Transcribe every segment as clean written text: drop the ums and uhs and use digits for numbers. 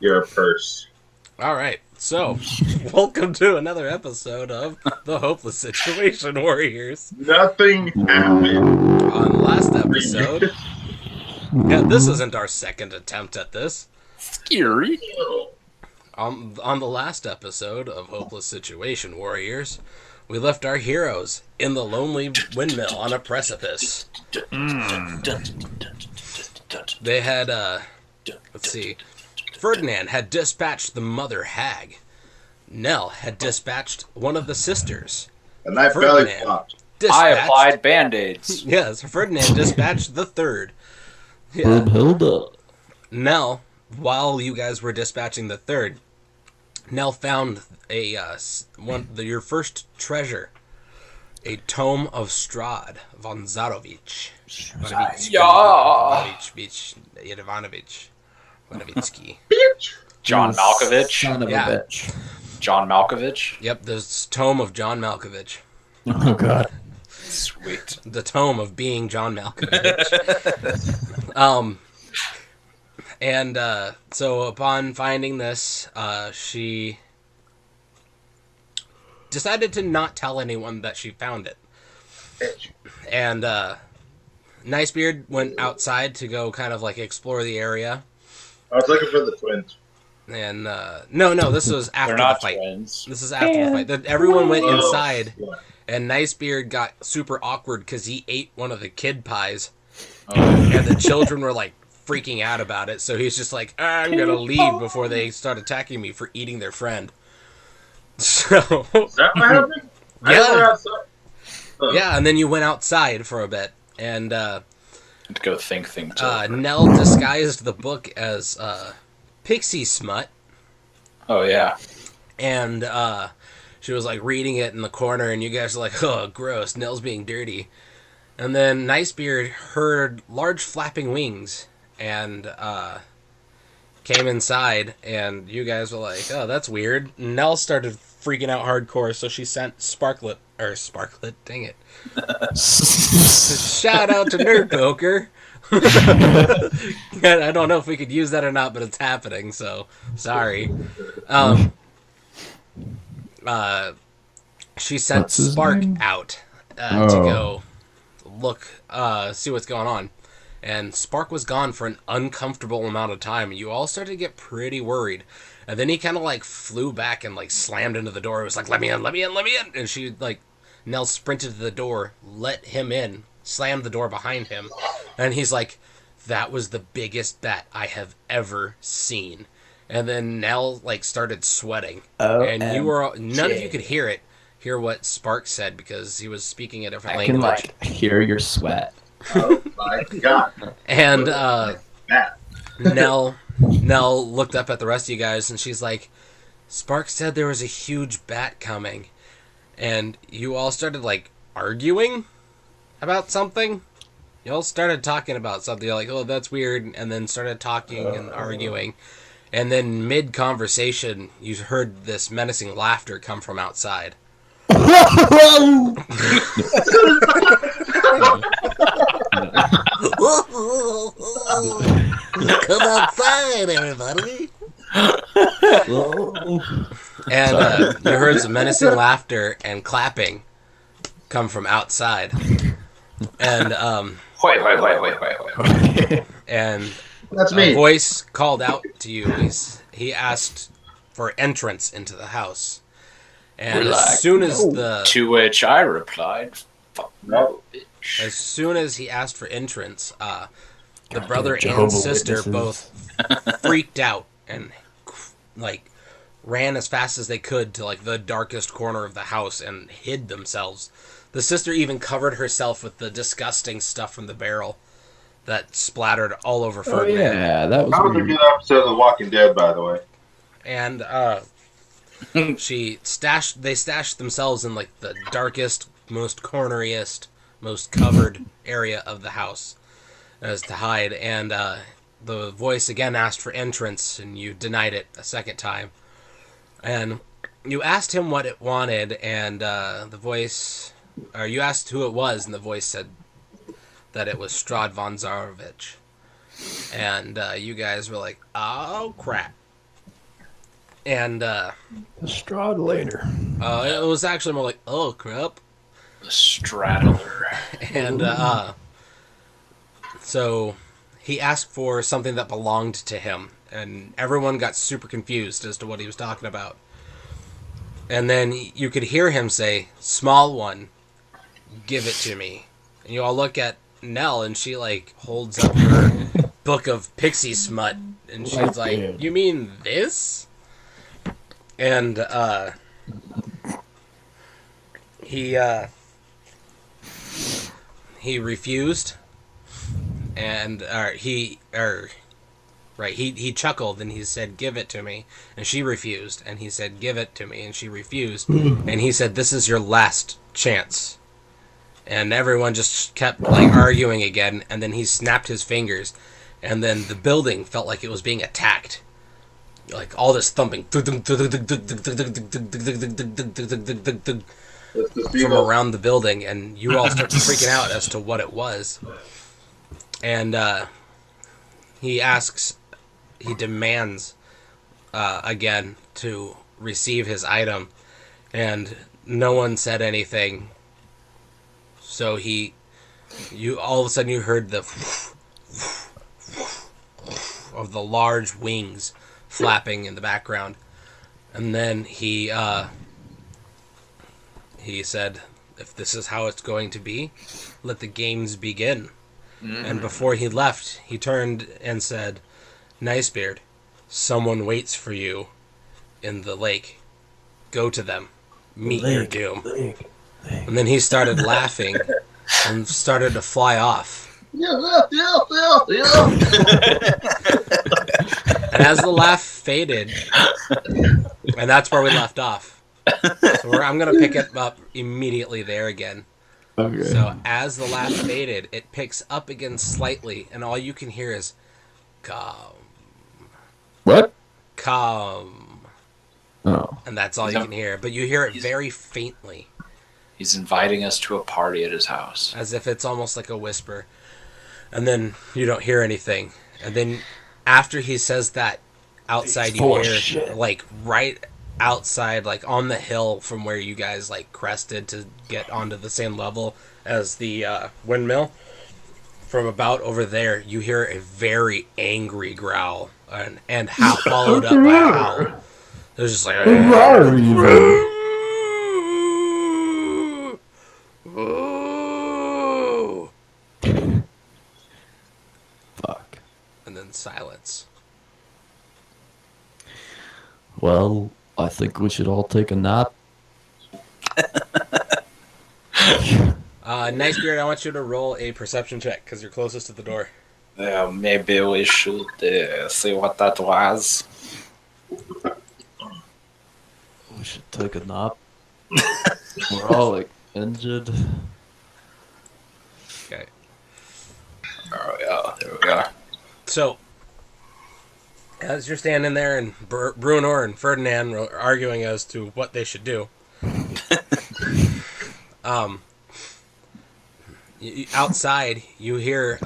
your purse. All right, so welcome to another episode of the Hopeless Situation Warriors. Nothing happened. On the last episode, this isn't our second attempt at this. Scary. On the last episode of Hopeless Situation Warriors, we left our heroes in the lonely windmill on a precipice. They had, let's see, Ferdinand had dispatched the mother hag. Nell had dispatched one of the sisters. And that belly flopped. I applied band-aids. Yes, Ferdinand dispatched the third. Yeah. Hilda. Nell, while you guys were dispatching the third, Nell found your first treasure, a tome of Strahd von Zarovich. Ivanovich. Ivanovitsky. Bitch. John Malkovich. Son of Yeah. a bitch. John Malkovich. Yep, the tome of John Malkovich. Oh, God. Sweet. The tome of being John Malkovich. So upon finding this, she decided to not tell anyone that she found it. Bitch. And Nicebeard went outside to go kind of like explore the area. I was looking for the twins. And no, this was after They're not the fight. twins. This is after the fight. Everyone went Oh, inside, yeah. and Nicebeard got super awkward because he ate one of the kid pies, Oh, and the children were like freaking out about it. So he's just like, I'm gonna leave before they start attacking me for eating their friend. So Is that what happened? I Yeah. never outside. yeah, and then you went outside for a bit, and to go think things over. Nell disguised the book as Pixie Smut, Oh, yeah. and she was like reading it in the corner, and you guys are like, oh, gross, Nell's being dirty. And then Nicebeard heard large flapping wings and came inside, and you guys were like, oh, that's weird. Nell started freaking out hardcore, so she sent Sparklet, dang it. Shout out to Nerd Poker. I don't know if we could use that or not, but it's happening, so sorry. She sent What's his Spark name? out to Oh. go look, see what's going on. And Spark was gone for an uncomfortable amount of time, and you all started to get pretty worried. And then he kind of like flew back and like slammed into the door. It was like, let me in, let me in, let me in. And she like, Nell sprinted to the door, let him in, slammed the door behind him. And he's like, that was the biggest bet I have ever seen. And then Nell like started sweating. And you were none of you could hear what Spark said because he was speaking a different I can, language. like, hear your sweat. Oh my god. And That. Nell looked up at the rest of you guys and she's like, Spark said there was a huge bat coming. And you all started like arguing about something. You all started talking about something. You're like, oh, that's weird. And then started talking and arguing. And then mid-conversation, you heard this menacing laughter come from outside. Come outside, everybody. And you heard some menacing laughter and clapping come from outside. And Wait. and That's a me. voice called out to you. He asked for entrance into the house. And as soon as To which I replied, fuck No. bitch. as soon as he asked for entrance, the brother and Jehovah's sister Witnesses. both freaked out and like ran as fast as they could to like the darkest corner of the house and hid themselves. The sister even covered herself with the disgusting stuff from the barrel that splattered all over Oh, Ferdinand. yeah, that was That was a weird. good episode of The Walking Dead, by the way. And they stashed themselves in like the darkest, most corneriest, most covered area of the house as to hide. And the voice again asked for entrance, and you denied it a second time. And you asked him what it wanted, and you asked who it was, and the voice said that it was Strahd von Zarovich. And you guys were like, oh crap. And Strahd later. it was actually more like, oh crap. The straddler. And so he asked for something that belonged to him, and everyone got super confused as to what he was talking about. And then you could hear him say, "Small one, give it to me." And you all look at Nell, and she like holds up her book of pixie smut, and she's like, "You mean this?" And he refused, and he chuckled and he said, "Give it to me," and she refused, and he said, "Give it to me," and she refused, and he said, "This is your last chance." And everyone just kept like arguing again, and then he snapped his fingers, and then the building felt like it was being attacked. Like all this thumping from around the building, and you all start freaking out as to what it was. And he demands again to receive his item, and no one said anything. So you all of a sudden you heard the of the large wings flapping in the background, and then he said, "If this is how it's going to be, let the games begin." And before he left, he turned and said, "Nicebeard, someone waits for you in the lake. Go to them. Meet your doom." And then he started laughing and started to fly off. And as the laugh faded, and that's where we left off. So I'm going to pick it up immediately there again. Okay. So as the laugh faded, it picks up again slightly, and all you can hear is, "Come, What? come." Oh. And that's all you can hear. But you hear it very faintly, He's inviting us to a party at his house. as if it's almost like a whisper. And then you don't hear anything. And then after he says that, outside you hear, shit. like right outside, like on the hill from where you guys like crested to get onto the same level as the windmill, from about over there, you hear a very angry growl and followed up by a howl. There's just like, Fuck. and then silence. Well, I think we should all take a nap. Nicebeard, I want you to roll a perception check because you're closest to the door. Yeah, maybe we should see what that was. We should take a nap. We're all like injured. Okay. Oh yeah, there we are. So, as you're standing there, and Bruenor and Ferdinand are arguing as to what they should do, outside you hear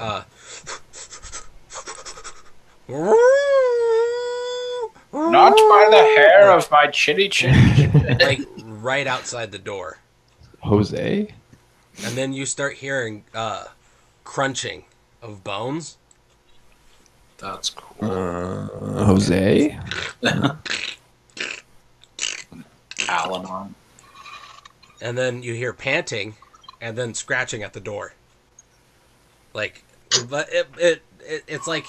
Not by the hair of my chinny chin. like right outside the door, Jose? and then you start hearing crunching of bones. That's cool. Jose? Al-Anon. And then you hear panting, and then scratching at the door. Like, but it's like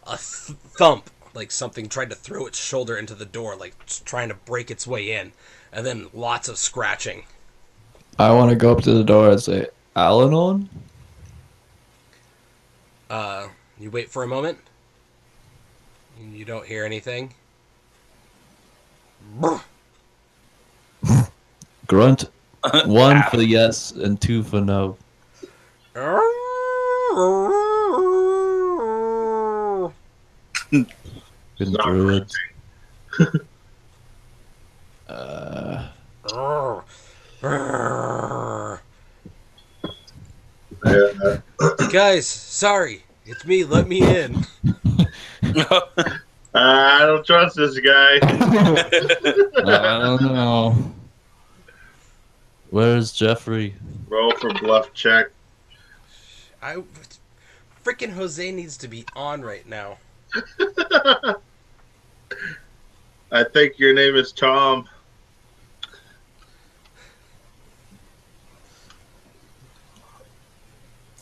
a thump, like something tried to throw its shoulder into the door, like trying to break its way in, and then lots of scratching. I want to go up to the door and say, Al-Anon? You wait for a moment. You don't hear anything. Grunt. 1 for yes and 2 for no. Good druid. Guys, sorry. It's me. Let me in. I don't trust this guy. I don't know. Where's Jeffrey? Roll for bluff check. Freaking Jose needs to be on right now. I think your name is Tom.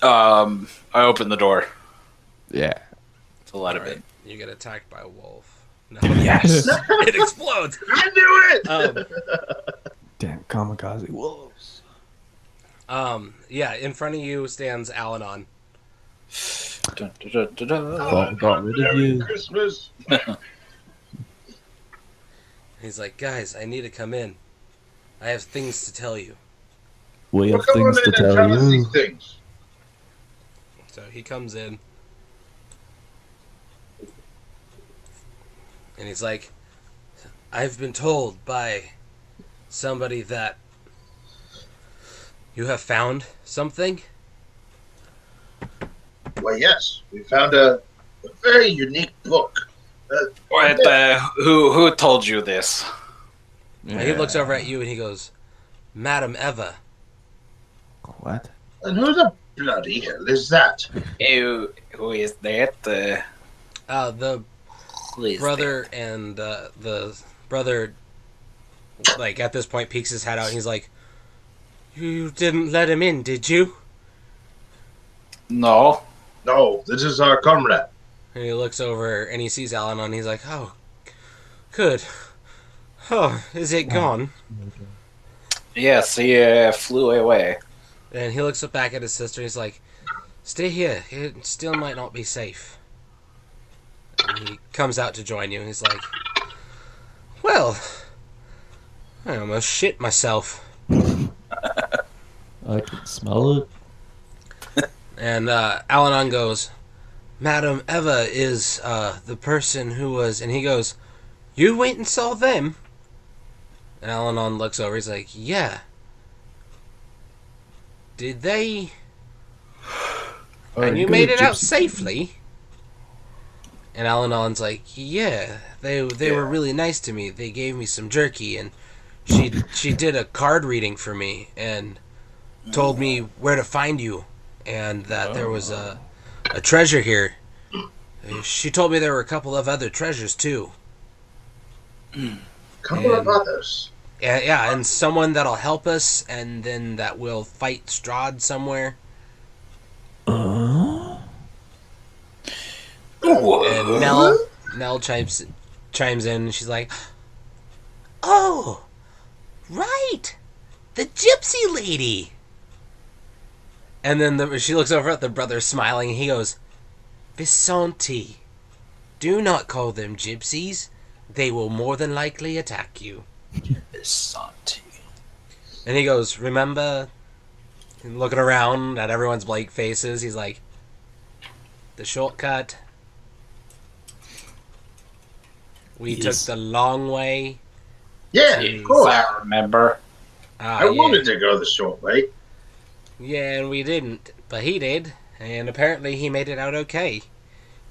I open the door Yeah. to let him Alright, in. you get attacked by a wolf. No, Yes. it explodes. I knew it! Damn kamikaze wolves. Yeah, in front of you stands Al-Anon. Dun, dun, dun, dun, dun. Got rid of Merry you. Christmas. He's like, guys, I need to come in. I have things to tell you. We have Well, come on things to in and tell us you. these things. So he comes in. And he's like, I've been told by somebody that you have found something. Well, yes, we found a very unique book. Wait, who told you this? And he looks over at you and he goes, Madam Eva. What? And who the bloody hell is that? Who is that? The Who is brother and the brother, like, at this point peeks his head out and he's like, you didn't let him in, did you? that? No. No, this is our comrade. And he looks over and he sees Al-Anon and he's like, oh, good. Oh, is it gone? Yes, he flew away. And he looks back at his sister and he's like, stay here. It still might not be safe. And he comes out to join you and he's like, well, I almost shit myself. I can smell it. And Al-Anon goes, Madam Eva is the person who was... And he goes, you went and saw them? And Al-Anon looks over, he's like, yeah. Did they... And you made it out safely? And Al-Anon's like, yeah, they were really nice to me. They gave me some jerky, and she did a card reading for me, and told me where to find you, and that there was a treasure here. She told me there were a couple of other treasures, too. Couple of others. Yeah, and someone that'll help us, and then that will fight Strahd somewhere. And Nell chimes in, and she's like, oh, right, the gypsy lady. And then she looks over at the brother smiling, and he goes, Visonti, do not call them gypsies. They will more than likely attack you. Santi. And he goes, remember? And looking around at everyone's blank faces, he's like, the shortcut. We took the long way. Yeah, Yes, of course. I remember. Ah, I yeah. wanted to go the short way. Yeah, and we didn't. But he did. And apparently he made it out okay.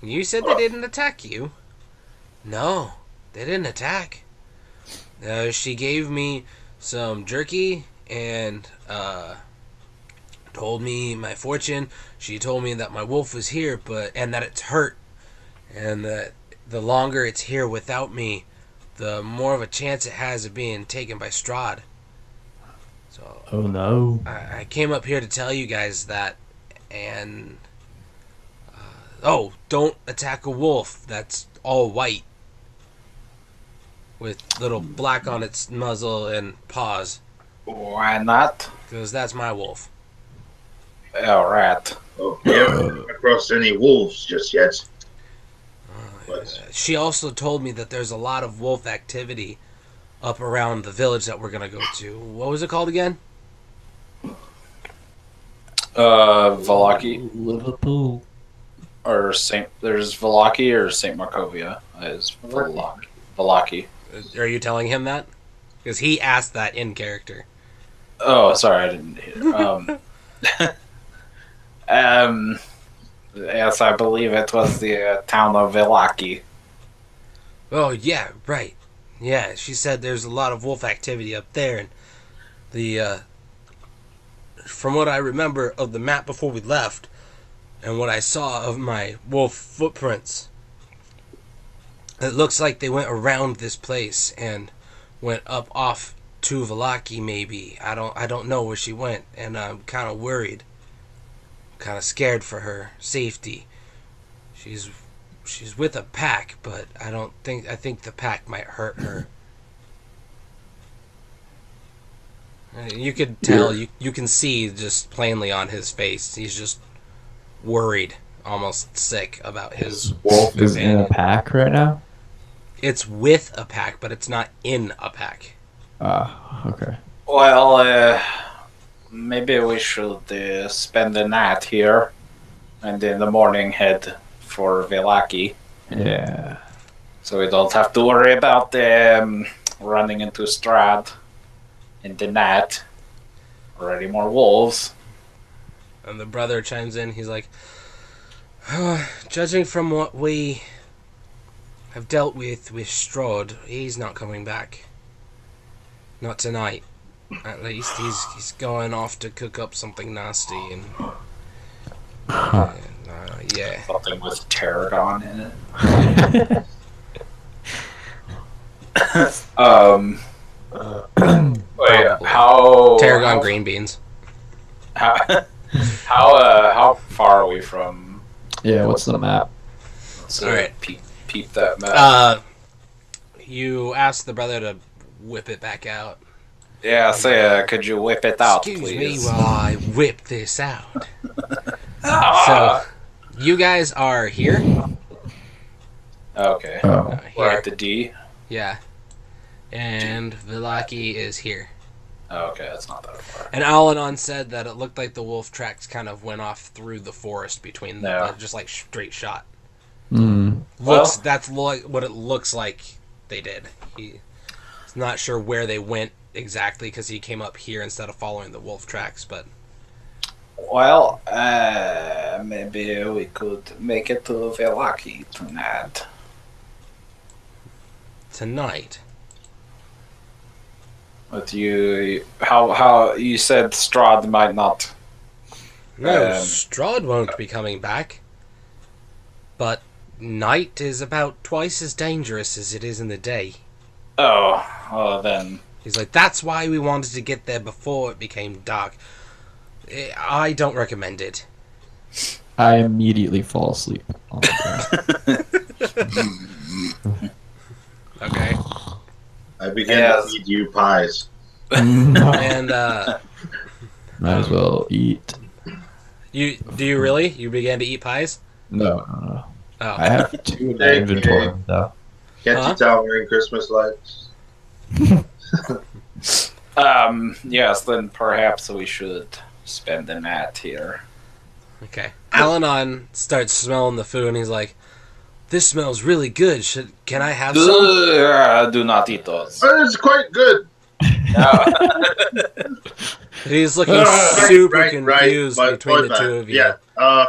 You said they didn't attack you. No, they didn't attack. She gave me some jerky and told me my fortune. She told me that my wolf was here, and that it's hurt. And that the longer it's here without me, the more of a chance it has of being taken by Strahd. So Oh no. I came up here to tell you guys that, and oh, don't attack a wolf that's all white with little black on its muzzle and paws, Why not? because that's my wolf. All right. Oh, we haven't come across any wolves just yet. But She also told me that there's a lot of wolf activity up around the village that we're gonna go to. What was it called again? Valaki Liverpool. or there's Valaki or Saint Markovia is Valaki. Are you telling him that? Because he asked that in character. Oh, sorry, I didn't hear. Yes, I believe it was the town of Valaki. Oh, yeah, right. Yeah, she said there's a lot of wolf activity up there, and from what I remember of the map before we left, and what I saw of my wolf footprints, it looks like they went around this place and went up off to Valaki, maybe. I don't know where she went, and I'm kind of worried. Kind of scared for her safety. She's with a pack, but I think the pack might hurt her. You could tell, you can see just plainly on his face. He's just worried, almost sick about his Wolf is in a companion. pack right now? It's with a pack, but it's not in a pack. Okay. Well, maybe we should spend the night here, and in the morning head for Velaki, Yeah. so we don't have to worry about running into Strad in the night or any more wolves. And the brother chimes in. He's like, judging from what we have dealt with Strahd, he's not coming back. Not tonight. At least he's going off to cook up something nasty and yeah. Something with tarragon in it. Wait, how Tarragon green beans. how far are we from? Yeah, what's the map? Let's All right. peep that map. You ask the brother to whip it back out. Yeah, say, could you whip it out, Excuse please? me while I whip this out. Ah! So, you guys are here. Okay, Oh. we're Here. at the D. Yeah. And Vilaki is here. Okay, that's not that far. And Alanon said that it looked like the wolf tracks kind of went off through the forest between them, Yeah. just like straight shot. Mm. That's what it looks like they did. He's not sure where they went exactly because he came up here instead of following the wolf tracks, but Well, maybe we could make it to Velaki tonight. tonight. But how you said Strahd might not. No, Um, Strahd won't be coming back. But night is about twice as dangerous as it is in the day. Oh, well then. He's like, that's why we wanted to get there before it became dark. I don't recommend it. I immediately fall asleep on the ground. Okay. I begin Yes. to feed you pies. And Might as well eat. do you really? You began to eat pies? No. Oh. I have 2 in my inventory, though. Can't Huh? you tell we're in Christmas lights? Yes, then perhaps we should spend the night here. Okay. Alanon starts smelling the food and he's like, this smells really good. Can I have some? Do not eat those. Oh, it's quite good. He's looking super Right, confused but between the boy, two of you. Yeah.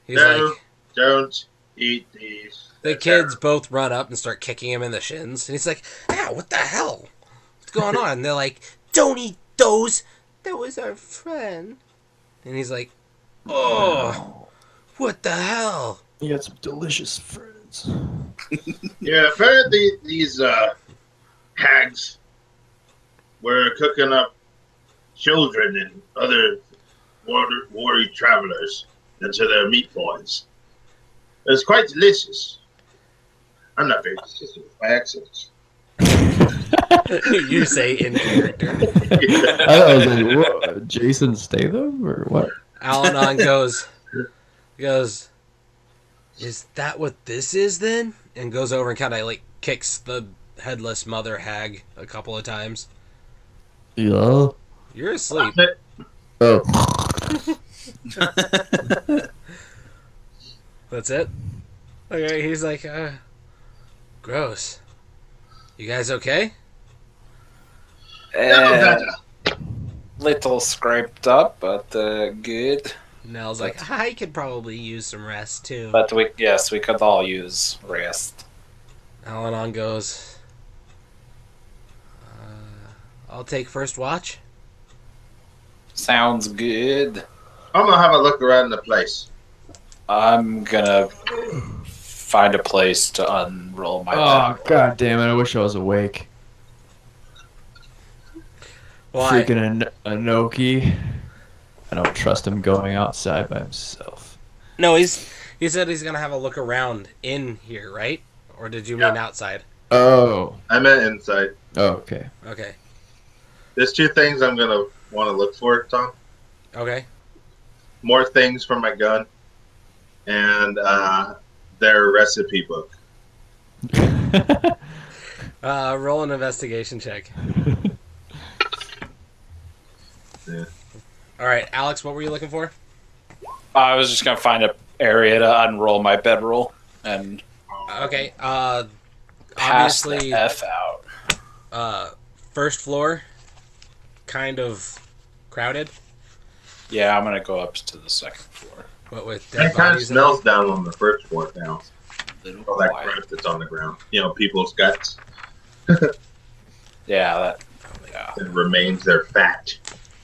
He's No, like, don't eat these. the kids both run up and start kicking him in the shins. And he's like, ow, what the hell? What's going on? And they're like, don't eat those. That was our friend. And he's like, oh, what the hell? You got some delicious friends. Yeah, apparently these hags were cooking up children and other worried travelers into their meat pies. It was quite delicious. I'm not very consistent with my accents. You say in character. I was like, what? Jason Statham or what? Alanon goes, is that what this is then? And goes over and kind of like kicks the headless mother hag a couple of times. Yeah. You're asleep. Oh. That's it? Okay, he's like, gross. You guys okay? Little scraped up, but good. Nell's like, I could probably use some rest too. But we could all use rest. Alanon goes, I'll take first watch. Sounds good. I'm gonna have a look around the place. I'm gonna find a place to unroll my Oh, bed. god damn it. I wish I was awake. Why? Freaking Anoki. I don't trust him going outside by himself. No, he said he's gonna have a look around in here, right? Or did you mean outside? Oh. I meant inside. Oh, okay. Okay. There's two things I'm gonna want to look for, Tom. Okay. More things for my gun, and their recipe book. Roll an investigation check. Yeah. All right, Alex, what were you looking for? I was just gonna find an area to unroll my bedroll and Okay. pass the Obviously, F out. first floor, kind of crowded. Yeah, I'm gonna go up to the second floor. What with It dead kind of bodies? in smells down on the first floor now. Little All that quiet. crap that's on the ground. You know, people's guts Yeah, that. Yeah, and remains their fat.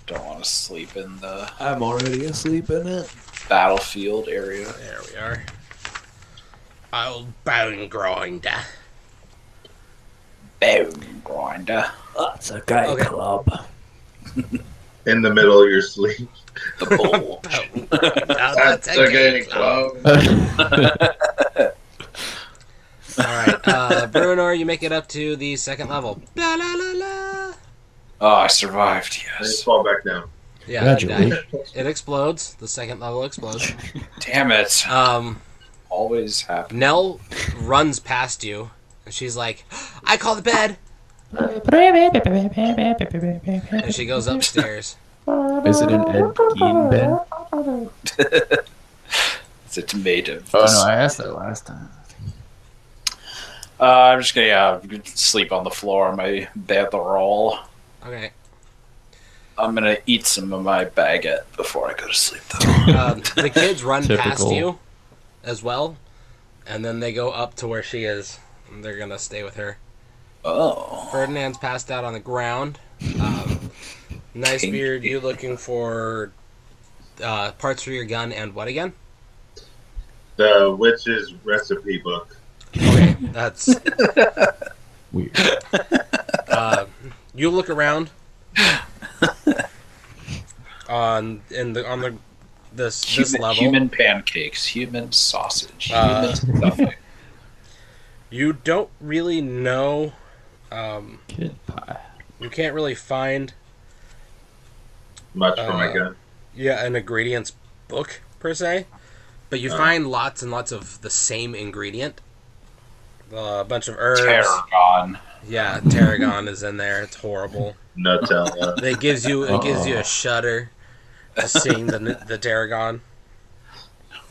don't want to sleep in the I'm already asleep in it. battlefield area. it? There we are. Old bone grinder. Bone grinder. That's a guy Okay. club. In the middle of your sleep. The bull. Bone grinder. That's a good club. All right, Bruno, you make it up to the second level. La la la la. Oh, I survived. And Yes. just fall back down. Yeah, you die. Congratulations. It explodes. The second level explodes. Damn it. Always happen. Nell runs past you, and she's like, "I call the bed," and she goes upstairs. Is it an Ed Gein bed? It's a tomato. Oh no, I asked that last time. I'm just gonna sleep on the floor on my bedroll. Okay. I'm gonna eat some of my baguette before I go to sleep, though. The kids run past Typical. you as well, and then they go up to where she is. And they're gonna stay with her. Oh, Ferdinand's passed out on the ground. Nice Pink. beard. You looking for parts for your gun and what again? The witch's recipe book. Okay, that's. Weird. You look around on this level. human pancakes, human sausage, Uh, human stuffing. You don't really know. Kid pie. You can't really find Much for my gun. an ingredients book per se, but you find lots and lots of the same ingredient. A bunch of herbs. Tarragon. Yeah, tarragon is in there. It's horrible. Nutella. It gives you a shudder to seeing the tarragon.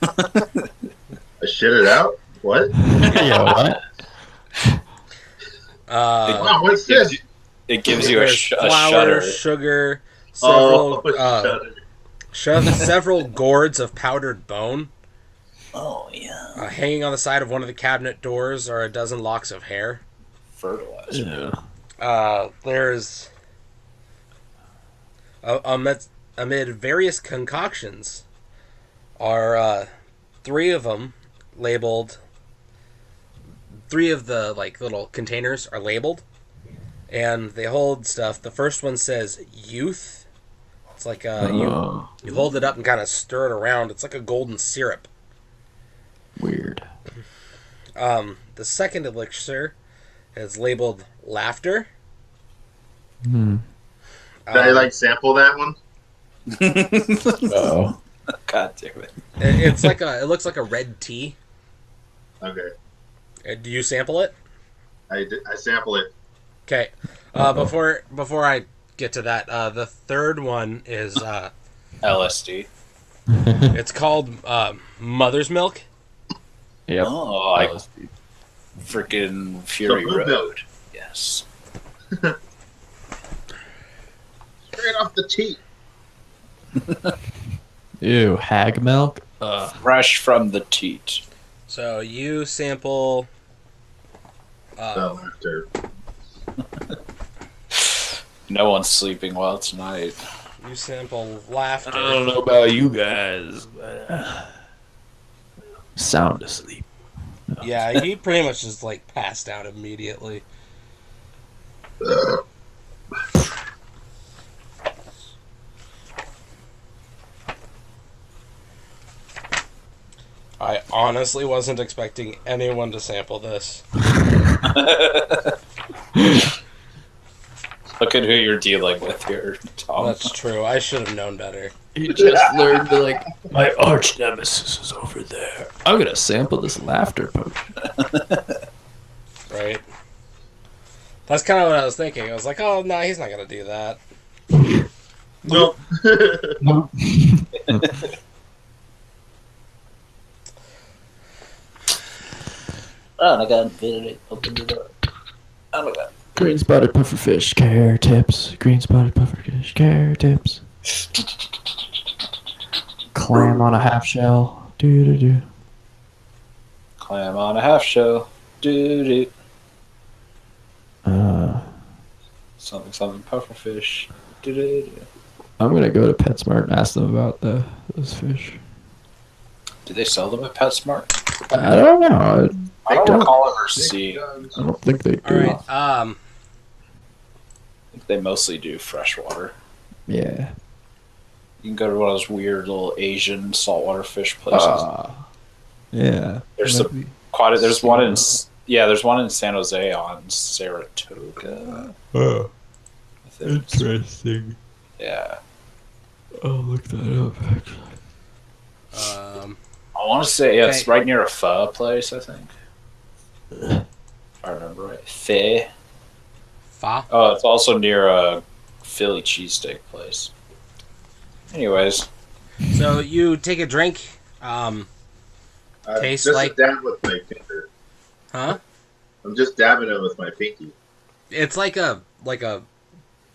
I shit it out? What? Yeah, what? Wow, what's this? It gives you a There's flour, shudder. sugar, Oh, several gourds of powdered bone. Oh yeah, Hanging on the side of one of the cabinet doors are a dozen locks of hair. fertilizer. Yeah. There's amid various concoctions are three of them labeled. Three of the little containers are labeled, and they hold stuff. The first one says youth. It's like you hold it up and kind of stir it around. It's like a golden syrup. Weird. The second elixir is labeled laughter. Can I sample that one? Oh. God damn it! It looks like a red tea. Okay. Do you sample it? I sample it. Okay. Before I get to that, the third one is LSD. it's called mother's milk. Yep. Oh, like freaking Fury The blue Road. milk. Yes. Straight off the teat. Ew, hag milk? Fresh from the teat. So you sample Laughter. No one's sleeping well tonight. You sample laughter. I don't know about you guys, but sound asleep. Yeah, he pretty much just like passed out immediately. I honestly wasn't expecting anyone to sample this. Look at who you're dealing with here, Tom. That's true. I should have known better. You just learned to like, my arch nemesis is over there. I'm gonna sample this laughter potion. Right? That's kind of what I was thinking. I was like, oh, no, he's not going to do that. Nope. Oh my god, open the door. Oh my god. Green spotted pufferfish, care tips. Green spotted pufferfish, care tips. Clam on a half shell. Do do do. Clam on a half shell. Doo doo. Something pufferfish. Doo doo doo. I'm gonna go to PetSmart and ask them about those fish. Do they sell them at PetSmart? I don't know. I don't don't- recall ever seeing. I don't think they do. Alright, I think they mostly do freshwater. Yeah. You can go to one of those weird little Asian saltwater fish places. Yeah. There's Might be. there's one in there's one in San Jose on Saratoga. Oh, I think. interesting. Yeah. I'll look that up, actually. I want to say it's Okay. right near a pho place, I think. If I remember right. Pho. Fa? Oh, it's also near a Philly cheesesteak place. Anyways, So you take a drink. Tastes just like- a dab with my finger. Huh? I'm just dabbing it with my pinky. It's like a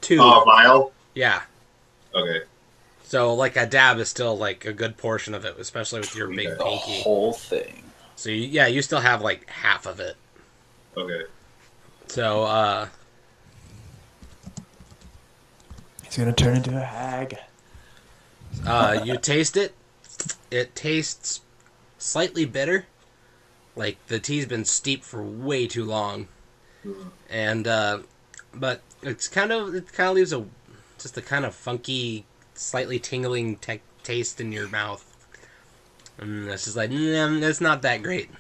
tube. Oh, vial? Yeah. Okay. So like a dab is still like a good portion of it, especially with your big Okay. the pinky. whole thing. So you still have like half of it. Okay. So He's gonna turn into a hag. you taste it. It tastes slightly bitter. Like the tea's been steeped for way too long. And but it kind of leaves just a kind of funky, slightly tingling taste in your mouth. And it's just like, it's not that great.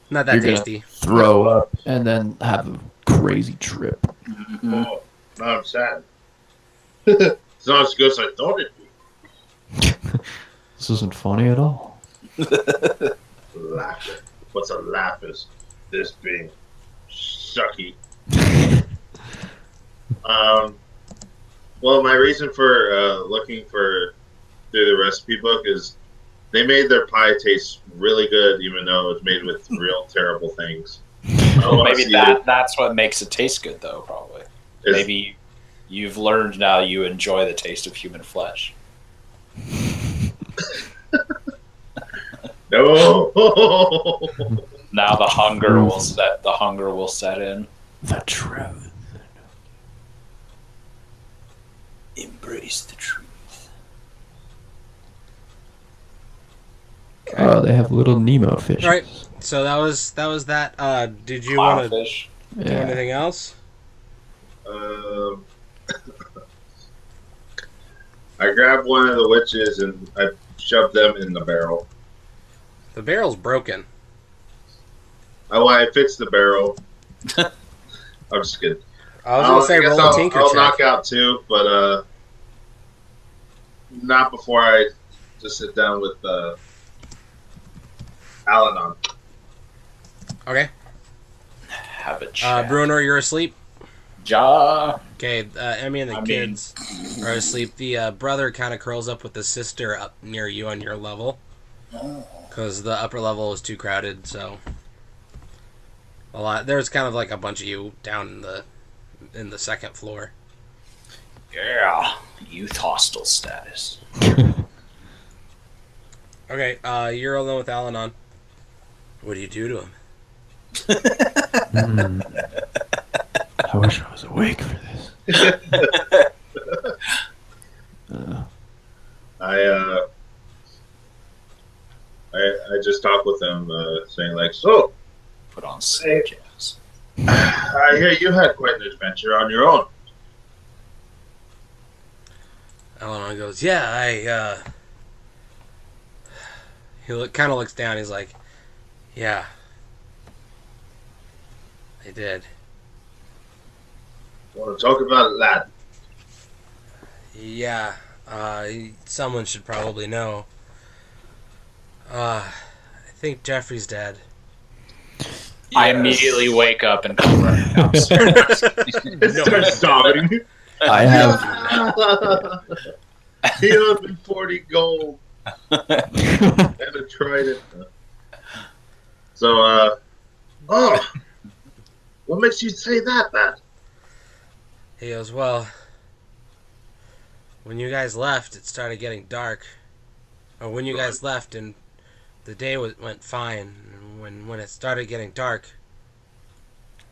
Not that You're gonna tasty. throw up and then have a crazy trip. Oh, now I'm sad. It's not as good as I thought it'd be. This isn't funny at all. Laughter. What's a laugh is this being sucky. Well, my reason for looking through the recipe book is they made their pie taste really good, even though it was made with real terrible things. Well, maybe that's what makes it taste good, though. Probably. Maybe you've learned now you enjoy the taste of human flesh. No. Now the hunger will set in. The truth. Embrace the truth. Oh, they have little Nemo fish. Right. So that was that. Did you want to do Clownfish. Yeah. anything else? I grabbed one of the witches and I shoved them in the barrel. The barrel's broken. Oh, I fixed the barrel. I'm just kidding. I was gonna say guess roll a tinker I'll check. knock out two, but not before I just sit down with Alanon. Okay. Have a chat. Bruno, you're asleep. Ja. Okay, Emmy and the kids are asleep. The brother kind of curls up with the sister up near you on your level. Because the upper level is too crowded, so... There's kind of like a bunch of you down in the second floor. Yeah. Youth hostel status. Okay, you're alone with Alanon. What do you do to him? I wish I was awake for this. I just talked with him, saying like, so, Put on some jazz. I hear you had quite an adventure on your own. Eleanor goes, yeah, he kind of looks down. He's like, yeah, I did. Want to talk about it, lad? Yeah, someone should probably know. I think Jeffrey's dead. I immediately wake up and come running downstairs. Start sobbing. I have. He owed me 40 gold and a trident. So, oh, what makes you say that, man? He goes, well, when you guys left, it started getting dark. Or when you guys left and the day went fine. And when it started getting dark,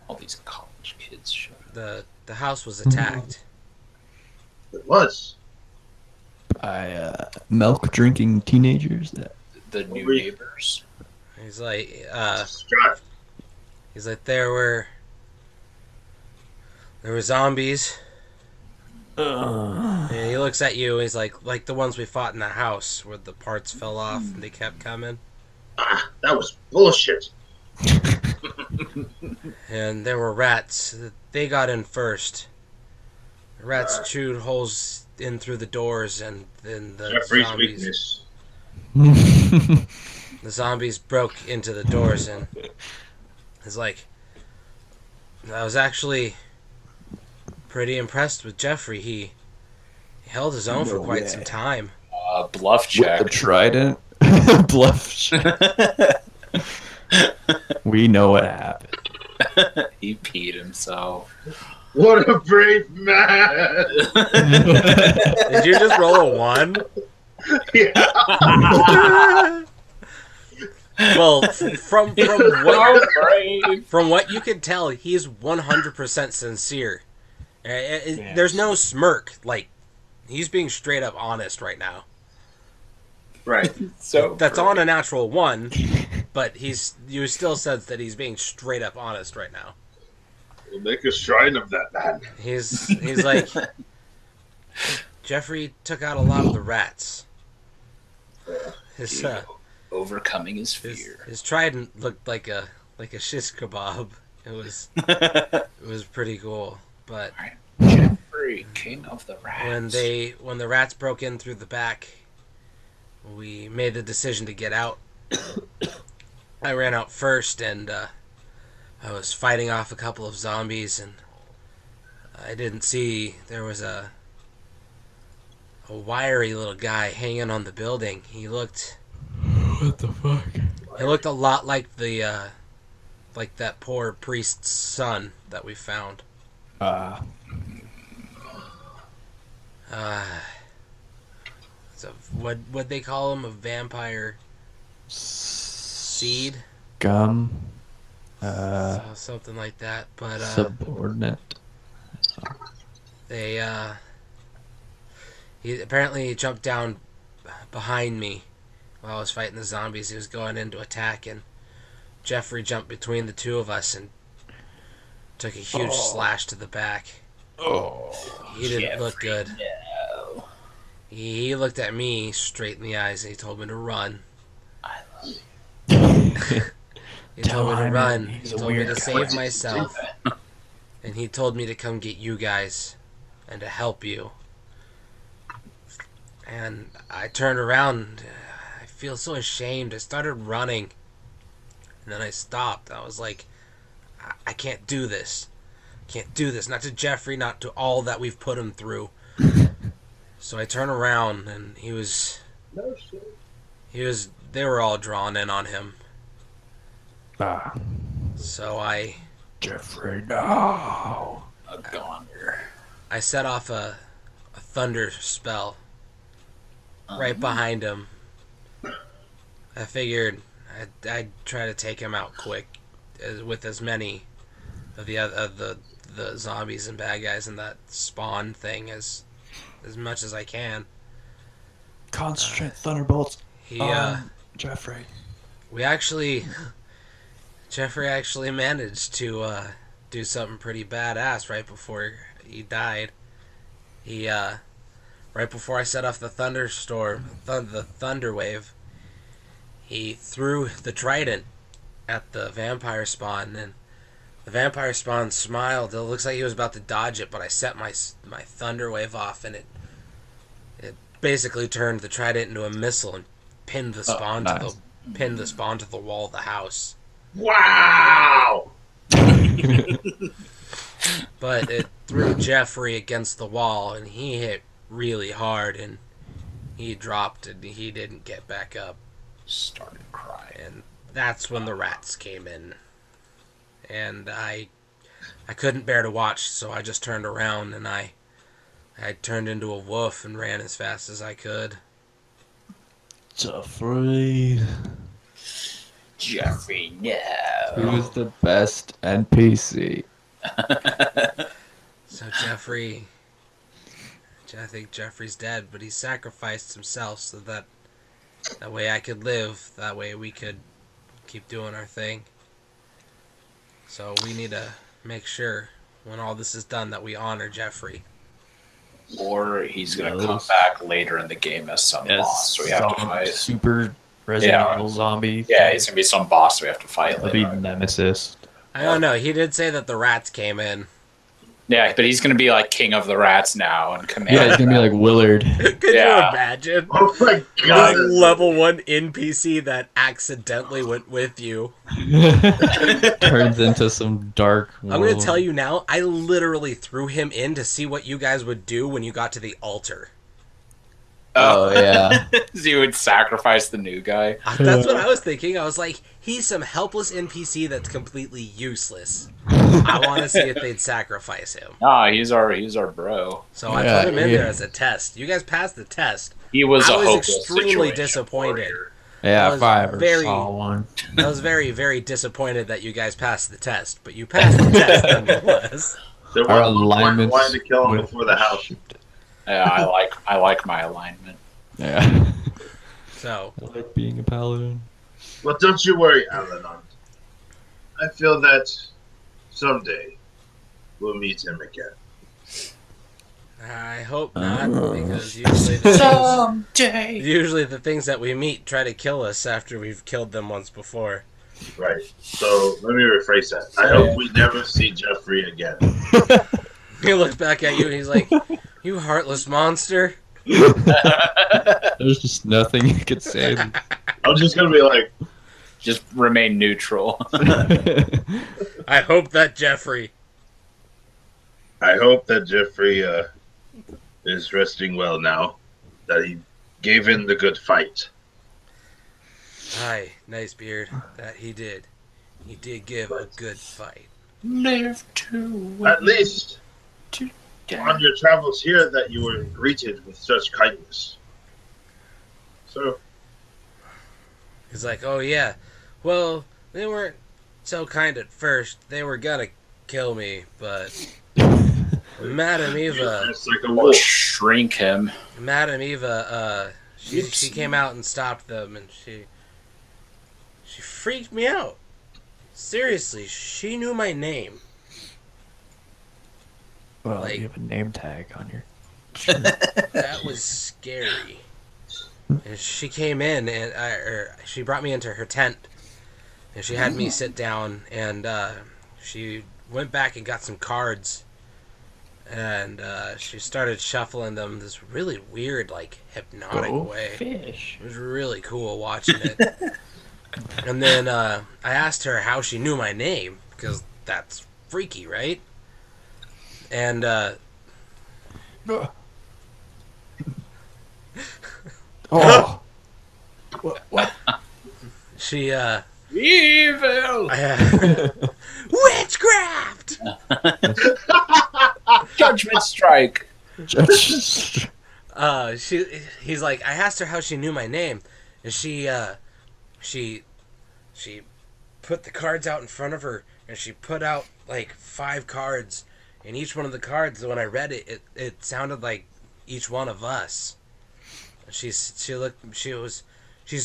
All these college kids showed up. the house was attacked. It was. By milk drinking teenagers. That The new neighbors. He's like, Strive. there were zombies. And he looks at you. And he's like the ones we fought in the house where the parts fell off and they kept coming. Ah, that was bullshit. And there were rats. They got in first. The rats chewed holes in through the doors, and then the Jeffrey's zombies. weakness. The zombies broke into the doors, and it's like I was actually pretty impressed with Jeffrey. He held his own for quite some time. Bluff check. with the trident. Bluff. We know what happened. He peed himself. What a brave man! Did you just roll a 1? Yeah. Well, from what you can tell, he's 100% sincere. There's no smirk. Like, he's being straight up honest right now. Right. So That's on a natural 1, but you still sense that he's being straight up honest right now. We'll make a shrine of that man. He's like, Jeffrey took out a lot of the rats. His overcoming his fear. his trident looked like a shish kebab. It was pretty cool. But Jeffrey, king of the rats. when the rats broke in through the back, we made the decision to get out. I ran out first, and I was fighting off a couple of zombies, and I didn't see there was a wiry little guy hanging on the building. He looked. What the fuck? He looked a lot like like that poor priest's son that we found. So what they call him, a vampire seed, Gum. so something like that. But Subordinate. he apparently jumped down behind me while I was fighting the zombies. He was going in to attack, and Jeffrey jumped between the two of us and took a huge slash to the back. He didn't look good. No. He looked at me straight in the eyes and he told me to run. I love you. He told me to him run. he's He a told me to weird save myself. And he told me to come get you guys and to help you. And I turned around. I feel so ashamed. I started running. And then I stopped. I was like, I can't do this. Can't do this. Not to Jeffrey, not to all that we've put him through. So I turned around and they were all drawn in on him. So Jeffrey, no. A goner. I set off a thunder spell right behind him. I figured I'd try to take him out quick with as many the zombies and bad guys and that spawn thing as much as I can. Concentrate thunderbolts. He Jeffrey. Jeffrey actually managed to do something pretty badass right before he died. He right before I set off the thunderstorm, the thunder wave, he threw the trident at the vampire spawn, and the vampire spawn smiled. It looks like he was about to dodge it, but I set my thunder wave off, and it basically turned the trident into a missile and pinned the spawn to the wall of the house. Wow! But it threw Jeffrey against the wall, and he hit really hard, and he dropped, and he didn't get back up. Started crying. And that's when the rats came in. And I couldn't bear to watch, so I just turned around, and I turned into a wolf and ran as fast as I could. Jeffrey. Jeffrey, no. Who's the best NPC? So Jeffrey, I think Jeffrey's dead, but he sacrificed himself so that way I could live, that way we could keep doing our thing. So we need to make sure when all this is done that we honor Jeffrey. Or he's going to come back later in the game as some boss, so we have to fight. Super Resident Evil zombie. Yeah, he's going to be some boss we have to fight It'll later. be Nemesis. I don't know. He did say that the rats came in. Yeah, but he's going to be like king of the rats now and command. Yeah, he's gonna be like Willard. Could you imagine? Oh my A god! level 1 NPC that accidentally went with you. Turns into some dark world. I'm going to tell you now, I literally threw him in to see what you guys would do when you got to the altar. Oh, yeah. So you would sacrifice the new guy. That's what I was thinking. I was like, he's some helpless NPC that's completely useless. I want to see if they'd sacrifice him. Ah, he's our bro. So I put him in there as a test. You guys passed the test. He was I a was hopeless extremely situation disappointed. warrior. Yeah, I if I was ever saw one. I was very, very disappointed that you guys passed the test, but you passed the test nonetheless. There Our was one alignments wanted to kill him with- before the house. Yeah, I like my alignment. Yeah. So, I like being a paladin. But don't you worry, Alanon. I feel that someday we'll meet him again. I hope not, because usually the things that we meet try to kill us after we've killed them once before. Right. So let me rephrase that. I hope we never see Jeffrey again. He looks back at you and he's like, "You heartless monster." There's just nothing you could say. I'm just gonna be like, Just remain neutral. I hope that Jeffrey. I hope that Jeffrey is resting well now. That he gave in the good fight. Aye, nice beard. That he did. He did give a good fight. Live to At least die. on your travels here, that you were greeted with such kindness. So He's like, "Oh yeah, well, they weren't so kind at first. They were gonna kill me, but Madame Eva, it's like a wolf. Shrink him. she came out and stopped them, and she freaked me out. Seriously, she knew my name. Well, Like- you have a name tag on your. That was scary. And she came in and she brought me into her tent, and she had me sit down, and she went back and got some cards, and she started shuffling them this really weird, like hypnotic way. Fish. It was really cool watching it. And then I asked her how she knew my name, because that's freaky, right? And Oh. What? she Evil. witchcraft. Judgment strike. He's like, I asked her how she knew my name, and she put the cards out in front of her, and she put out like 5 cards, and each one of the cards, when I read it, it sounded like each one of us. She's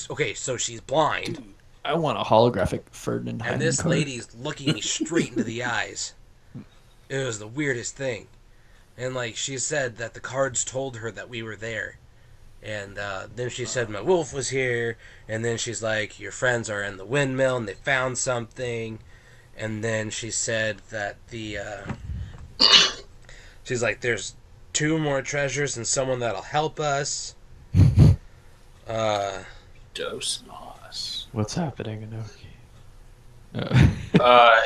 okay. So she's blind, I want a holographic Ferdinand. and this card. lady's looking me straight into the eyes. It was the weirdest thing, and like she said that the cards told her that we were there, and then she said my wolf was here, and then she's like, your friends are in the windmill and they found something, and then she said that she's like, there's 2 more treasures and someone that'll help us. Dos Nos. What's happening, Inoki?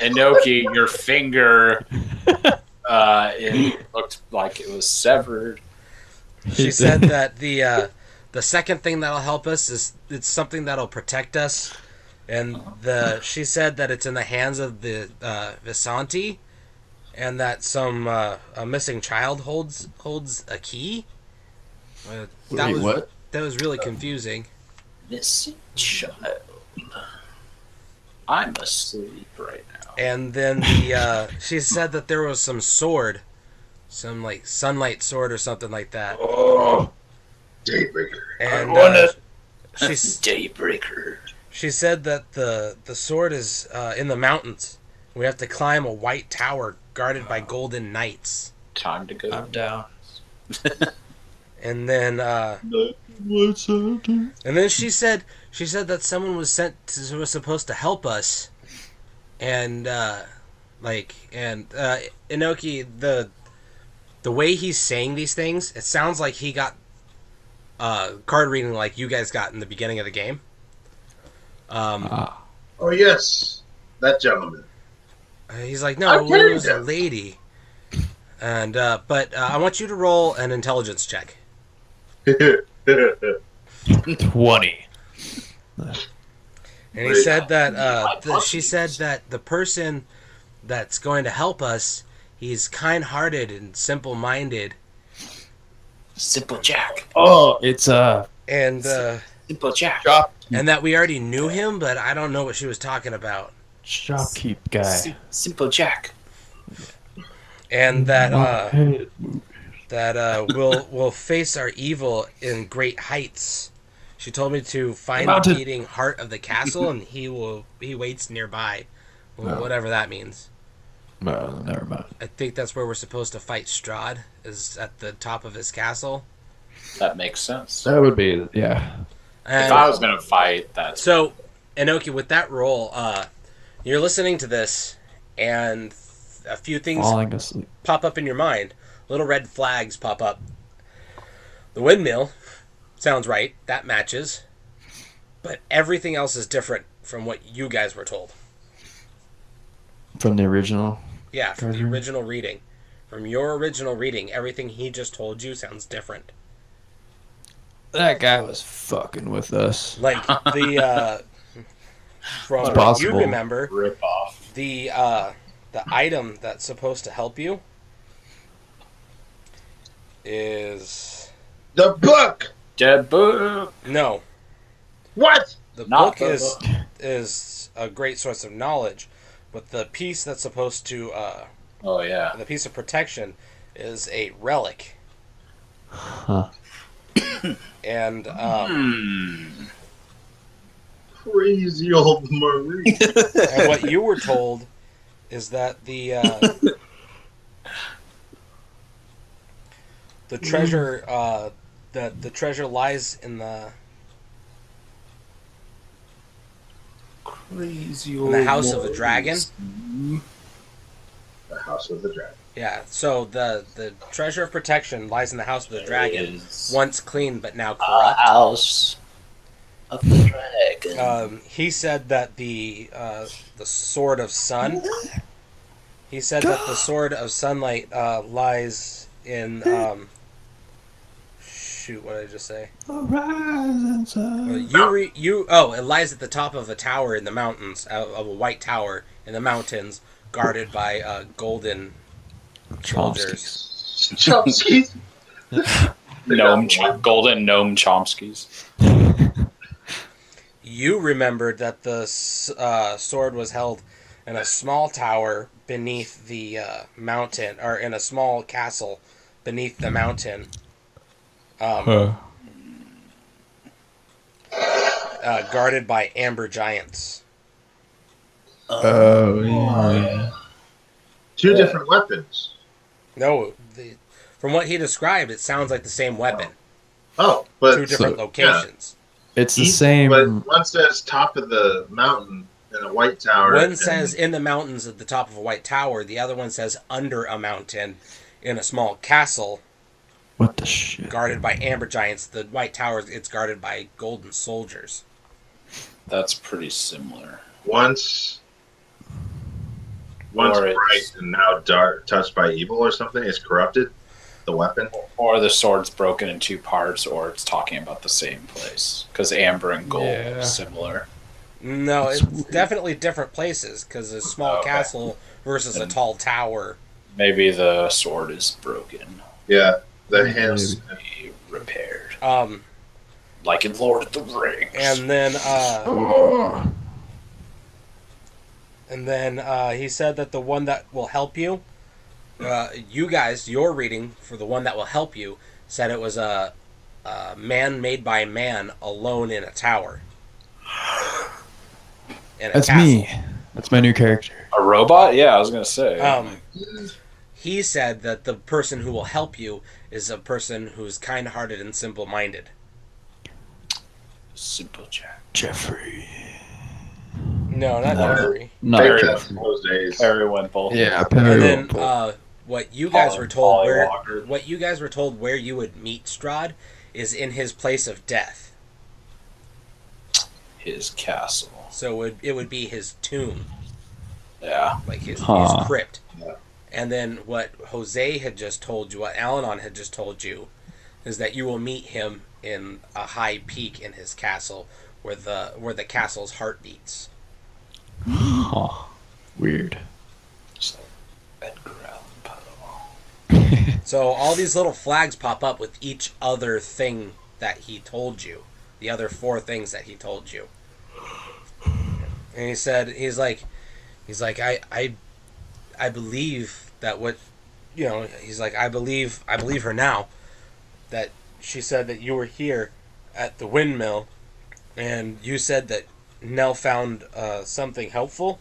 Inoki, your finger, it looked like it was severed. She said that the second thing that'll help us is it's something that'll protect us, and she said that it's in the hands of the Visanti, and that a missing child holds a key. What? That was really confusing. Missing child. I'm asleep right now. And then she said that there was some sword, some like sunlight sword or something like that. Oh, Daybreaker. And Daybreaker. she said that the sword is in the mountains. We have to climb a white tower guarded by golden knights. Time to go. I'm down. And then What's happening? and then she said that someone was supposed to help us, and Inoki, the way he's saying these things, it sounds like he got card reading like you guys got in the beginning of the game. Oh yes, that gentleman. He's like, no, I'm it was kidding a you. lady. And but I want you to roll an intelligence check. 20. And he said that she said that the person that's going to help us, he's kind-hearted and simple-minded, Simple Jack. Oh, it's and Simple Jack. and that we already knew him, but I don't know what she was talking about. shopkeep guy. Simple Jack. And that we'll face our evil in great heights. She told me to find the Mountain. beating heart of the castle, and he waits nearby, whatever that means. Well, never mind. I think that's where we're supposed to fight Strahd, is at the top of his castle. That makes sense. That would be, yeah. And If I was gonna fight, that's so, Inoki, with that roll, you're listening to this, and a few things Falling asleep. pop up in your mind. Little red flags pop up. The windmill sounds right. That matches. But everything else is different from what you guys were told. From the original. Yeah, from the Mhm. original reading. From your original reading, everything he just told you sounds different. That guy was fucking with us. Like the from what possible. you remember, rip off. the item that's supposed to help you is The book. Dead book. no. What? The Not book the is book. is a great source of knowledge, but the piece that's supposed to Oh yeah. the piece of protection is a relic. Huh. And Crazy old Marie. and what you were told is that the treasure the treasure lies in the Crazy in the house of the dragon. The House of the Dragon. Yeah, so the treasure of protection lies in the house of the dragon, Is once clean but now a corrupt. house of the dragon. He said that the sword of sun. He said that the sword of sunlight lies in. Shoot, what did I just say? Horizon sun. It lies at the top of a tower in the mountains, of a white tower in the mountains, guarded by golden soldiers. Chomsky. Golden gnome Chomskys. You remembered that the sword was held in a small tower beneath the mountain, or in a small castle beneath the mountain, guarded by amber giants. Oh, yeah. Two different weapons. No, from what he described, it sounds like the same weapon. Oh, but Two different locations. It's the same. But one says top of the mountain in a white tower. One says in the mountains at the top of a white tower. The other one says under a mountain in a small castle. What the shit? Guarded by amber giants. The white tower, it's guarded by golden soldiers. That's pretty similar. Once Or bright and now dark, touched by evil or something. It's corrupted. The weapon. Or the sword's broken in two parts, or it's talking about the same place. Because amber and gold are similar. No, it's definitely different places, because a small castle versus a tall tower. Maybe the sword is broken. Yeah, the hands Be repaired. Like in Lord of the Rings. And then he said that the one that will help you, you guys, your reading for the one that will help you, said it was a man made by man alone in a tower. That's me. That's my new character. A robot? Yeah, I was going to say. He said that the person who will help you is a person who's kind-hearted and simple-minded. Simple Jack. Jeffrey. No, not Jeffrey. Not Perry, Jeffrey. those days. Perry Wimple. Yeah, And Perry. then what you guys were told Walker. what you guys were told where you would meet Strahd is in his place of death. His castle. So it would be his tomb, Yeah. like his Huh. crypt. Yeah. And then what Jose had just told you, what Alanon had just told you, is that you will meet him in a high peak in his castle, where the castle's heart beats. Huh. Weird. So, Edgar Allan Poe. So all these little flags pop up with each other thing that he told you, the other 4 things that he told you. And he said, he's like, I believe that what, he's like, I believe her now, that she said that you were here at the windmill, and you said that Nell found something helpful.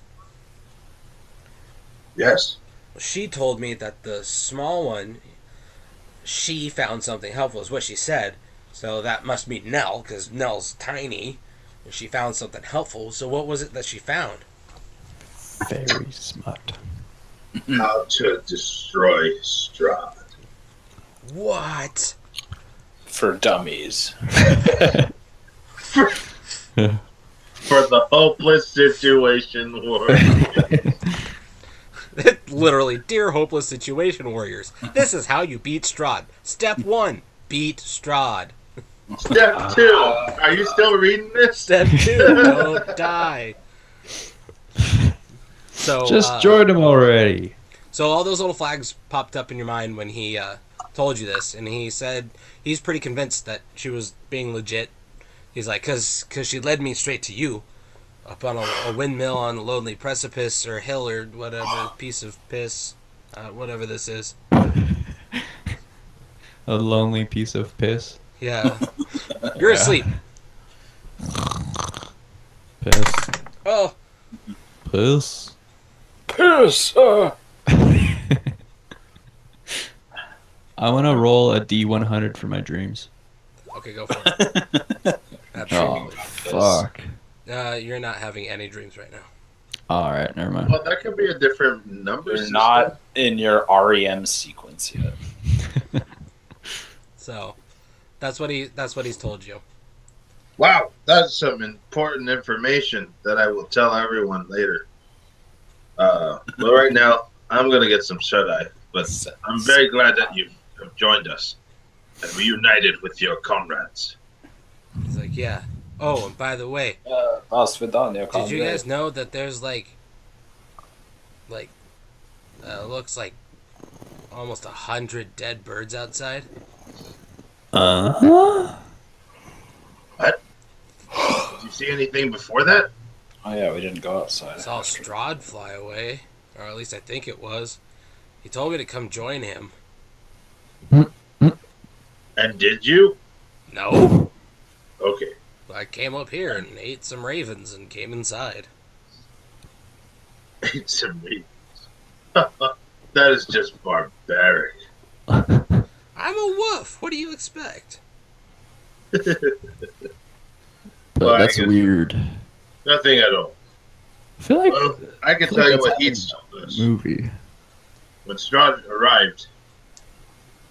Yes. She told me that the small one, she found something helpful, is what she said. So that must mean Nell, because Nell's tiny, and she found something helpful. So what was it that she found? Very smart. How to destroy Strahd. What? For dummies. For the hopeless situation warrior. Literally, dear hopeless situation warriors, this is how you beat Strahd. Step 1, beat Strahd. Step 2. Are you still reading this? Step 2, don't die. So Just join him already. So all those little flags popped up in your mind when he told you this, and he said he's pretty convinced that she was being legit. He's like, cause she led me straight to you, up on a windmill on a lonely precipice or hill or whatever, piece of piss, whatever this is. A lonely piece of piss. Yeah, you're asleep. Piss. Oh, Piss. Piss! I want to roll a D100 for my dreams. okay, go for it. Oh, fuck. You're not having any dreams right now. Alright, never mind. Well, that could be a different number. You're system. not in your REM sequence yet. So that's what he's told you. Wow, that's some important information that I will tell everyone later. But right now, I'm going to get some shut-eye. But I'm very glad that you have joined us and reunited with your comrades. He's like, yeah. Oh, and by the way, Did did you guys know that there's like looks like almost 100 dead birds outside? Uh-huh. What? Did you see anything before that? Oh yeah, we didn't go outside. I saw Strahd fly away, Or at least I think it was. He told me to come join him. And did you? No. Okay. I came up here and ate some ravens and came inside. Ate some meat. That is just barbaric. I'm a wolf. What do you expect? Well, That's I guess- weird. Nothing at all. I feel like Well, I can I feel tell you like what that's he's told us. movie. When Strahd arrived,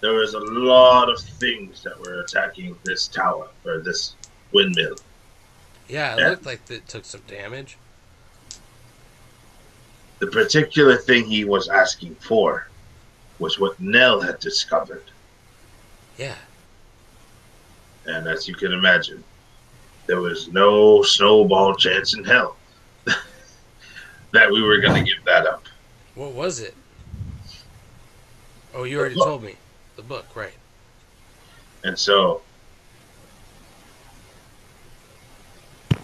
there was a lot of things that were attacking this tower, or this windmill. Yeah, it Yeah. looked like it took some damage. The particular thing he was asking for was what Nell had discovered. Yeah. And as you can imagine, there was no snowball chance in hell that we were going to give that up. What was it? Oh, you already book. told me. The book, right. And so,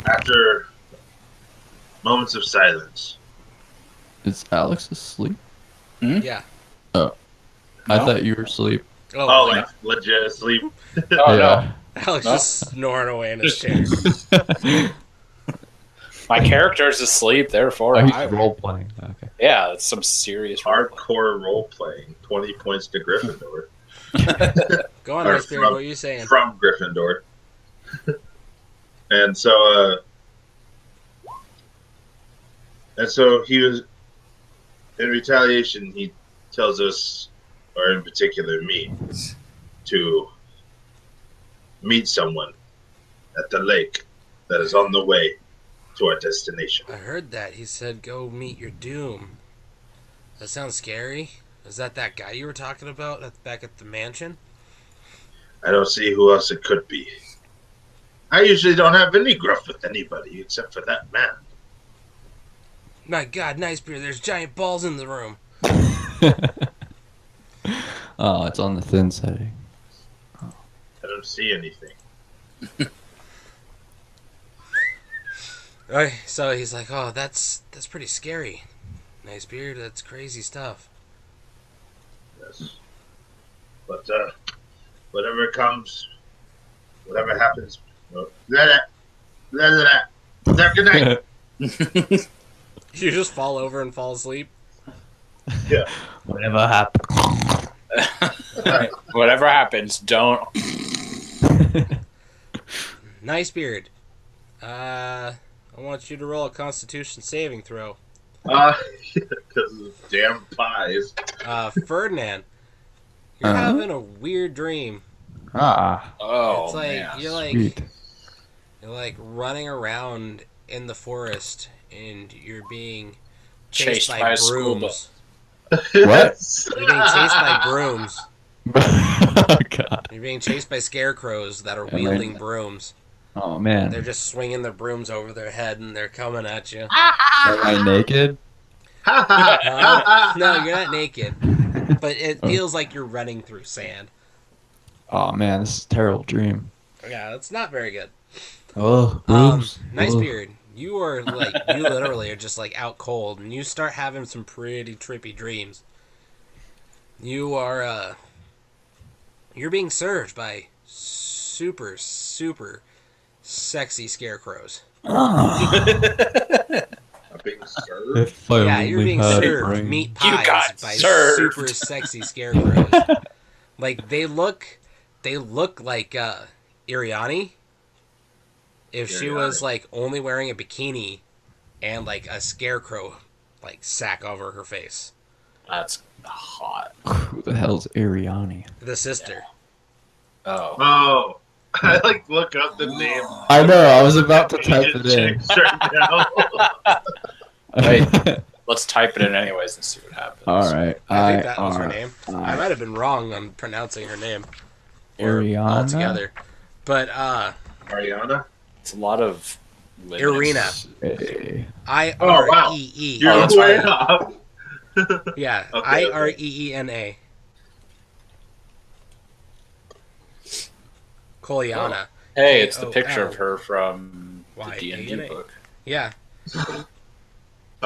after moments of silence, Is Alex asleep? Yeah. I thought you were asleep. oh, like, like legit asleep. Oh yeah. Alex No. just snoring away in his chair. no. My character's asleep, therefore Oh, he's I, role playing. Okay. yeah, it's some serious role-playing. Hardcore role playing. 20 points to Gryffindor. Go on, Or Icebeard, from- what are you saying? From Gryffindor. and so, he was, in retaliation, he tells us, or in particular me, to meet someone at the lake that is on the way to our destination. I heard that. He said, go meet your doom. That sounds scary. Is that guy you were talking about back at the mansion? I don't see who else it could be. I usually don't have any gruff with anybody except for that man. My God, Nicebeard, there's giant balls in the room. Oh, it's on the thin setting. I don't see anything. Right, so he's like, oh, that's pretty scary. Nicebeard, that's crazy stuff. Yes. But whatever comes, whatever happens, well, good night. You just fall over and fall asleep? Whatever happened. Whatever happens, don't. Nicebeard, I want you to roll a Constitution saving throw. Because of damn pies. Ferdinand, you're Uh-huh. having a weird dream. Ah, Oh, It's like man. sweet. you're like running around in the forest and you're being chased, by a school brooms. What? You're being chased by brooms. Oh god. You're being chased by scarecrows that are Yeah, wielding brooms. Oh man. They're just swinging their brooms over their head and they're coming at you. Am I naked? No, you're not naked, but it feels like you're running through sand. Oh man, this is a terrible dream. Yeah, it's not very good. Oh, brooms. Nicebeard, you are like, you literally are just like out cold and you start having some pretty trippy dreams. You are, you're being served by super sexy scarecrows. I'm being served. If I Yeah, you're only being had a served brain. meat You pies got by served. super sexy scarecrows. Like they look like Iriani if she was Iriani. like only wearing a bikini and like a scarecrow like sack over her face. That's hot. Who the hell's Ariani? The sister. Oh. Oh, I like look up the name. I know, I was about to type it in. Chicks right now. Wait. Let's type it in anyways and see what happens. Alright. I think that was her name. I might have been wrong on pronouncing her name. Or Ariana? altogether. But Ariana. It's a lot of women. Irina. Hey. IREE. You're Oh, that's way right. off. Yeah, Okay, okay. IREENA. Koliana. Hey, it's the KOL. picture of her from the Y-A-N-A. D&D book. Yeah.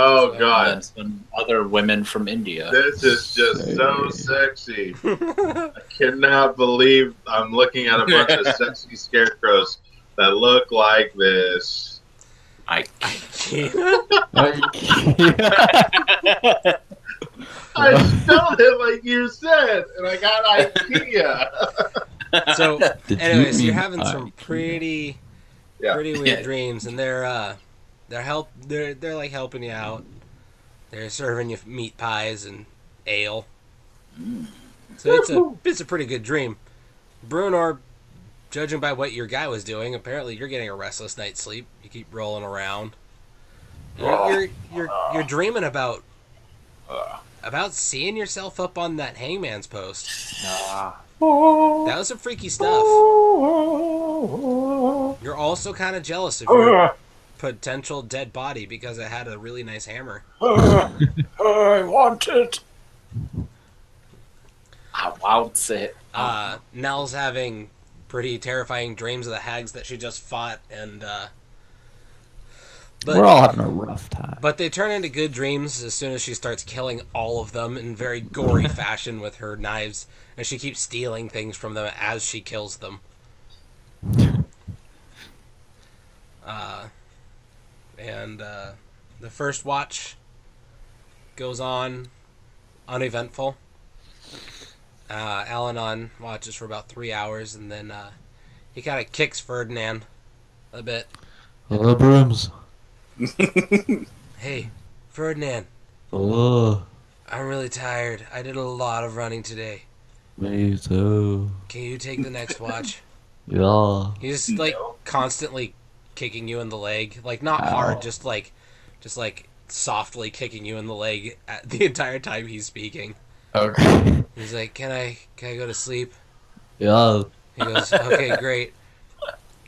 Oh And God, some other women from India. this is just so sexy. I cannot believe I'm looking at a bunch of sexy scarecrows that look like this. I I spelled it like you said, and I got IKEA. So, Did you anyways, you're mean having some IKEA? pretty Yeah. weird dreams, and they're like helping you out. They're serving you meat pies and ale. So it's a pretty good dream. Brunor, judging by what your guy was doing, apparently you're getting a restless night's sleep. You keep rolling around. You're dreaming about seeing yourself up on that hangman's post. That was some freaky stuff. You're also kind of jealous of your potential dead body because it had a really nice hammer. I want it. I want it. Nell's having pretty terrifying dreams of the hags that she just fought, and We're all having a rough time. but they turn into good dreams as soon as she starts killing all of them in very gory fashion with her knives, and she keeps stealing things from them as she kills them. The first watch goes on uneventful. Al-Anon watches for about 3 hours, and then he kind of kicks Ferdinand a bit. Hello, brooms. Hey, Ferdinand, Hello. I'm really tired. I did a lot of running today. Me too. Can you take the next watch? Yeah. He's like constantly kicking you in the leg, like not hard, Ow. just like softly kicking you in the leg the entire time he's speaking. Okay. He's like, "Can I go to sleep?" Yeah. He goes, "Okay, great."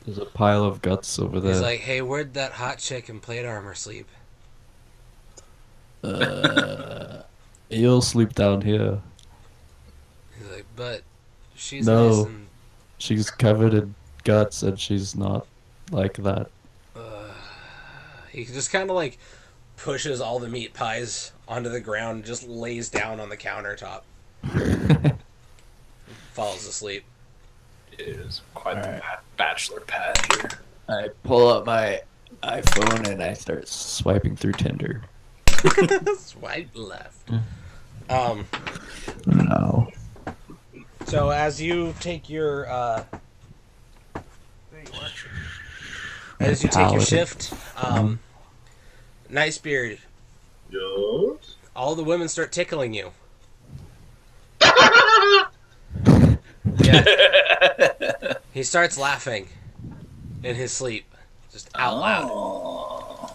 There's a pile of guts over there. He's like, "Hey, where'd that hot chick in plate armor sleep?" You'll sleep down here. He's like, "But she's No. nice and She's covered in guts and she's not like that. He just kind of like pushes all the meat pies onto the ground and just lays down on the countertop. Falls asleep. It is quite the bachelor pad here. I pull up my iPhone and I start swiping through Tinder. Swipe left. No. So as you take your shift, Nice Beard, Yes. all the women start tickling you. Yeah. He starts laughing in his sleep, just out loud.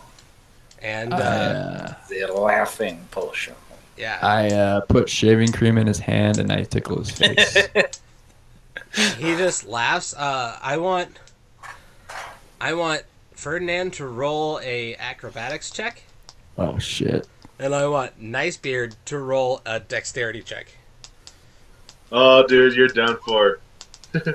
And The laughing potion. yeah, I put shaving cream in his hand and I tickle his face. he just laughs. I want Ferdinand to roll a acrobatics check, Oh shit. and I want Nice Beard to roll a dexterity check. Oh, dude, you're done for. I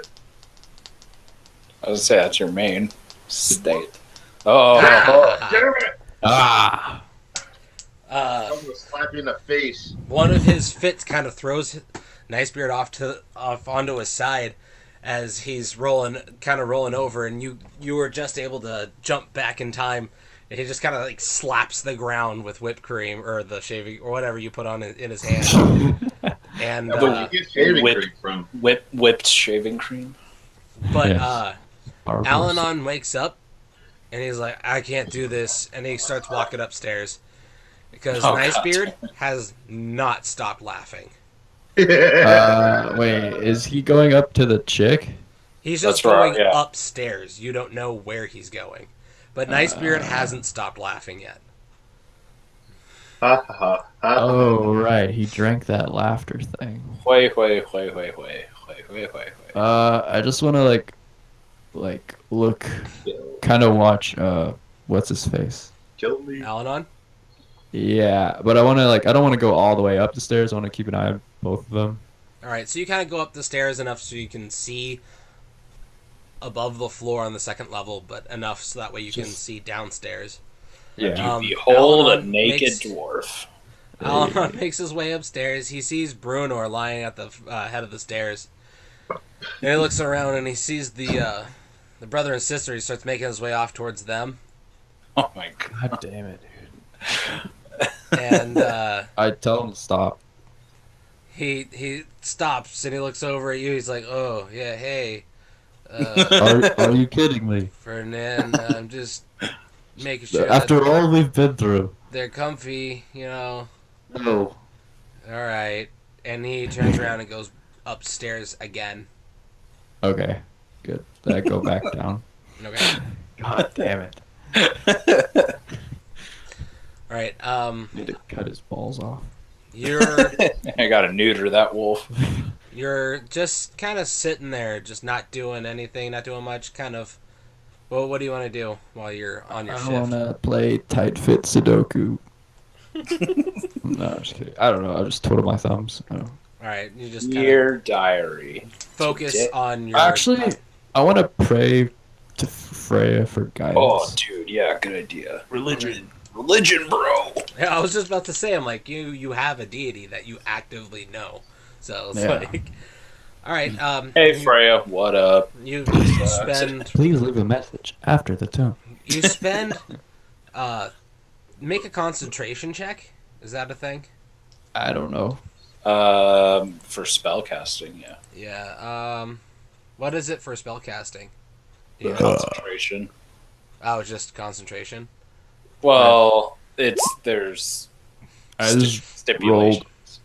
would say that's your main state. Oh, Damn it! Ah. I'm gonna slap you in the face. One of his fits kind of throws Nice Beard off onto his side as he's rolling over, and you were just able to jump back in time. And he just kind of like slaps the ground with whipped cream or the shaving or whatever you put on in his hand. And Where'd you get shaving whip- cream from? whipped shaving cream. but Yes. Powerful. Al-Anon wakes up and he's like, "I can't do this," and he starts walking upstairs because Oh, Nice God. Beard has not stopped laughing. Wait, is he going up to the chick? He's just That's right, going yeah. upstairs. You don't know where he's going. But Nice Beard hasn't stopped laughing yet. Ha ha ha. Oh right, he drank that laughter thing. Hui. I just want to like look, kind of watch. What's his face? Kill me. Al-Anon? Yeah, but I want to I don't want to go all the way up the stairs. I want to keep an eye on both of them. Alright, so you kind of go up the stairs enough so you can see above the floor on the second level, but enough so that way you can see downstairs. Yeah. Behold a Alanon naked makes- dwarf. Alanon makes his way upstairs. He sees Brunor lying at the head of the stairs. And he looks around and he sees the brother and sister. He starts making his way off towards them. Oh my god. God damn it, dude. And I tell him to stop. he stops and he looks over at you. He's like, "Oh yeah, hey, Are you kidding me? Fernand. I'm just making sure After that all we've been through. they're comfy. You know. No. All right." And he turns around and goes upstairs again. Okay. Good. Then I go back down. Okay. God damn it. All right. Need to cut his balls off. You're I gotta neuter that wolf. you're just kind of sitting there, just not doing anything, not doing much. Kind of. Well, what do you want to do while you're on your I shift? want to play tight fit Sudoku. No, I'm just kidding. I don't know. I just twiddle my thumbs. I don't know. All right. You just kind of Year diary. focus Today- on your. Actually, I want to pray to Freya for guidance. Oh, dude, yeah, good idea. Religion, bro. Yeah, I was just about to say, I'm like, you have a deity that you actively know, so it's Yeah. like, all right. Hey, Freya, what up? You spend Please leave a message after the tone. you spend make a concentration check. Is that a thing? I don't know. For spellcasting, yeah. Yeah. What is it for spellcasting? Yeah. Concentration. Oh, it's just concentration. Well, there's I just stipulations.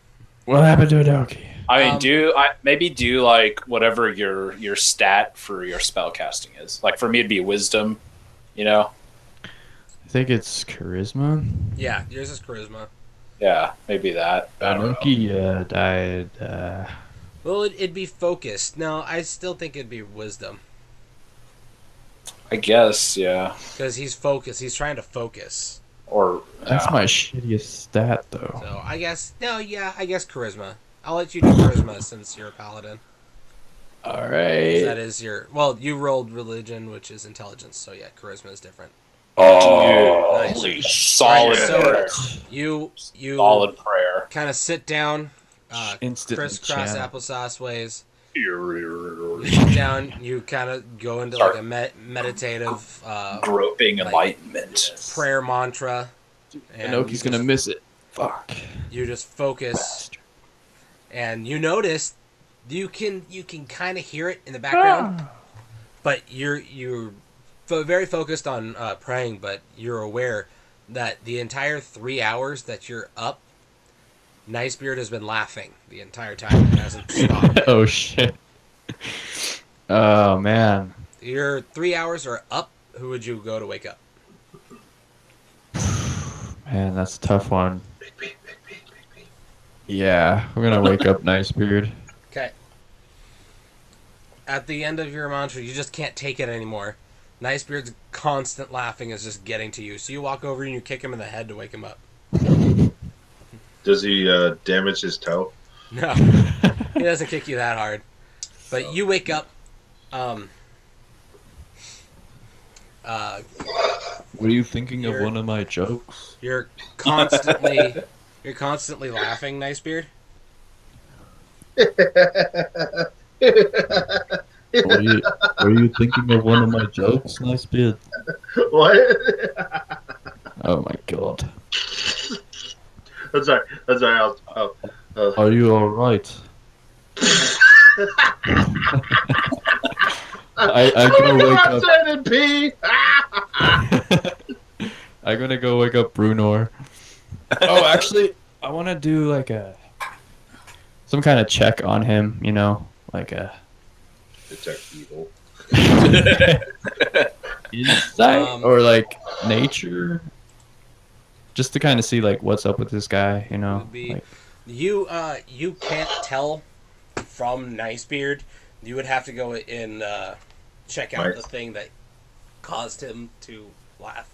What happened to Adoki? I mean, maybe do like whatever your stat for your spellcasting is. Like for me, it'd be wisdom. You know? I think it's charisma. Yeah, yours is charisma. Yeah, maybe that. I don't know. Adoki died. Well, it'd be focused. No, I still think it'd be wisdom I guess, yeah. because he's focused. He's trying to focus. Or That's my shittiest stat, though. So I guess no, yeah, I guess charisma. I'll let you do charisma since you're a paladin. All 'Cause right. that is your you rolled religion, which is intelligence. So yeah, charisma is different. oh, Nice. holy solid So- prayer. You Solid prayer. kind of sit down, Instantly crisscross channel. applesauce ways. You sit down. You kind of go into like a meditative Groping like- enlightenment. prayer mantra. And Inoki's gonna miss it. Fuck. you just focus, and you notice you can kind of hear it in the background, but you're very focused on praying, but you're aware that the entire 3 hours that you're up, Nicebeard has been laughing the entire time and hasn't stopped. Oh shit. Oh man. Your 3 hours are up. Who would you go to wake up? Man, that's a tough one. Yeah, we're gonna wake up Nicebeard. Okay. At the end of your mantra, you just can't take it anymore. Nicebeard's constant laughing is just getting to you. So you walk over and you kick him in the head to wake him up. Does he damage his toe? No, he doesn't kick you that hard. But you wake up. Were you thinking of You're- one of my jokes? You're constantly laughing, Nicebeard. Were you thinking of one of my jokes, Nicebeard? What? Oh my god. That's sorry. That's sorry. Are you alright? I'm gonna wake up. and pee. I'm gonna go wake up Brunor. Oh, actually, I want to do like some kind of check on him. You know, like a Detect evil. insight or like nature, just to kind of see like what's up with this guy. You know, Would be- like, You can't tell from Nicebeard. You would have to go and check out Right. the thing that caused him to laugh.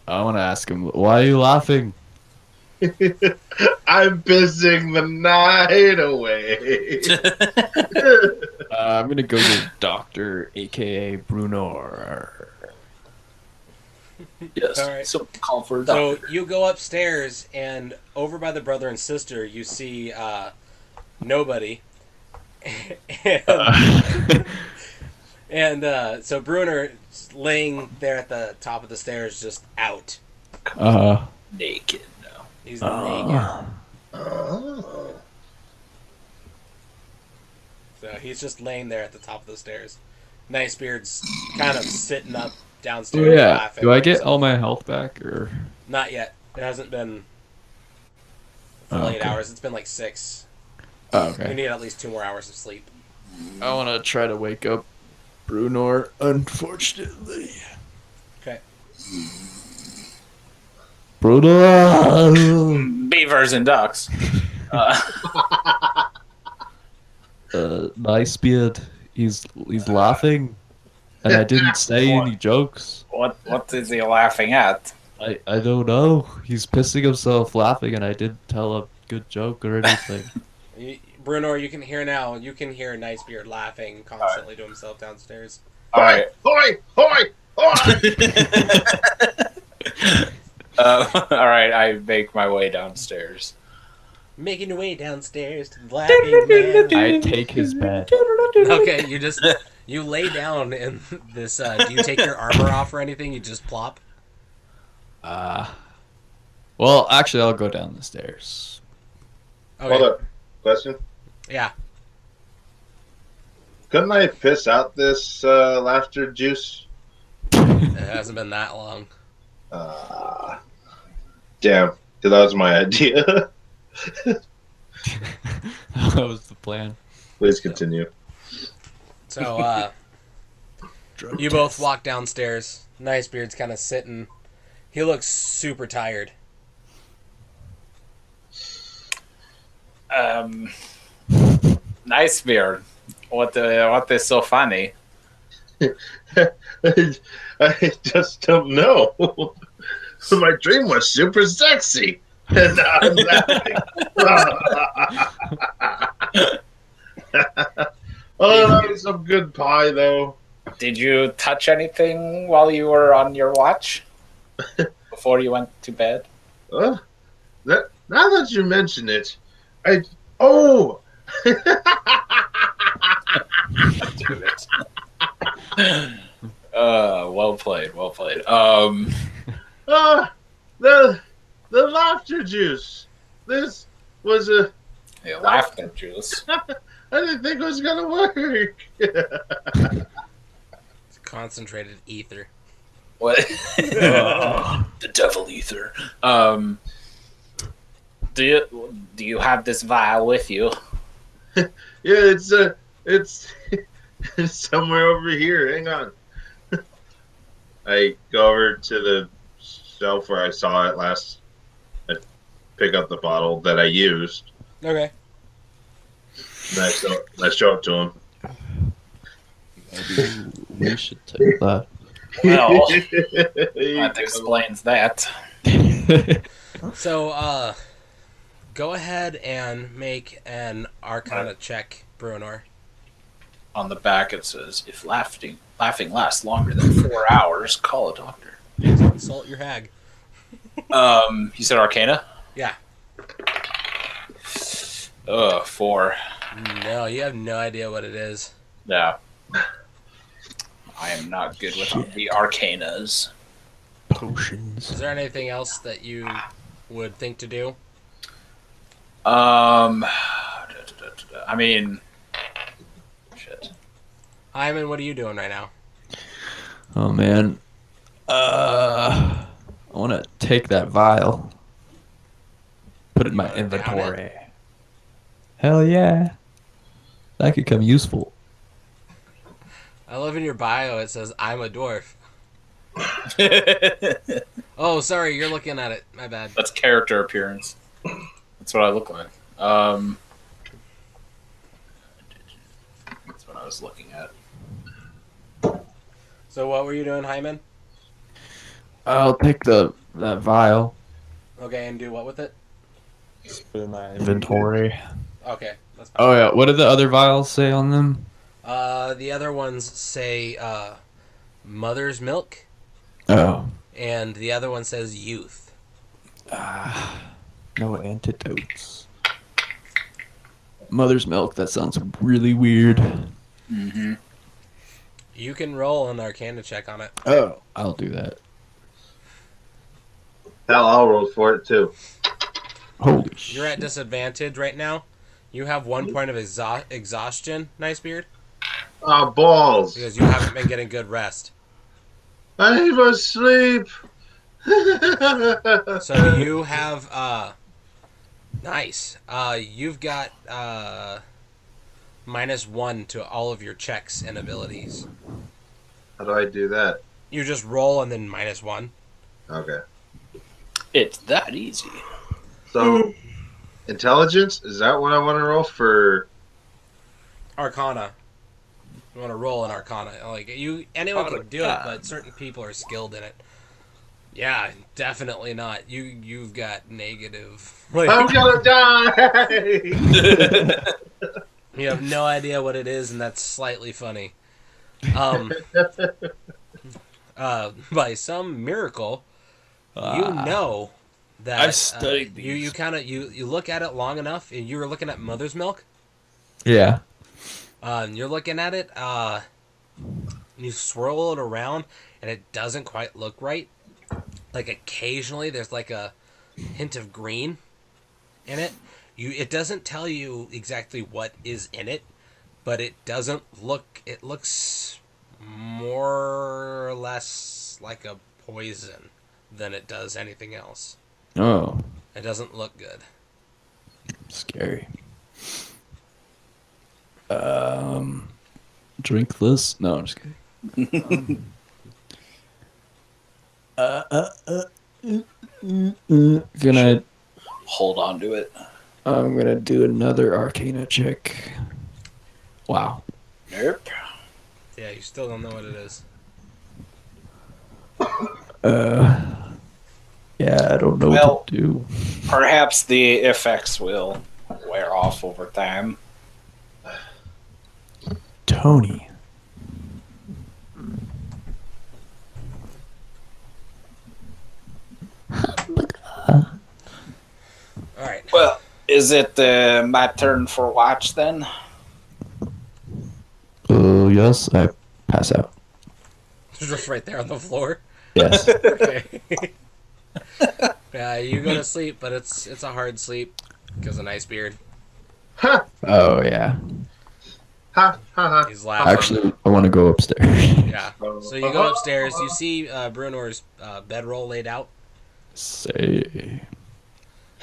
I want to ask him, why are you laughing? I'm pissing the night away. I'm gonna go to Doctor, aka Brunor. Yes. All right. So call for a doctor. So you go upstairs, and over by the brother and sister, you see nobody. And so Bruner laying there at the top of the stairs, just out. Naked now. He's naked. Oh. So he's just laying there at the top of the stairs. Nicebeard's kind of sitting up downstairs laughing. Do I get all my health back or? Not yet. It hasn't been Oh, 8 okay. hours. It's been like 6. Oh, You okay. need at least 2 more hours of sleep. I want to try to wake up Brunor. Unfortunately, Okay. Brunor. Beavers and ducks. Nice beard. He's laughing, and I didn't say any jokes. What is he laughing at? I don't know. He's pissing himself laughing, and I didn't tell a good joke or anything. Brunor, you can hear now. You can hear Nicebeard laughing constantly to himself downstairs. All right. Hoi! Hoi! Hoi! All right. I make my way downstairs. Making your way downstairs to the laughing man. I take his bed. Okay, you lay down in this. Do you take your armor off or anything? You just plop. Well, actually, I'll go down the stairs. Okay. Hold up. Question? Yeah. Couldn't I piss out this laughter juice? It hasn't been that long. Damn. 'Cause that was my idea. That was the plan. Please continue. So, you both walk downstairs. Nicebeard's kind of sitting. He looks super tired. Nice beard. What is so funny? I just don't know. My dream was super sexy. And now I'm laughing. Oh, that was some good pie, though. Did you touch anything while you were on your watch? Before you went to bed? Now that you mention it, oh! Damn it. Well played, well played. The laughter juice. This was a... You laughed at juice. I didn't think it was gonna work. It's concentrated ether. What? The devil ether. Do you have this vial with you? Yeah, it's somewhere over here. Hang on. I go over to the shelf where I saw it last. I pick up the bottle that I used. Okay. And I show it to him. Maybe we should take that. Well, that explains that. So, go ahead and make an Arcana check, Bruenor. On the back it says, if laughing lasts longer than 4 hours, call a doctor. Consult your hag. You said Arcana? Yeah. 4. No, you have no idea what it is. Yeah. I am not good with the Arcanas. Potions. Is there anything else that you would think to do? I mean, shit. Hyman, what are you doing right now? Oh man. I want to take that vial. Put it in my Down it? inventory. Hell yeah. That could come useful. I love in your bio it says, I'm a dwarf. Oh, sorry, you're looking at it. My bad. That's character appearance. That's what I look like. That's what I was looking at. So what were you doing, Hyman? I'll take that vial. Okay, and do what with it? Put it in my inventory. Okay, that's fine. Oh yeah, what did the other vials say on them? The other ones say, mother's milk. Oh. and the other one says youth. No antidotes. Mother's milk. That sounds really weird. Mm-hmm. You can roll an Arcana check on it. Oh, I'll do that. Hell, I'll roll for it too. Holy shit. You're at disadvantage right now. You have 1 point of exhaustion, Nicebeard, Oh, balls. because you haven't been getting good rest. I'm asleep. So you have nice. You've got -1 to all of your checks and abilities. How do I do that? You just roll and then -1. Okay. It's that easy. So, intelligence, is that what I want to roll for? Arcana. You want to roll an Arcana? Like anyone can do it, but certain people are skilled in it. Yeah, definitely not. You've got negative. I'm gonna die! You have no idea what it is, and that's slightly funny. By some miracle, you know that I've studied you these. kind of you look at it long enough, and you were looking at Mother's Milk. Yeah. And you're looking at it. You swirl it around, and it doesn't quite look right. Like occasionally, there's like a hint of green in it. It doesn't tell you exactly what is in it, but it doesn't look. It looks more or less like a poison than it does anything else. Oh, It doesn't look good. scary. Drink this? No, I'm just kidding. Gonna. Hold on to it. I'm gonna do another Arcana check. Wow. Nope. Yeah, you still don't know what it is. Yeah, I don't know Well- what to do. Perhaps the effects will wear off over time. Tony. All right. Well, is it my turn for watch then? Oh, yes, I pass out. Just right there on the floor. Yes. Okay. Yeah, you go to sleep, but it's a hard sleep because of Nicebeard. Oh, yeah. Ha ha ha. He's laughing. Actually, I want to go upstairs. Yeah. So you go upstairs. You see Brunor's bedroll laid out. Say You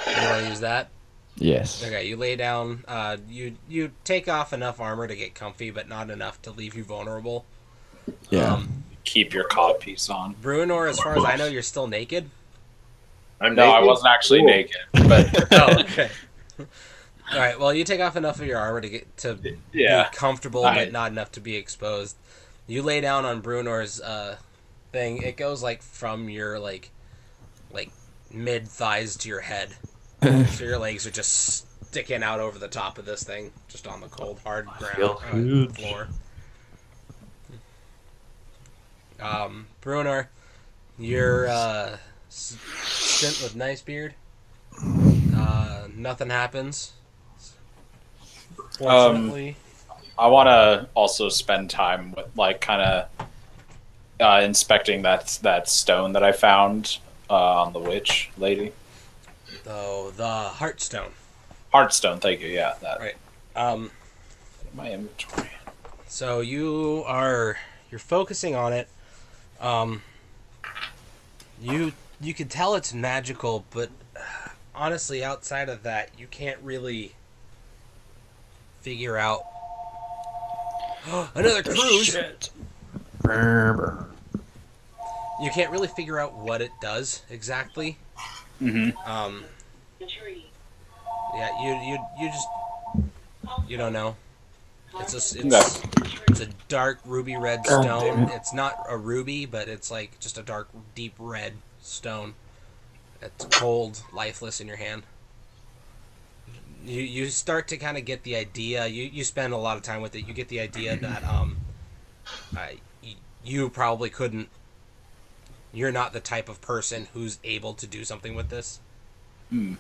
want to use that? yes. Okay. You lay down. You take off enough armor to get comfy, but not enough to leave you vulnerable. Yeah. Keep your codpiece on. Brunor, as far as I know, you're still naked. I'm No, I naked? wasn't actually Cool. naked, but Oh, okay. All right. Well, you take off enough of your armor to get to yeah. be comfortable, I- but not enough to be exposed. You lay down on Brunor's thing. It goes like from your like mid thighs to your head, so your legs are just sticking out over the top of this thing, just on the cold hard feel ground good. floor. Brunor, your stint with Nicebeard, nothing happens. Fortunately. I want to also spend time with, like, kind of inspecting that stone that I found on the witch lady. So the Heartstone. Heartstone, thank you. Yeah, that. Right. My inventory. So you're focusing on it. You can tell it's magical, but honestly, outside of that, you can't really figure out. Another cruise. You can't really figure out what it does exactly. Mm-hmm. Yeah, you don't know. It's a dark ruby red God stone. damn it. It's not a ruby, but it's like just a dark, deep red stone. It's cold, lifeless in your hand. You start to kind of get the idea. You spend a lot of time with it. You get the idea that you probably couldn't you're not the type of person who's able to do something with this. Hmm.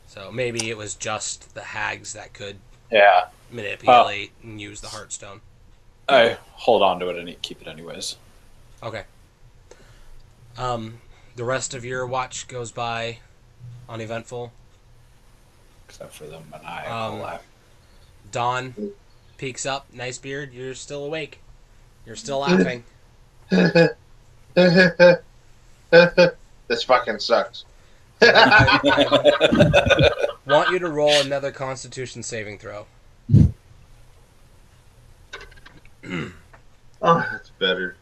So maybe it was just the hags that could Yeah. manipulate and use the Heartstone. I hold on to it and keep it anyways. Okay. The rest of your watch goes by uneventful. Except for them and I. Um, Dawn peeks up. Nice beard. You're still awake. You're still laughing. This fucking sucks. I want you to roll another Constitution saving throw. Oh, that's better.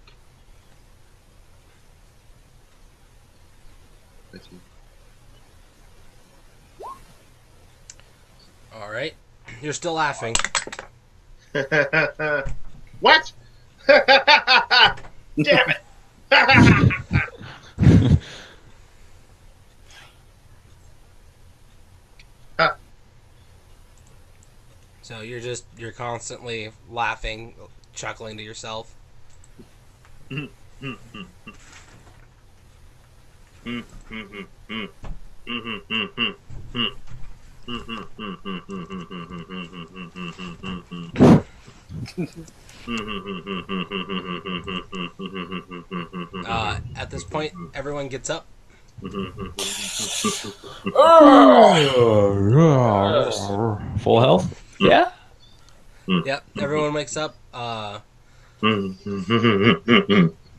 All right. You're still laughing. What? Damn it. So you're constantly laughing, chuckling to yourself. At this point, everyone gets up. Full health? Yeah. Yep, everyone wakes up.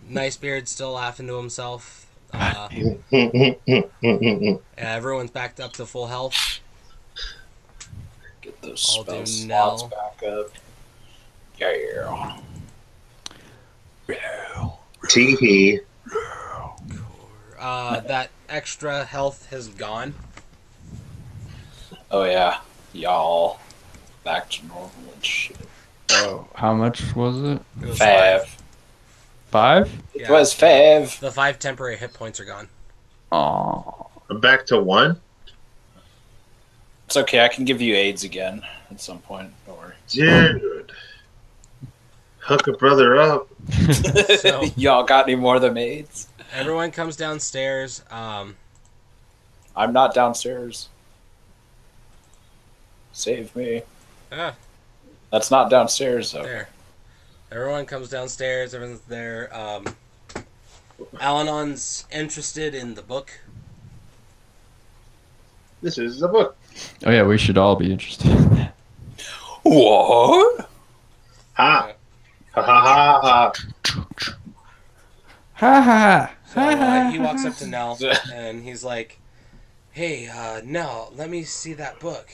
Nice beard still laughing to himself. Everyone's backed up to full health. Get those I'll do spell slots Nell. back up. Yeah. Tee-hee. That extra health has gone. Oh yeah, y'all back to normal and shit. Oh, how much was it? It was 5. 5? It Yeah. was 5. The 5 temporary hit points are gone. Oh. I'm back to 1. It's okay. I can give you AIDS again at some point. Don't worry. Dude. Hook a brother up. So- Y'all got any more of them AIDS? Everyone comes downstairs. I'm not downstairs. Save me. Ah, That's not downstairs though. there. Everyone comes downstairs. Everyone's there. Al-Anon's interested in the book. This is the book. Oh yeah, we should all be interested in that. What? Ha. Ha ha ha ha. Ha ha So he walks up to Nell and he's like, "Hey, Nell, let me see that book."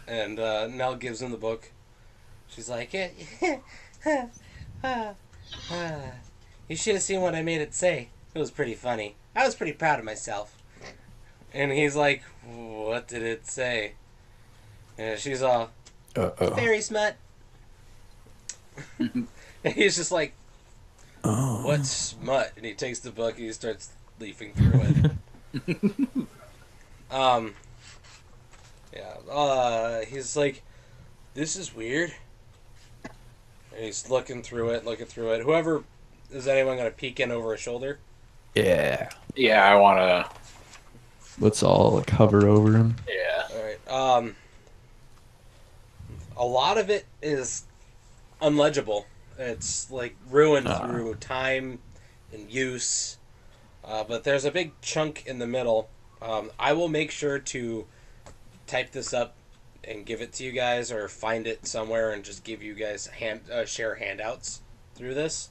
And Nell gives him the book. She's like, "You should have seen what I made it say. It was pretty funny. I was pretty proud of myself." And he's like, "What did it say?" And she's all, "Fairy smut." And he's just like, "What's smut?" And he takes the book and he starts leafing through it. He's like, "This is weird." And he's looking through it. Whoever, is anyone going to peek in over his shoulder? Yeah. Yeah, I wanna. Let's all like hover over him. Yeah. Alright, a lot of it is unlegible. It's like ruined through time and use. But there's a big chunk in the middle. I will make sure to type this up and give it to you guys, or find it somewhere and just give you guys share handouts through this.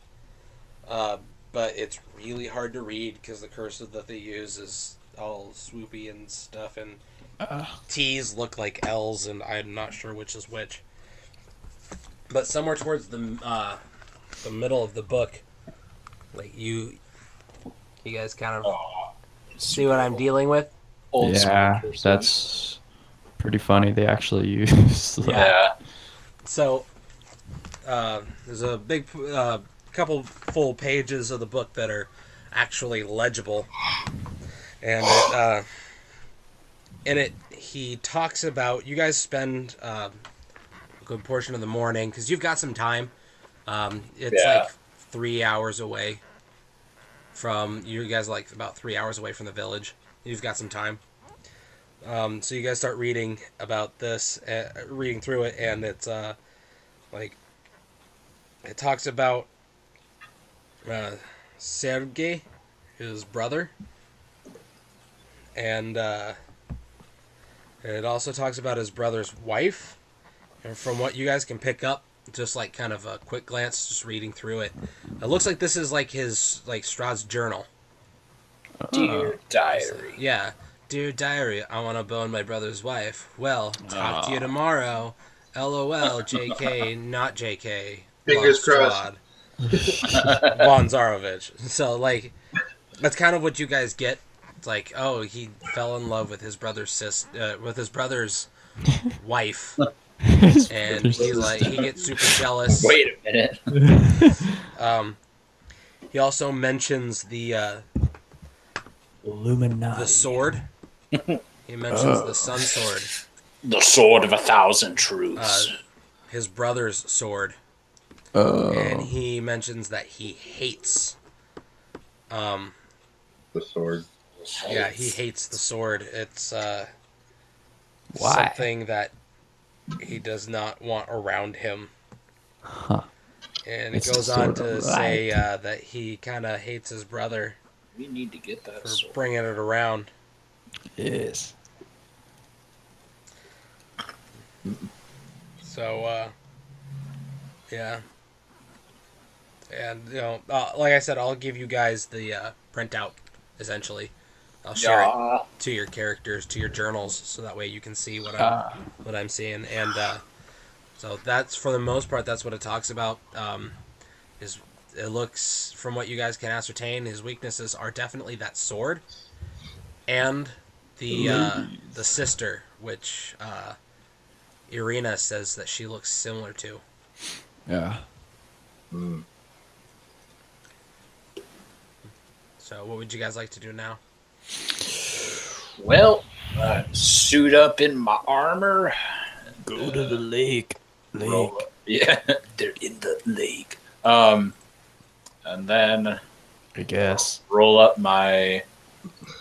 But it's really hard to read because the cursive that they use is all swoopy and stuff, and T's look like L's, and I'm not sure which is which. But somewhere towards the middle of the book, like you guys kind of see what I'm dealing with. Old Yeah, school that's pretty funny. They actually use. Yeah. So there's a big couple full pages of the book that are actually legible, and in it he talks about, you guys spend a good portion of the morning, because you've got some time It's Yeah. like 3 hours away from you guys. Are like about 3 hours away from the village. You've got some time. So you guys start reading about this, reading through it, and it's like it talks about Sergei, his brother, and it also talks about his brother's wife. And from what you guys can pick up, just like kind of a quick glance, just reading through it, it looks like this is like his Strahd's journal. Dear diary. Yeah. Dear diary, I want to bone my brother's wife. Well, talk to you tomorrow. LOL, JK, not JK. Fingers Von Zarovich. So, like, that's kind of what you guys get. It's like, oh, he fell in love with his brother's wife. And he's like, he gets super jealous. Wait a minute. He also mentions the Illuminati. sword. He mentions the sun sword. The sword of 1,000 truths. His brother's sword. Oh. And he mentions that he hates. The sword. Yeah, he hates the sword. It's Why? something that he does not want around him. Huh. And it It's the goes on sword to of say light. that he kind of hates his brother We need to get that for sword. bringing it around. Yes. So, yeah. And, like I said, I'll give you guys the printout, essentially. I'll share it to your characters, to your journals, so that way you can see what I'm seeing. And so that's, for the most part, that's what it talks about. It looks, from what you guys can ascertain, his weaknesses are definitely that sword and the sister, which Irina says that she looks similar to. Yeah. Mm. So what would you guys like to do now? Well, suit up in my armor. Go to the lake. Roll up. Yeah, they're in the lake. And then I guess. roll up my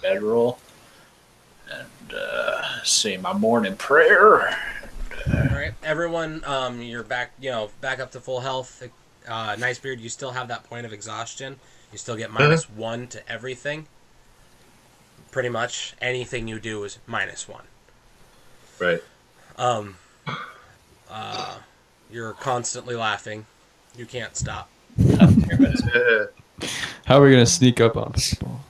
bedroll and say my morning prayer. All right, everyone, you're back. Back up to full health. Nicebeard, you still have that point of exhaustion. You still get -1 to everything. Pretty much anything you do is -1. Right. You're constantly laughing. You can't stop. How are we gonna sneak up on people?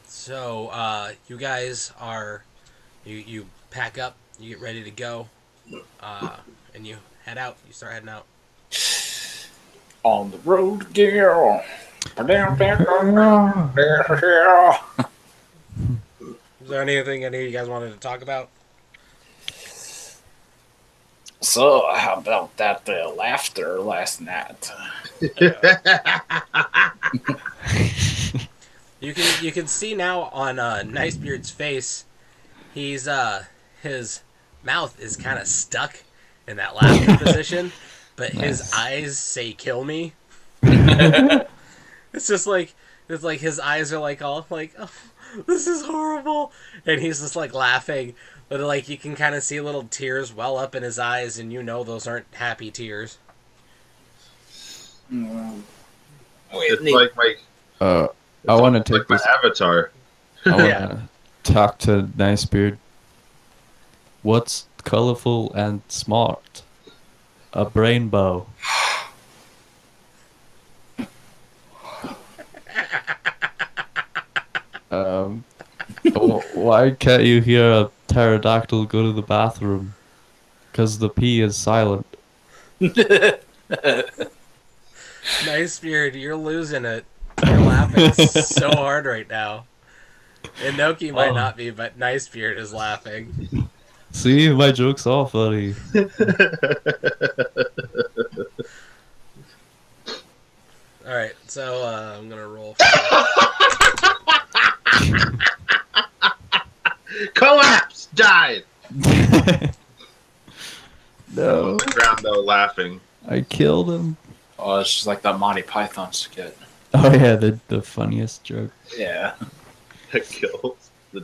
So you guys are, you pack up, you get ready to go, and you head out. You start heading out. On the road, girl. Is there anything any of you guys wanted to talk about? So, how about that laughter last night? You can see now on Nicebeard's face, he's his mouth is kind of stuck in that laughter position, but his eyes say "kill me." It's like his eyes are like all like, oh, this is horrible, and he's just like laughing, but like you can kind of see little tears well up in his eyes, and those aren't happy tears. It's like my. I want to take like my this. avatar. I want to Yeah. talk to Nicebeard. What's colorful and smart? A rainbow. Why can't you hear a pterodactyl go to the bathroom? Because the P is silent. Nicebeard, you're losing it. You're laughing so hard right now. Inoki might not be, but Nicebeard is laughing. See, my joke's all funny. Alright, so I'm gonna roll. Collapse! Died! No. The ground though, laughing. I killed him. Oh, it's just like that Monty Python skit. Oh yeah, the funniest joke. Yeah. Killed.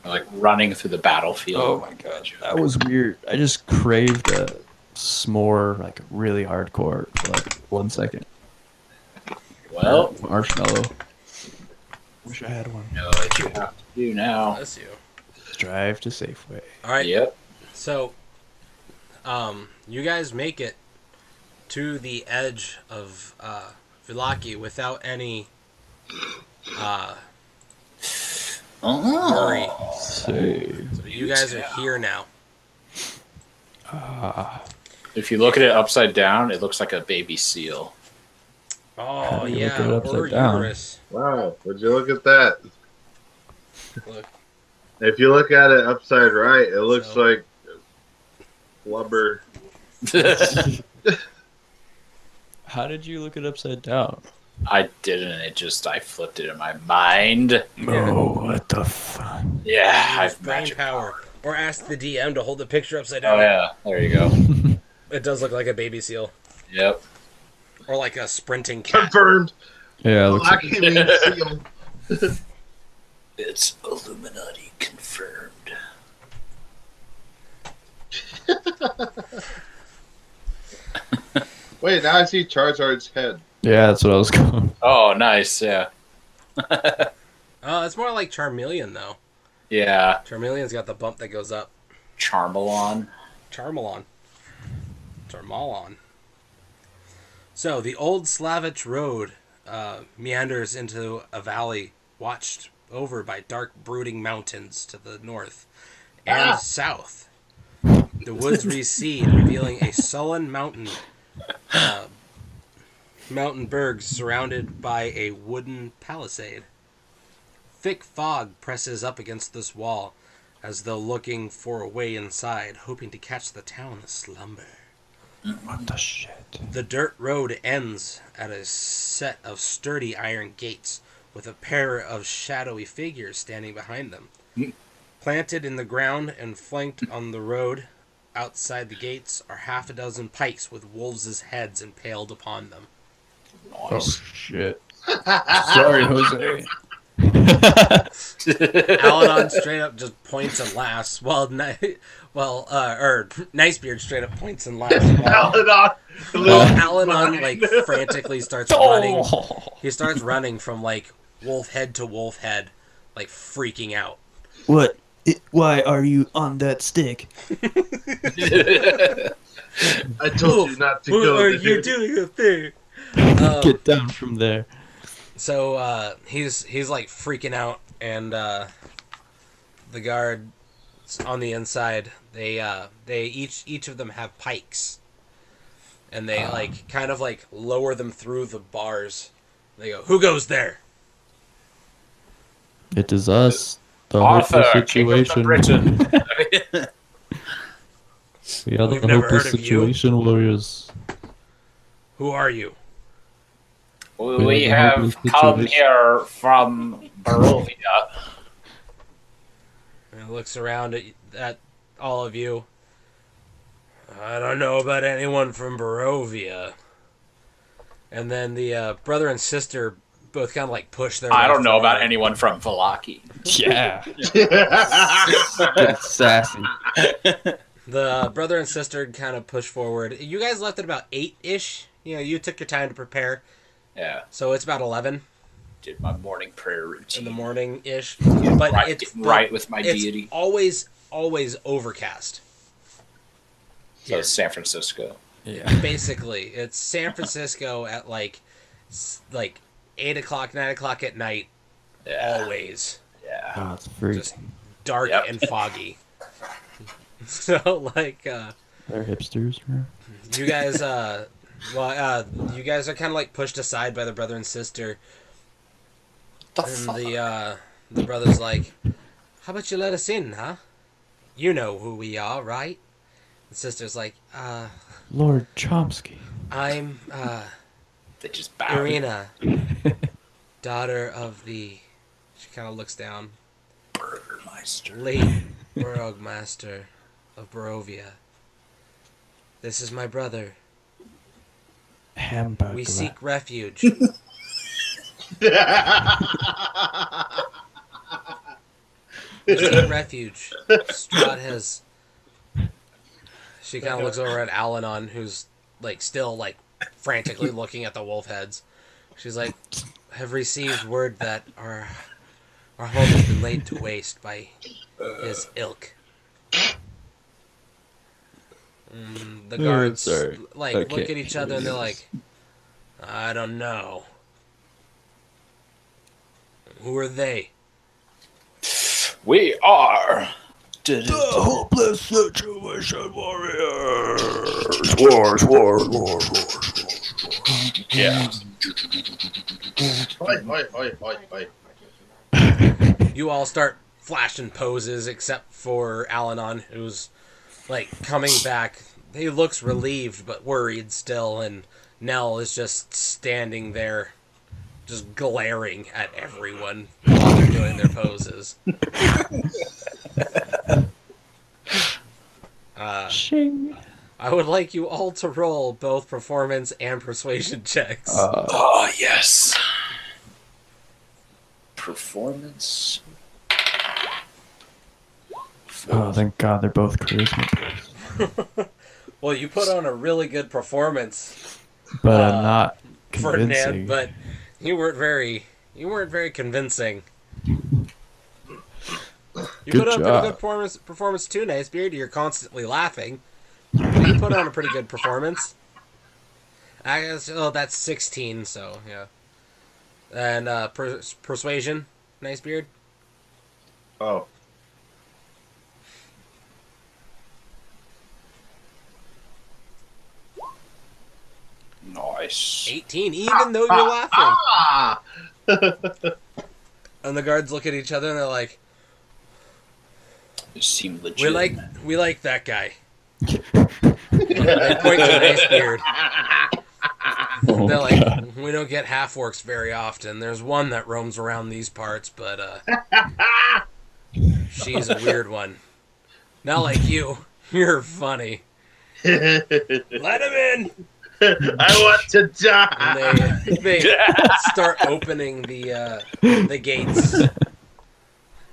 Like running through the battlefield. Oh my god, that was weird. I just craved a s'more, like really hardcore, for like 1 second. Well, Marshmallow. Wish I had one. know what you have to do now. Bless you. Drive to Safeway. All right. Yep. So, you guys make it to the edge of Villaki without any worry. Say. So you guys are here now. If you look at it upside down, it looks like a baby seal. Oh do you look yeah, at it upside or down? uterus. Wow, would you look at that? Look. If you look at it upside right, it looks So- like blubber. How did you look it upside down? I didn't. I flipped it in my mind. Oh, what the fuck? Yeah, I Use have brain magic power. Or ask the DM to hold the picture upside Oh down. yeah, there you go. It does look like a baby seal. Yep. Or like a sprinting cat. Confirmed. Yeah, it looks I like can't even seal. It's Illuminati confirmed. Wait, now I see Charizard's head. yeah, that's what I was going. Oh, nice. Yeah. It's more like Charmeleon though. Yeah. Charmeleon's got the bump that goes up. Charmelon. Charmelon. Charmalon. So, the old Slavich road meanders into a valley watched over by dark, brooding mountains to the north and south. The woods recede, revealing a sullen mountain bergs surrounded by a wooden palisade. Thick fog presses up against this wall, as though looking for a way inside, hoping to catch the town slumber. What the shit? The dirt road ends at a set of sturdy iron gates, with a pair of shadowy figures standing behind them. Planted in the ground and flanked on the road outside the gates are half a dozen pikes with wolves' heads impaled upon them. Oh shit. Sorry, Jose. Aladon straight up just points and laughs, while Nicebeard straight up points and laughs. While Aladon like frantically starts running. He starts running from like wolf head to wolf head, like freaking out. What? Why are you on that stick? I told you not to What go are there. you doing up there? Get down from there. So he's like freaking out, and the guard on the inside they each of them have pikes, and they like kind of like lower them through the bars. They go, "Who goes there?" It is us. The Arthur, hopeless King of the situation. Britain. We are We've the never hopeless heard of you. situation warriors. Who are you? We have come here from Barovia. And he looks around at all of you. I don't know about anyone from Barovia. And then the brother and sister both kind of like push their. I way don't know about forward. anyone from Vallaki. Yeah. Get sassy. The brother and sister kind of push forward. You guys left at about 8-ish. You know, you took your time to prepare. Yeah, So it's about 11 did my morning prayer in routine. the morning-ish. But it's right with my it's deity. always overcast. So it's San Francisco. Yeah. Basically, it's San Francisco at like 8 o'clock, 9 o'clock at night. Yeah. Always Yeah. Oh, it's freezing. Just dark Yep. and foggy. So like They're hipsters, bro. you guys you guys are kind of like pushed aside by the brother and sister. And the brother's like, "How about you let us in, huh? You know who we are, right?" The sister's like, Lord Chomsky. "I'm They just bow. Irina, daughter of the." She kind of looks down. Burgermeister. Late Burgmaster of Barovia. This is my brother, Hamburger. We seek refuge. We seek refuge. Strahd has... She kind of looks over at Alanon, who's, like, still, like, frantically looking at the wolf heads. She's like, have received word that our home has been laid to waste by his ilk. The guards, like, look at each other and they're like, I don't know. Who are they? We are The hopeless situation warriors. yeah. Oi. You all start flashing poses except for Alanon, who's, like, coming back. He looks relieved but worried still, and Nell is just standing there, just glaring at everyone while they're doing their poses. Shing. I would like you all to roll both performance and persuasion checks. Oh yes. Performance. Oh, thank God, they're both charisma. Well, you put on a really good performance, But I'm not Ferdinand, convincing. but you weren't very convincing. You Good put on a job. pretty good performance too, Nicebeard. You're constantly laughing. But you put on a pretty good performance. I guess, that's 16, so, yeah. And, persuasion, Nicebeard? Oh. Nice. 18, even though you're laughing. Ah! And the guards look at each other and they're like, You seem legit. we like that guy. They point to Nicebeard. Oh, They're like, God. we don't get half-orcs very often. There's one that roams around these parts, but, she's a weird one. Not like you. You're funny. Let him in! I want to die. And they start opening the gates.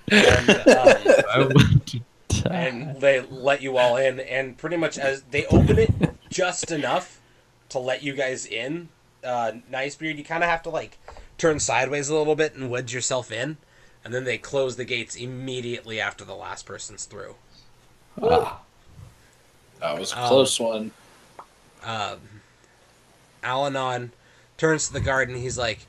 And, I want to die. and they let you all in, and pretty much as they open it just enough to let you guys in, Nicebeard, you kind of have to, like, turn sideways a little bit and wedge yourself in, and then they close the gates immediately after the last person's through. Ah. That was a close one. Alanon turns to the guard and he's like,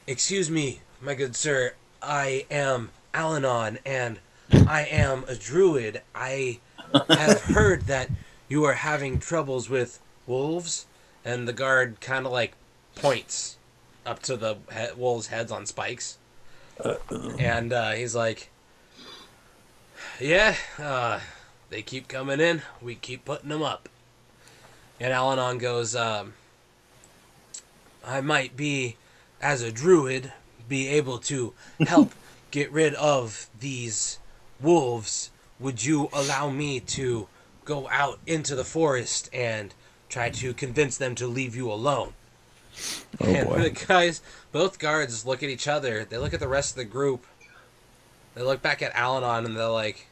excuse me, my good sir, I am Alanon, and I am a druid. I have heard that you are having troubles with wolves, and the guard kind of, like, points up to the wolves' heads on spikes. And he's like, yeah, they keep coming in, we keep putting them up. And Alanon goes, I might be, as a druid, be able to help get rid of these wolves. Would you allow me to go out into the forest and try to convince them to leave you alone? Oh, And boy. the guys, both guards look at each other. They look at the rest of the group. They look back at Alanon and they're like,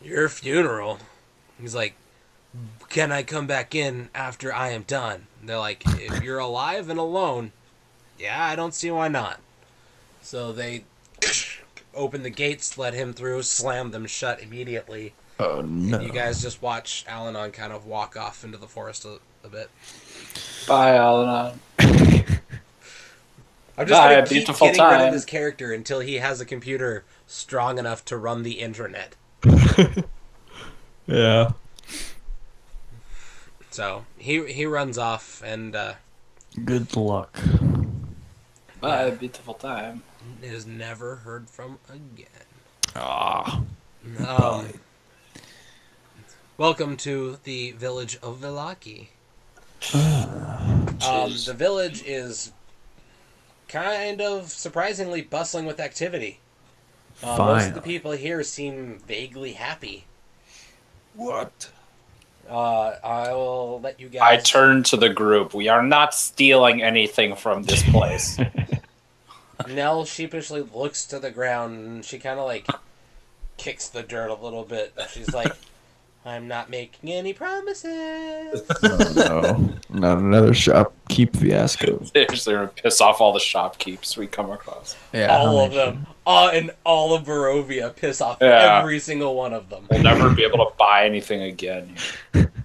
your funeral? He's like, can I come back in after I am done? They're like, if you're alive and alone, yeah, I don't see why not. So they open the gates, let him through, slam them shut immediately. Oh, no. And you guys just watch Alanon kind of walk off into the forest a bit. Bye, Alanon. I'm just Bye, going to keep beautiful getting rid of time. this character until he has a computer strong enough to run the internet. Yeah. So he runs off and Good luck. Bye, beautiful time. is never heard from again. Ah. Welcome to the village of Villaki. The village is kind of surprisingly bustling with activity. Most of the people here seem vaguely happy. What? I will let you I guys. turn to the group. We are not stealing anything from this place. Nell sheepishly looks to the ground and she kind of like kicks the dirt a little bit. She's like, I'm not making any promises. No, not another shopkeep fiasco. They're just going to piss off all the shopkeeps we come across. Yeah, All of them. And all of Barovia piss off Yeah. every single one of them. We'll never be able to buy anything again.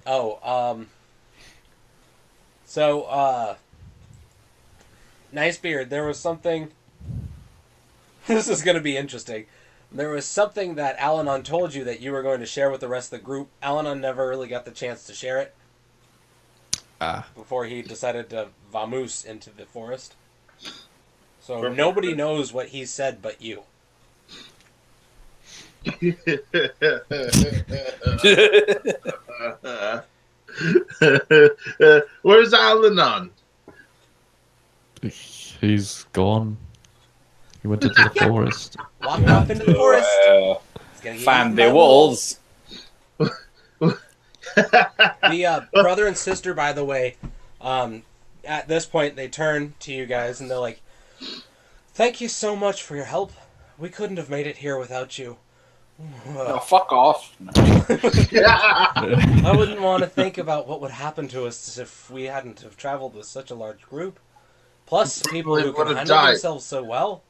Oh, Nicebeard, there was something... This is going to be interesting. There was something that Alanon told you that you were going to share with the rest of the group. Alanon never really got the chance to share it before he decided to vamoose into the forest. So nobody knows what he said but you. Where's Alanon? He's gone. He went into the forest. Walked off into the forest. He's gonna get Find eaten the by wolves. The brother and sister, by the way, at this point, they turn to you guys and they're like, "Thank you so much for your help. We couldn't have made it here without you." No, fuck off. I wouldn't want to think about what would happen to us if we hadn't have traveled with such a large group. Plus, people who can handle themselves so well.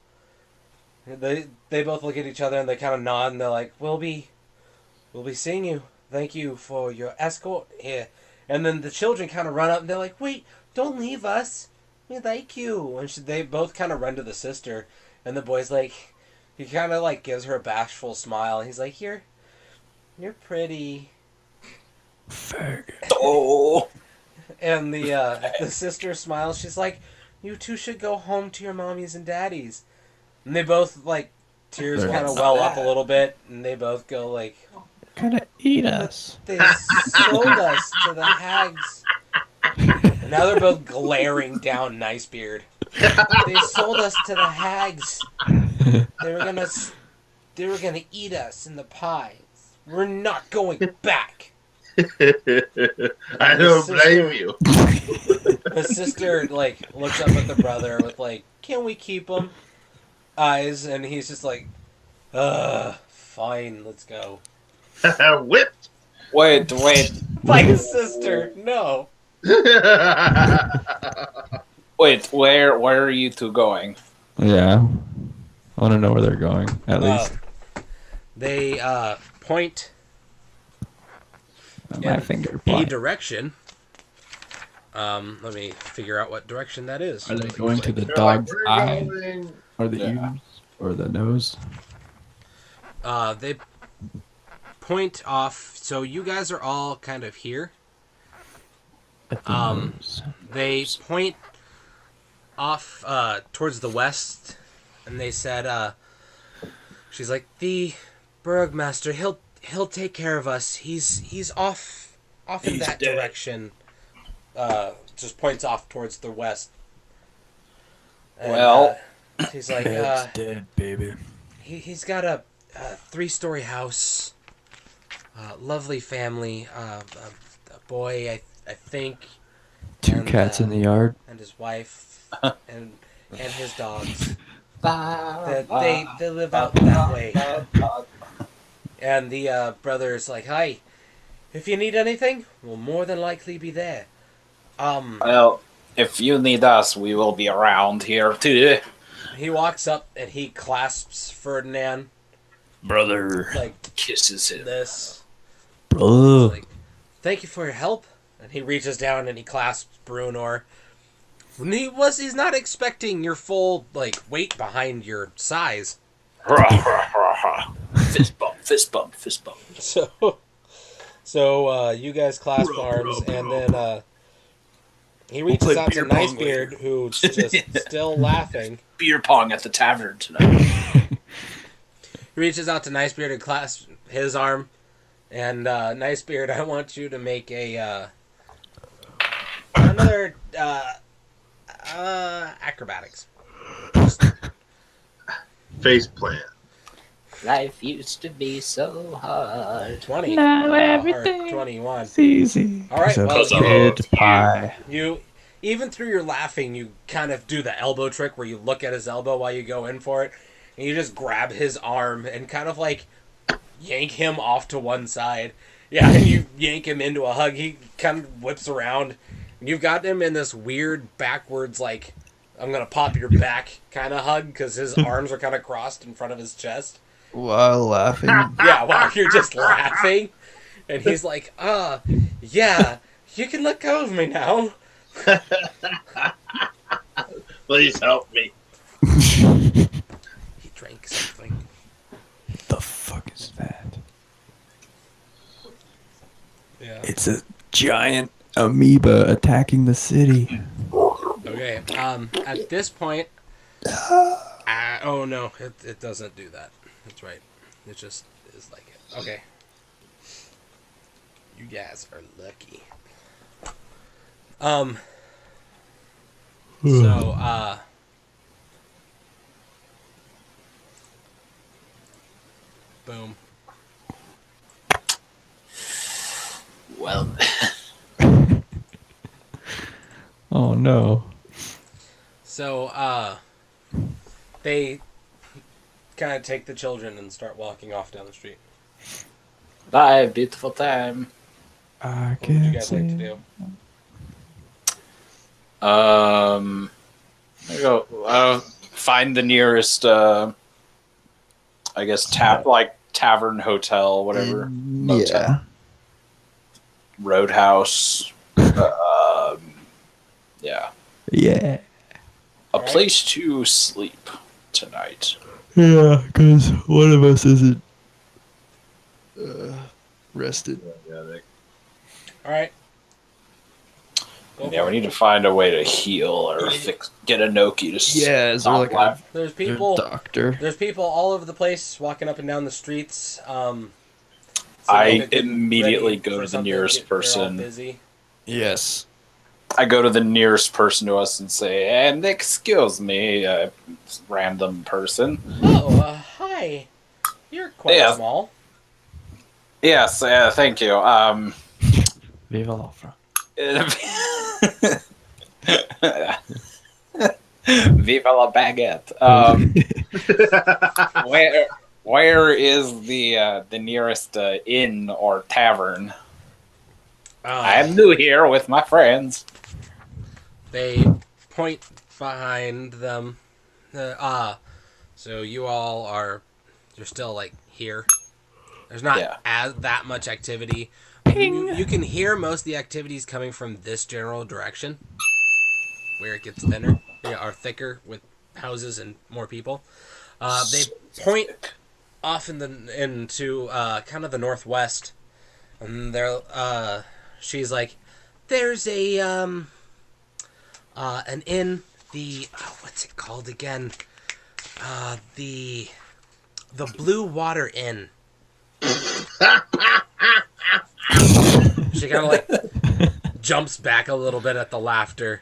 They both look at each other and they kind of nod and they're like, "We'll be seeing you. Thank you for your escort here." And then the children kind of run up and they're like, "Wait, don't leave us. We like you." And they both kind of run to the sister, and the boy's like, he kind of like gives her a bashful smile. He's like, "You're pretty." Oh. And the sister smiles. She's like, "You two should go home to your mommies and daddies." And they both like tears kind of well up a little bit, and they both go like, Gonna eat us. "They sold us to the hags." And now they're both glaring down Nicebeard. "They sold us to the hags. They were gonna eat us in the pies. We're not going back." I don't blame you. The sister like looks up at the brother with like, "Can we keep him?" eyes, and he's just like, fine, let's go." Whipped. Wait. My sister, no. Wait, where are you two going? Yeah. I want to know where they're going, at least. They point My in finger a point. direction. Let me figure out what direction that is. Are they going to the They're dog's like, eye? "We're going." Or the ears? Or the nose? They point off. So you guys are all kind of here. At the nose. They point off towards the west, and they said, she's like, "The Burgmaster, he'll take care of us. He's off in that direction." Just points off towards the west. And, Well, he's like, dead, baby. he's got a 3-story house, lovely family, a boy, I think, Two and, cats in the yard. and his wife, and his dogs. They live out that way. And the brother's like, "Hi, if you need anything, we'll more than likely be there." Well, if you need us, we will be around here too. He walks up and he clasps Ferdinand Brother. like Kisses him. this. Brother. Like, "Thank you for your help." And he reaches down and he clasps Brunor. He's not expecting your full like weight behind your size. Fist bump, fist bump, fist bump. So you guys clasp arms, and then he reaches out to Nicebeard, who's just still laughing. Beer pong at the tavern tonight. He reaches out to Nicebeard and clasps his arm. And Nicebeard, I want you to make another acrobatics. Face plant. Life used to be so hard. 20. Now Or everything 21. It's easy. All right, So well, kid pie. You, even through your laughing, you kind of do the elbow trick where you look at his elbow while you go in for it, and you just grab his arm and kind of like yank him off to one side. Yeah, and you yank him into a hug. He kind of whips around. And you've got him in this weird backwards, like, I'm going to pop your back kind of hug because his arms are kind of crossed in front of his chest. While laughing. Yeah, while you're just laughing. And he's like, yeah, you can let go of me now. Please help me. He drank something. The fuck is that? Yeah. It's a giant amoeba attacking the city. Okay. At this point, oh no, it doesn't do that. That's right. It just is like it. Okay. You guys are lucky. So, boom. Well, Oh no. So, they kind of take the children and start walking off down the street. bye, beautiful time. I What would you can't guys like to do? There you go. Find the nearest, I guess, tavern, hotel, whatever. Motel. Yeah. Roadhouse. Yeah. Yeah. A Alright. place to sleep tonight. Yeah, because one of us isn't rested. All right. Yeah, we need to find a way to heal or get a Noki to Yeah, is there stop like laughing. There's a people. doctor? There's people all over the place walking up and down the streets. I seeming to get immediately ready go for to the something. nearest They're all person. busy. Yes. I go to the nearest person to us and say, "And excuse me, random person." Oh, hi. You're quite Yeah. small. Yes, thank you. Viva la France. Viva la baguette. Where is the nearest inn or tavern? I'm new here with my friends. They point behind them. So you all you're still like here. There's not Yeah. that much activity. You can hear most of the activities coming from this general direction, where it gets thinner, or thicker with houses and more people. They point off into kind of the northwest, and they're she's like, "There's a an inn. What's it called again? The Blue Water Inn." She kind of like jumps back a little bit at the laughter.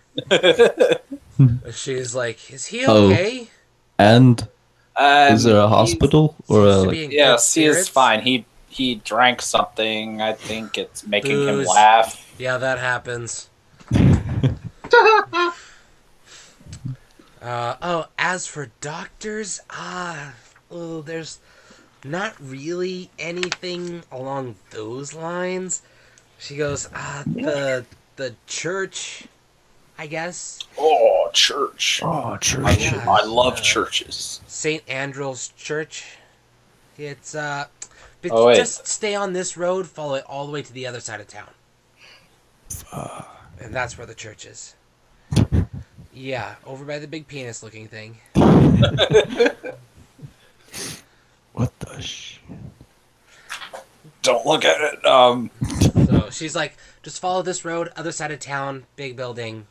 She's like, "Is he okay?" And is there a He's- hospital or Seems a to like? be in good Yes, he is spirits. fine. He drank something. I think it's making him Booze. laugh. Yeah, that happens. As for doctors, there's not really anything along those lines. She goes, the church, I guess. Oh, church! Oh, church. Yeah. I love churches. St. Andrew's Church. It's, but Oh, wait. just stay on this road, follow it all the way to the other side of town. And that's where the church is. Yeah, over by the big penis looking thing. What the sh? Don't look at it. So she's like, just follow this road, other side of town, big building.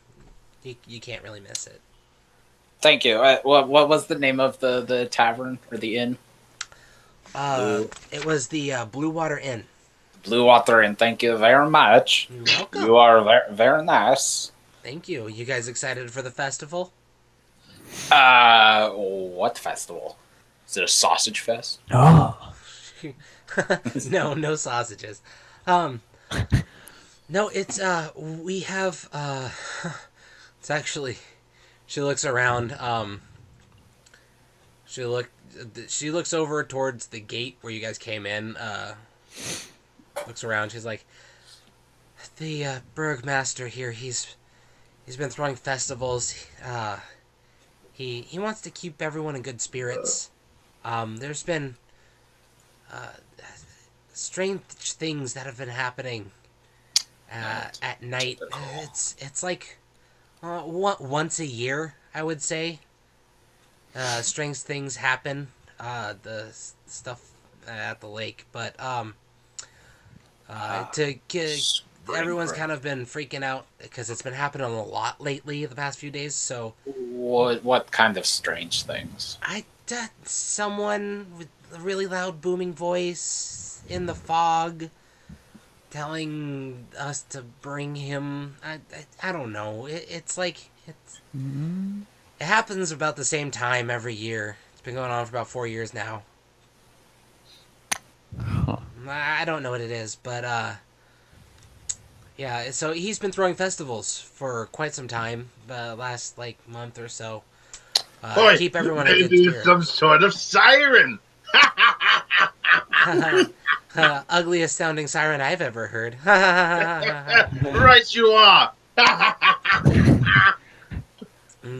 You can't really miss it. Thank you. What was the name of the tavern or the inn? It was the Blue Water Inn. Blue Water Inn. Thank you very much. You're welcome. You are very, very nice. Thank you. You guys excited for the festival? What festival? Is it a sausage fest? Oh. No sausages. No, it's we have it's actually, she looks around, she looks over towards the gate where you guys came in, looks around, she's like, the burgmaster here, he's been throwing festivals, he wants to keep everyone in good spirits. There's been strange things that have been happening at night. It's like once a year, I would say. Strange things happen. The stuff at the lake, but everyone's kind of been freaking out because it's been happening a lot lately, the past few days. So What kind of strange things? Someone with a really loud booming voice in the fog telling us to bring him. I don't know. It's like it happens about the same time every year. It's been going on for about 4 years now. Huh. I don't know what it is, but yeah. So he's been throwing festivals for quite some time, last like month or so. Boy, Keep everyone in good maybe spirit. some sort of siren. Ugliest sounding siren I've ever heard. Right, you are.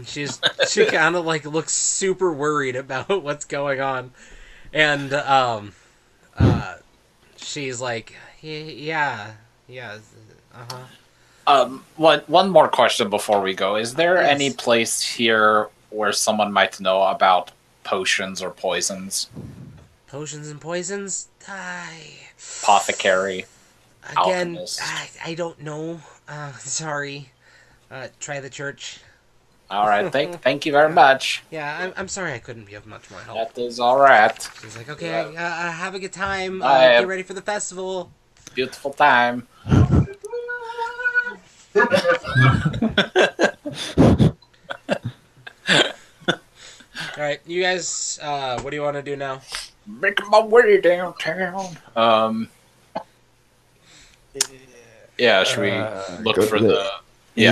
She kind of like looks super worried about what's going on, and she's like, yeah, One more question before we go. Is there Yes. any place here where someone might know about potions or poisons? potions and poisons. Apothecary. Again, Alchemist. I don't know. Sorry. Try the church. All right. Thank you very much. Yeah, I'm sorry I couldn't be of much more help. That is all right. She's like, okay, have a good time. Bye. Get ready for the festival. Beautiful time. All right, you guys. What do you want to do now? Making my way downtown. Yeah. Should we look go for to the?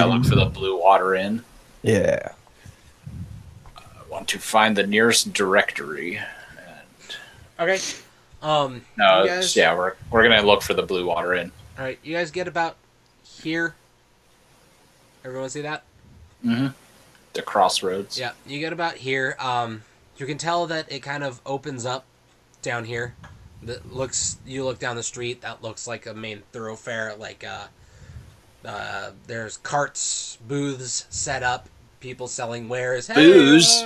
Look for the Blue Water Inn. Yeah. I want to find the nearest directory. Okay. No, you it's- guys, we're gonna look for the Blue Water Inn. All right, you guys get about here. Everyone see that? Mm-hmm. The crossroads. Yeah, you get about here. You can tell that it kind of opens up down here. You look down the street. That looks like a main thoroughfare. Like there's carts, booths set up, people selling wares. Hey, Booze?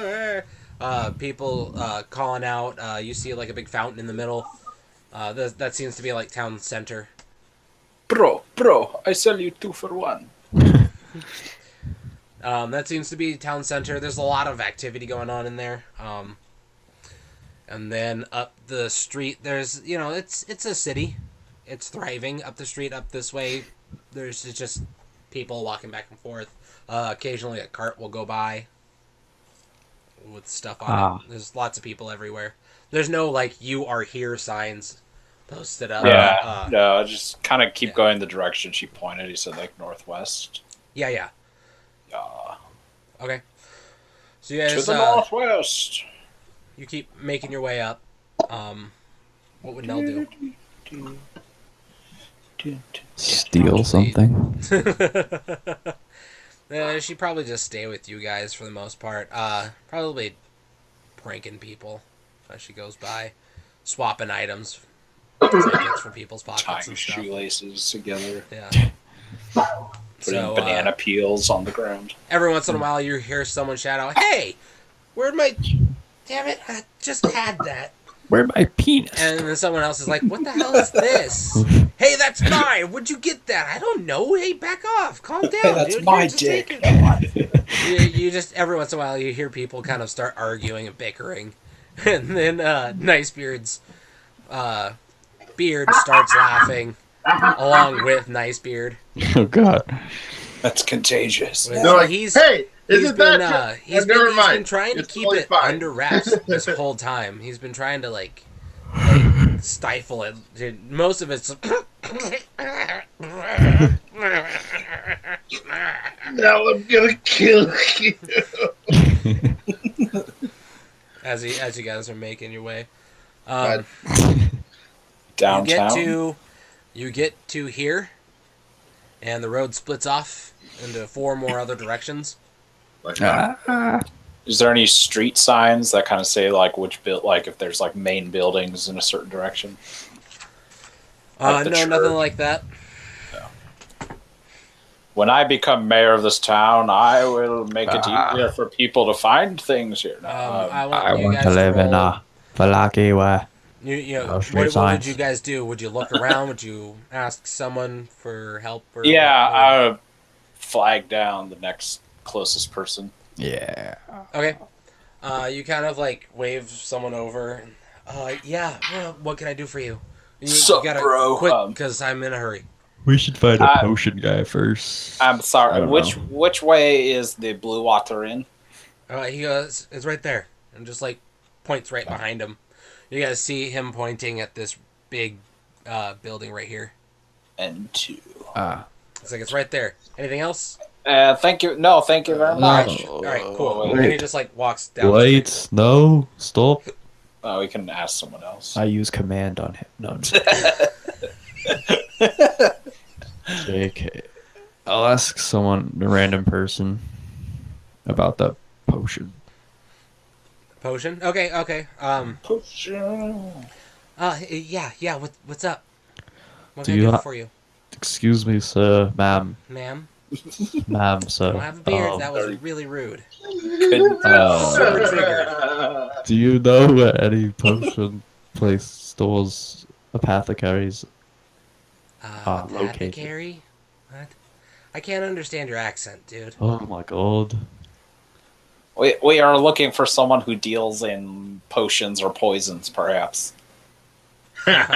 people calling out. You see like a big fountain in the middle. That seems to be like town center. Bro, I sell you 2 for 1. That seems to be town center. There's a lot of activity going on in there. And then up the street, there's, it's a city. It's thriving. Up the street, up this way, there's just people walking back and forth. Occasionally a cart will go by with stuff on it. There's lots of people everywhere. There's no, like, you are here signs posted up. Yeah, no, just kind of keep going the direction she pointed. He said, like, northwest. Yeah. Yeah. Okay. So you guys, To the northwest. you keep making your way up. What would Nell do? Steal something. She'd probably just stay with you guys for the most part. Probably pranking people as she goes by, swapping items, trinkets from people's pockets Tying and stuff. shoelaces together. Yeah. Putting banana peels on the ground. Every once in a while, you hear someone shout out, "Hey, where'd my? Damn it! I just had that." Where'd my penis? And then someone else is like, "What the hell is this? Hey, that's mine. Where'd you get that? I don't know. Hey, back off. Calm down, That's dude. my Here, just take dick. it." You just every once in a while you hear people kind of start arguing and bickering, and then Nicebeard's beard starts laughing along with Nicebeard. Oh God. That's contagious. With- They're like, he's hey, Isn't that true? He's Never been mind. trying to It's keep totally it fine. under wraps this whole time. He's been trying to like stifle it. Dude, most of it's Now I'm gonna kill you. as you guys are making your way. God. Downtown. You get to here, and the road splits off into 4 more other directions. Like, Is there any street signs that kind of say like which like if there's like main buildings in a certain direction? Like the No, church. nothing like that. When I become mayor of this town, I will make it easier for people to find things here. I I want you want guys to live in roll. a Falaki where You know, No what street would signs. you guys do? Would you look around? Would you ask someone for help? Or Yeah, what? I would flag down the next closest person. yeah. Okay. You kind of like wave someone over. Yeah. What can I do for you? Sup, bro? Quick, because I'm in a hurry. We should find a I- potion guy first. I'm I sorry. don't Which way is the blue water in? He goes, it's right there, and just like points right behind him. You guys see him pointing at this big building right here. And 2. It's like it's right there. Anything else? Thank you. No, thank you very much. All right, cool. wait. And he just like walks down. Wait, no, stop. We can ask someone else. I use command on him. No, I'm just JK. I'll ask someone, a random person, about that potion. Potion. Okay. Potion. Yeah. What's up? What Do can I you do ha- for you, Excuse me, sir, ma'am, ma'am? sir. I don't have a beard. Um, That was really rude. Super triggered. Do you know where any potion place stores apothecaries? Located. Apothecary? What? I can't understand your accent, dude. Oh my god. We are looking for someone who deals in potions or poisons, perhaps. There's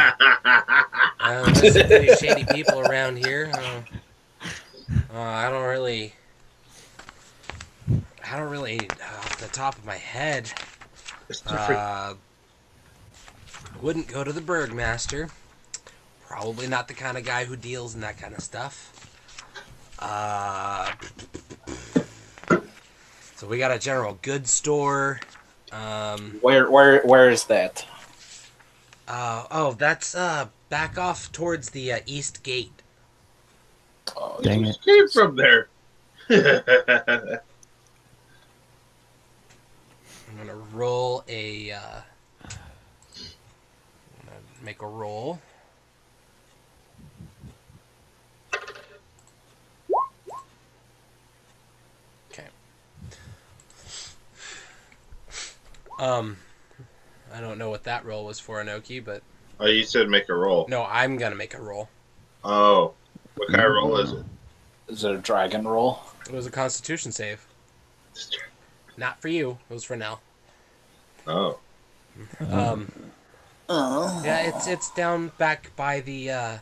some pretty shady people around here. I don't really, off the top of my head, wouldn't go to the Burgmaster. Probably not the kind of guy who deals in that kind of stuff. So we got a general goods store. Where is that? That's back off towards the east gate. Oh, Dang it. Came from there. I'm gonna roll a. I'm gonna make a roll. Okay. I don't know what that roll was for, Anoki, but Oh, you said make a roll. no, I'm gonna make a roll. Oh, what kind of roll is it? Is it a dragon roll? It was a Constitution save. Not for you. It was for Nell. Oh, Yeah, it's down back by the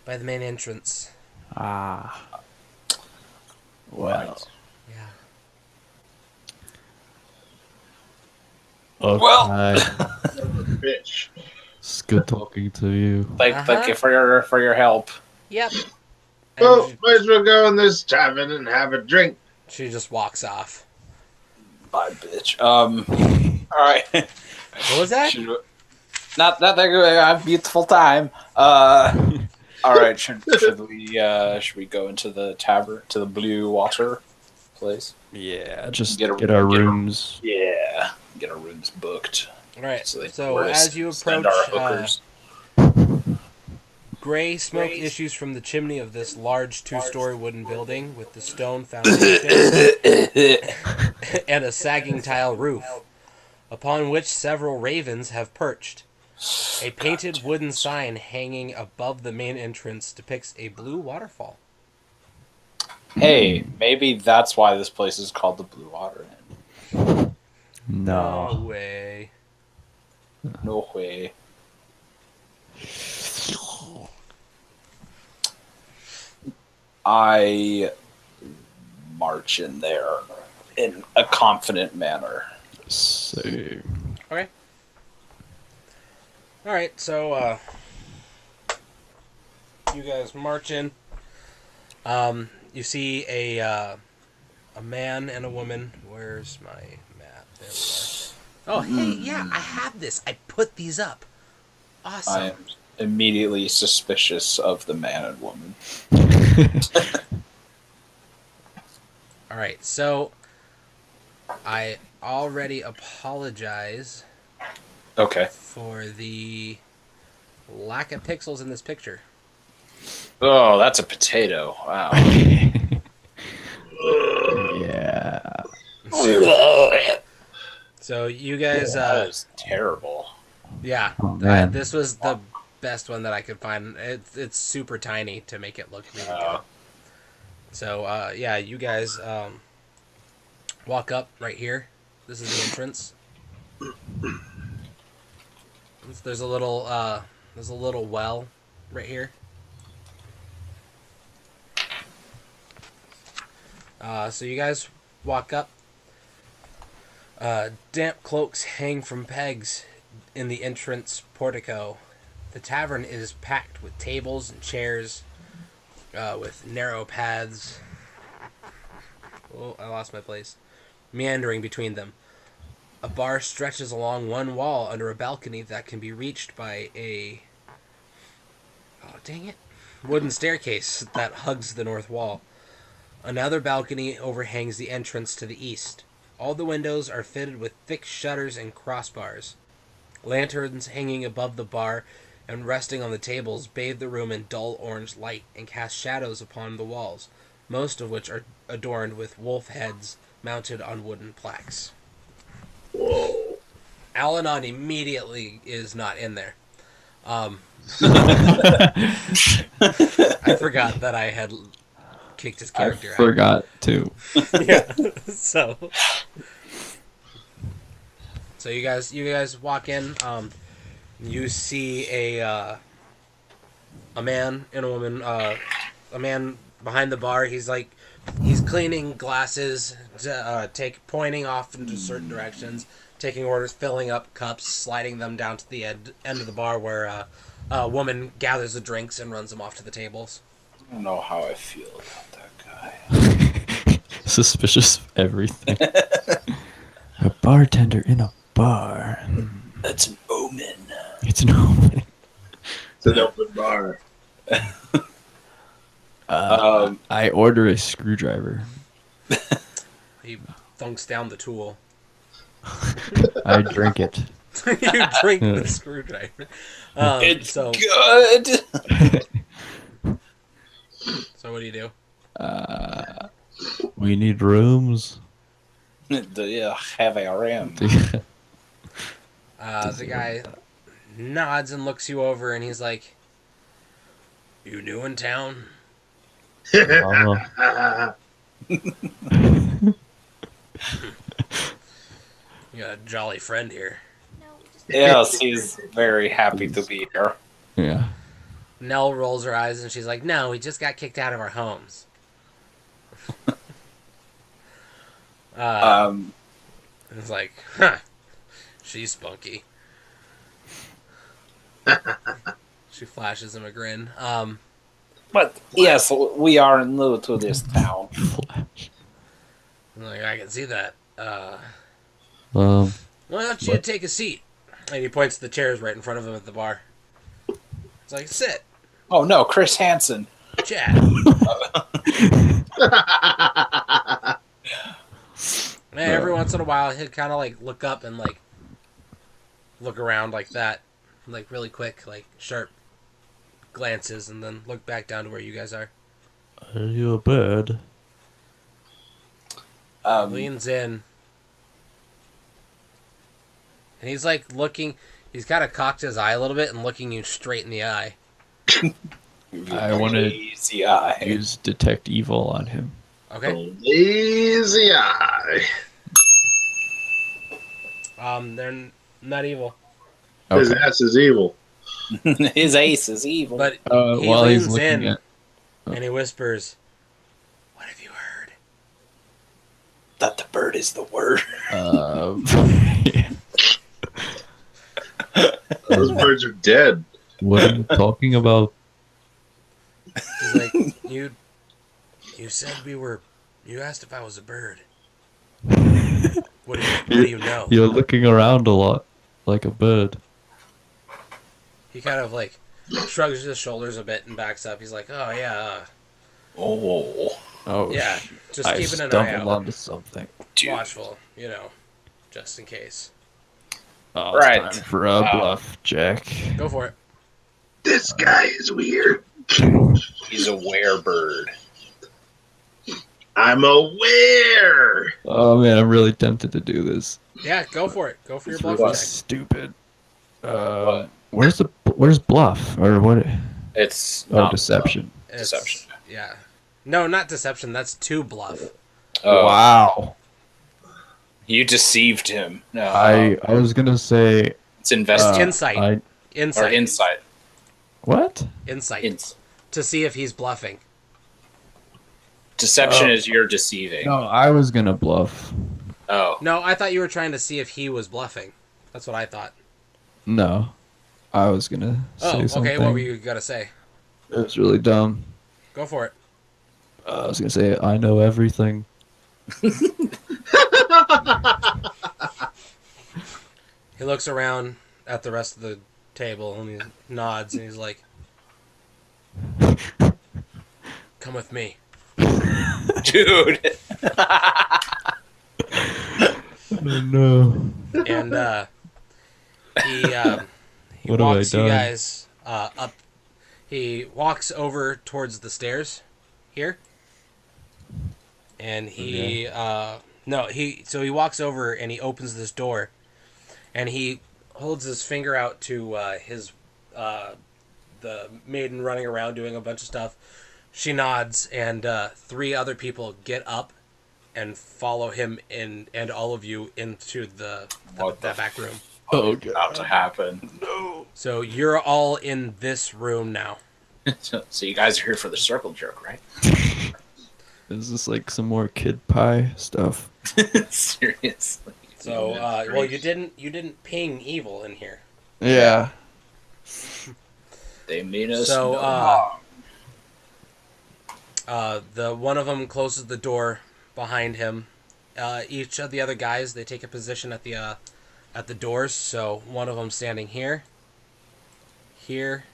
main entrance. Ah. Well. Yeah. Okay. Well. bitch. It's good talking to you. Thank you for your help. Yep. Well, And might as well go in this tavern and have a drink. she just walks off. Bye, bitch. All right. What was that? Not that they're going to have a beautiful time. All right. Should we go into the tavern, to the blue water place? Yeah, just Get get, a- our get a- rooms. Yeah. Get our rooms booked. All right. So, So as you send approach, our hookers. gray smoke issues from the chimney of this large 2-story wooden building with the stone foundation and a sagging tile roof, upon which several ravens have perched. A painted wooden sign hanging above the main entrance depicts a blue waterfall. Hey, maybe that's why this place is called the Blue Water Inn. No No. way. No way. I march in there in a confident manner. See. Okay. All right, so you guys march in. You see a man and a woman. Where's my map? There we are. Oh, hey, yeah, I have this. I put these up. Awesome. I am immediately suspicious of the man and woman. All right, so I already apologize Okay. for the lack of pixels in this picture. Oh, that's a potato. Wow. Yeah. So you guys, That was terrible. yeah, Oh, man. this was the best one that I could find. It's super tiny to make it look really good. So yeah, you guys walk up right here. This is the entrance. There's a little well right here. So you guys walk up. Damp cloaks hang from pegs in the entrance portico. The tavern is packed with tables and chairs, with narrow paths. Oh, I lost my place. Meandering between them. A bar stretches along one wall under a balcony that can be reached by a... oh, dang it. Wooden staircase that hugs the north wall. Another balcony overhangs the entrance to the east. All the windows are fitted with thick shutters and crossbars. Lanterns hanging above the bar and resting on the tables bathe the room in dull orange light and cast shadows upon the walls, most of which are adorned with wolf heads mounted on wooden plaques. Whoa. Al-Anon immediately is not in there. I forgot that I had kicked his I character out. forgot to. Yeah. So you guys walk in. You see a man and a woman. A man behind the bar. He's cleaning glasses, pointing off into certain directions, taking orders, filling up cups, sliding them down to the end of the bar where a woman gathers the drinks and runs them off to the tables. I don't know how I feel about that guy. Suspicious of everything. A bartender in a bar. That's an omen. It's an omen. It's an open bar. I order a screwdriver. He thunks down the tool. I drink it. You drink the screwdriver. It's so good. So what do you do? We need rooms. Do you have a ram? The guy nods and looks you over, and he's like, "You new in town?" You got a jolly friend here. Yes, he's very happy to be here. Yeah. Nell rolls her eyes, and she's like, "No, we just got kicked out of our homes." It's like, huh, she's spunky. She flashes him a grin. But yes, we are new to this town. I'm like, I can see that. Um, Why don't you take a seat? And he points to the chairs right in front of him at the bar. It's like, sit, Oh no, Chris Hansen. chat. And every once in a while, he'd kind of like look up and like look around like that, like really quick, like sharp glances, and then look back down to where you guys are. are you a bird? Leans in, and he's like looking. He's kind of cocked his eye a little bit and looking you straight in the eye. I want to Easy eye. use detect evil on him. Okay. Lazy eye. They're not evil, His Okay. ass is evil. His ace is evil. but he While he's leans looking in at, and he whispers, "What have you heard?" That the bird is the word. Those birds are dead. What are you talking about? He's like, you said we were. You asked if I was a bird. What do you know? You're looking around a lot, like a bird. He kind of like shrugs his shoulders a bit and backs up. He's like, oh yeah, Oh, yeah, just I keeping an eye stumbled out, onto something. dude. watchful, just in case. Oh, Right. Time for a bluff, Jack. Go for it. This guy is weird. He's a werebird. I'm aware. Oh man, I'm really tempted to do this. Yeah, go for it. Go for your It's bluff really check. stupid. What? Where's bluff or what? It's Oh, not deception. It's- Deception. Yeah. No, not deception. That's 2 bluff. Oh, Wow. you deceived him. No, I was gonna say it's invest Insight. I or Insight. insight. what? Insight. To see if he's bluffing. Deception Oh. is you're deceiving. No, I was gonna bluff. Oh, No, I thought you were trying to see if he was bluffing. That's what I thought. No, I was gonna say Oh, something. okay. What were you gonna say? It was really dumb. Go for it. I was gonna say I know everything. He looks around at the rest of the table and he nods and he's like, "Come with me." dude. Oh no. And he What have I walks you done? guys up. He walks over towards the stairs here, and he he walks over and he opens this door, and he holds his finger out to his the maiden running around doing a bunch of stuff. She nods, and 3 other people get up and follow him in, and all of you into What the that back room. Oh About to happen. So you're all in this room now. So you guys are here for the circle jerk, right? Is this like some more kid pie stuff? Seriously. So well, you didn't ping evil in here. Yeah. They mean us So, no harm. The one of them closes the door behind him. Each of the other guys, they take a position at the doors. So one of them standing here, here,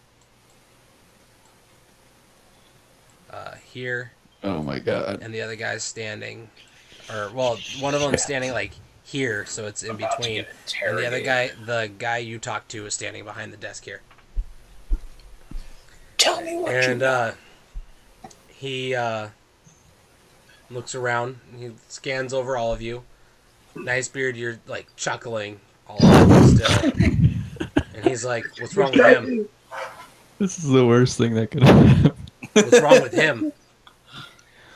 here, Oh my god. and the other guy's standing, or well, one of them standing like here, so it's in About to between. get And the other interrogated. guy, the guy you talked to, is standing behind the desk here. Tell me what you And know. he looks around. He scans over all of you. Nice beard, you're like chuckling all of still. And he's like, "What's wrong with him? This is the worst thing that could happen. What's wrong with him?"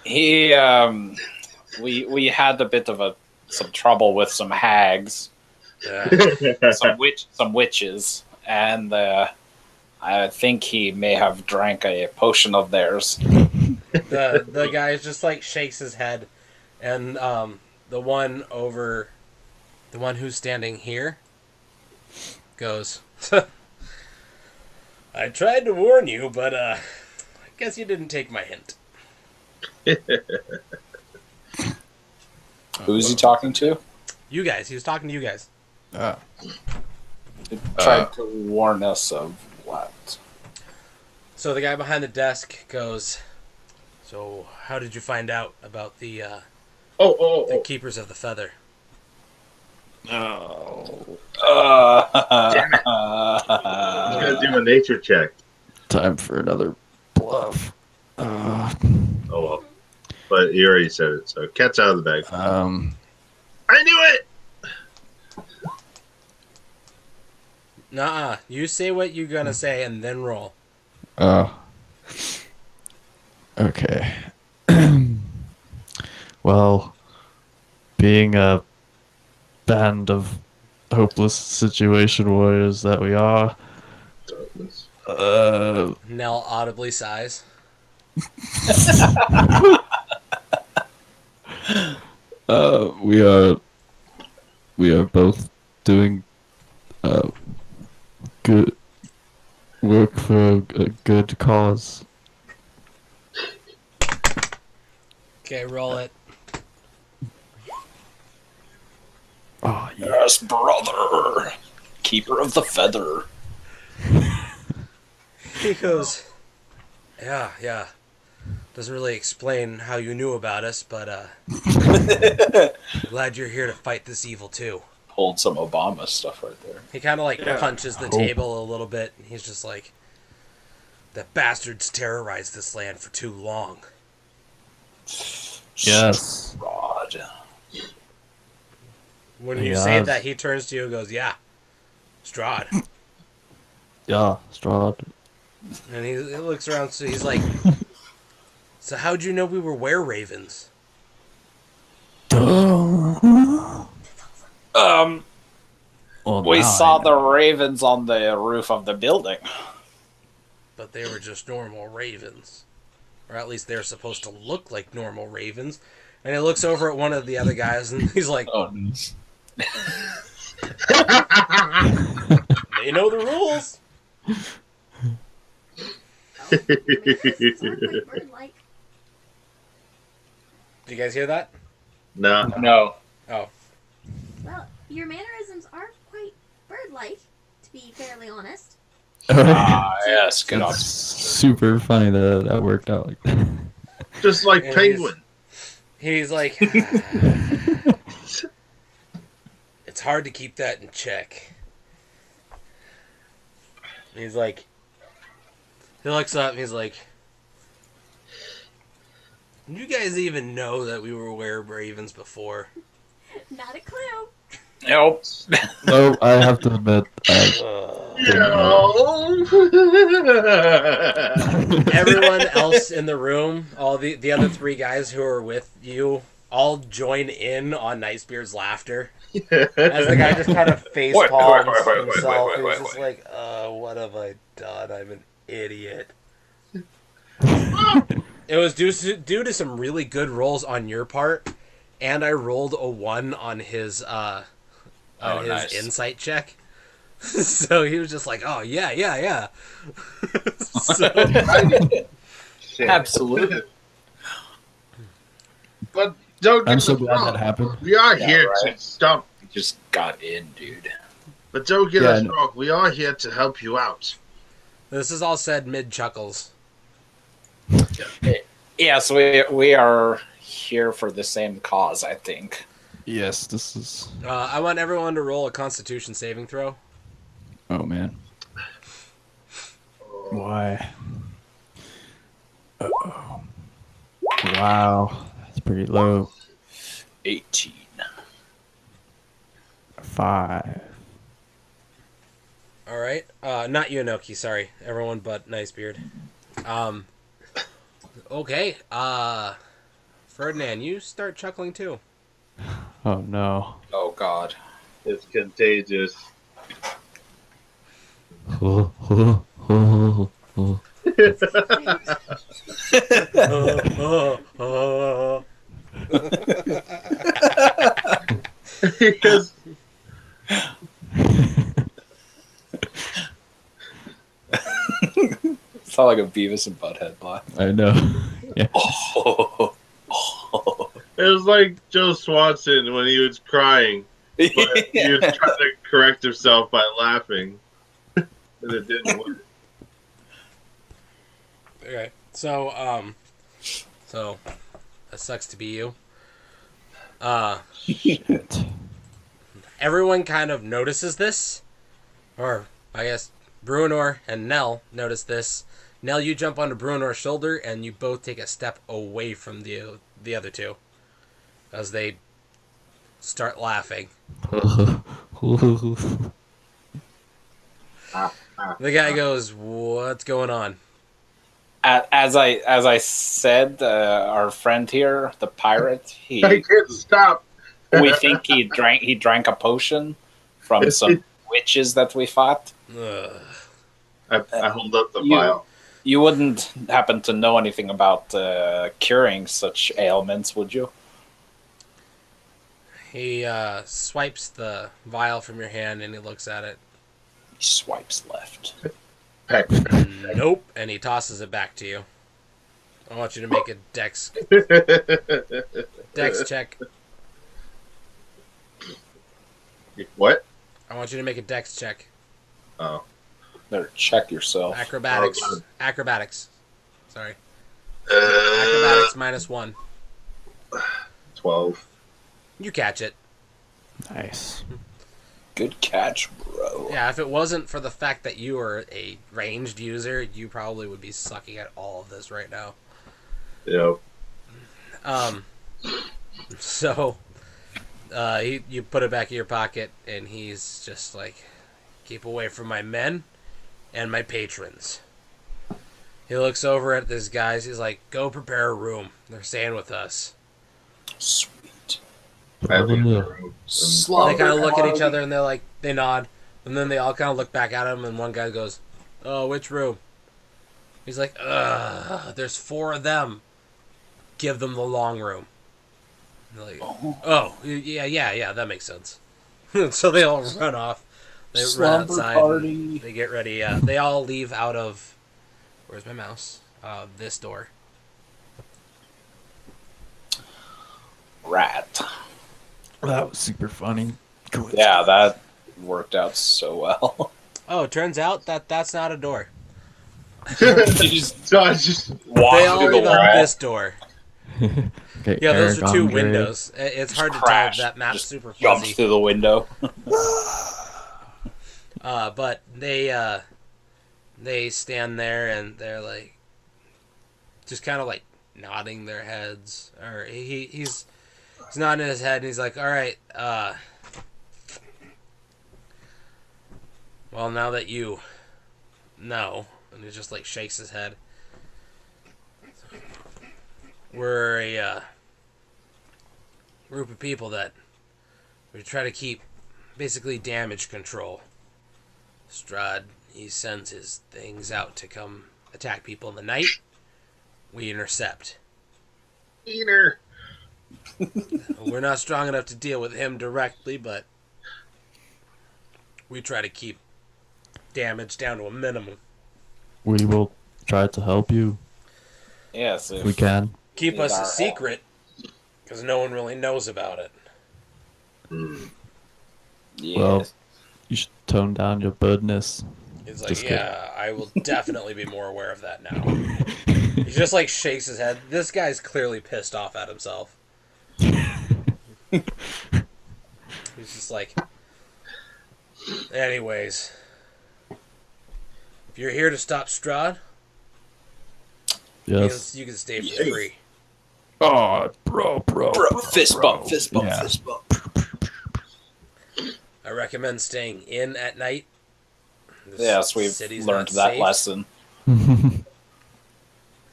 He we had a bit of some trouble with some hags, some witches, and I think he may have drank a potion of theirs. The guy just like shakes his head, and the one who's standing here goes, "I tried to warn you, but I guess you didn't take my hint." Who's he talking to? You guys. He was talking to you guys. Ah. He tried to warn us of what? So the guy behind the desk goes, "So how did you find out about the Oh. Keepers of the Feather?" Oh. I'm gonna do a nature check. Time for another bluff. Oh well. But you already said it, so cat's out of the bag. I knew it! Nuh-uh. You say what you're gonna say and then roll. Oh. Okay. Well, being a band of hopeless situation warriors that we are, Nell audibly sighs. We are both doing good work for a good cause. Okay, roll it. Oh yeah. Yes, brother. Keeper of the feather. He goes, yeah. Doesn't really explain how you knew about us, but glad you're here to fight this evil too. Pulled some Obama stuff right there. He kind of like Yeah. punches the table a little bit, and he's just like, the bastards terrorized this land for too long. Yes. Rod. When you Yes. say that, he turns to you and goes, yeah, Strahd. Yeah, Strahd. And he looks around, so he's like, so how'd you know we were were-ravens? Duh. Well, We now saw I the know. ravens on the roof of the building. But they were just normal ravens. Or at least they're supposed to look like normal ravens. And he looks over at one of the other guys, and he's like, Oh, they know the rules. Sound quite bird-like. Did you guys hear that? No. no. Oh. Well, your mannerisms are quite bird-like, to be fairly honest. Ah, yes, good That's on. super funny that that worked out like that. Just like And Penguin. He's like, it's hard to keep that in check. And he's like, he looks up and he's like, did you guys even know that we were were-ravens before? Not a clue. Nope. No, I have to admit, Everyone else in the room, all the other three guys who are with you, all join in on Nicebeard's laughter. As the guy just kind of face palms himself. He's just like, what have I done? I'm an idiot. It was due to some really good rolls on your part, and I rolled a 1 on his nice. insight check. So he was just like, oh yeah. So, Shit. Absolutely. But don't get I'm so us glad wrong. that happened. We are Yeah, here right. to stop. Just got in, dude. But don't get Yeah, us no. wrong. We are here to help you out. this is all said mid chuckles. Yeah, so we are here for the same cause, I think. Yes, this is. I want everyone to roll a Constitution saving throw. Oh man. Why? Uh-oh. Wow, that's pretty low. 18. 5. All right, not you, Inoki. Sorry, everyone but Nicebeard. Okay. Ferdinand, you start chuckling too. Oh no. Oh, God. It's contagious. Because It's not like a Beavis and Butthead line. I know. Yeah. Oh. it was like Joe Swanson when he was crying, but he was trying to correct himself by laughing, and it didn't work. Okay. So that sucks to be you. Shit. Everyone kind of notices this, or I guess Bruenor and Nell notice this. Nell, you jump onto Bruenor's shoulder, and you both take a step away from the other two as they start laughing. The guy goes, "What's going on?" As I said, our friend here, the pirate, I can't stop. we think he drank a potion from some witches that we fought. Ugh. I hold up the You- vial. You wouldn't happen to know anything about curing such ailments, would you? He swipes the vial from your hand and he looks at it. He swipes left. Peck. Nope. And he tosses it back to you. I want you to make a dex check. What? I want you to make a dex check. Oh. Better check yourself. Acrobatics. Oh, God. Acrobatics. Sorry. Acrobatics -1. 12. You catch it. Nice. Good catch, bro. Yeah, if it wasn't for the fact that you are a ranged user, you probably would be sucking at all of this right now. Yep. So, you put it back in your pocket, and he's just like, keep away from my men and my patrons. He looks over at these guys. He's like, go prepare a room. They're staying with us. Sweet. I leave the Yeah. room. They kind of look at each other, and they're like, they nod. And then they all kind of look back at him, and one guy goes, oh, which room? He's like, there's 4 of them. Give them the long room. And they're like, oh, yeah, that makes sense. So they all run off. They run Slumber outside. party. They get ready. They all leave out of, where's my mouse? This door. Rat. That was super funny. Yeah, that worked out so well. Oh, turns out that that's not a door. You just So I just walk They all through the leave out wall. this door. Okay, Yeah, those are 2 Aragon Grey. windows. It's hard to Crash. tell. That map's Just super jumps fuzzy. through the window. But they stand there and they're like, just kind of like nodding their heads, or he's nodding his head and he's like, all right, well, now that you know, and he just like shakes his head. We're a group of people that we try to keep basically damage control. Strahd, he sends his things out to come attack people in the night. We intercept. eater. We're not strong enough to deal with him directly, but we try to keep damage down to a minimum. We will try to help you Yes, if we can. Keep us a Our- secret, because no one really knows about it. Yeah. Well, you should tone down your birdness. He's like, Just kidding. yeah, I will definitely be more aware of that now. He just like shakes his head. This guy's clearly pissed off at himself. He's just like, anyways, if you're here to stop Strahd, Yes. you can stay for Yes. free. Oh, bro. bro, fist bump, fist bump, Yeah. fist bump. I recommend staying in at night. This Yes, we've city's learned not that safe. lesson.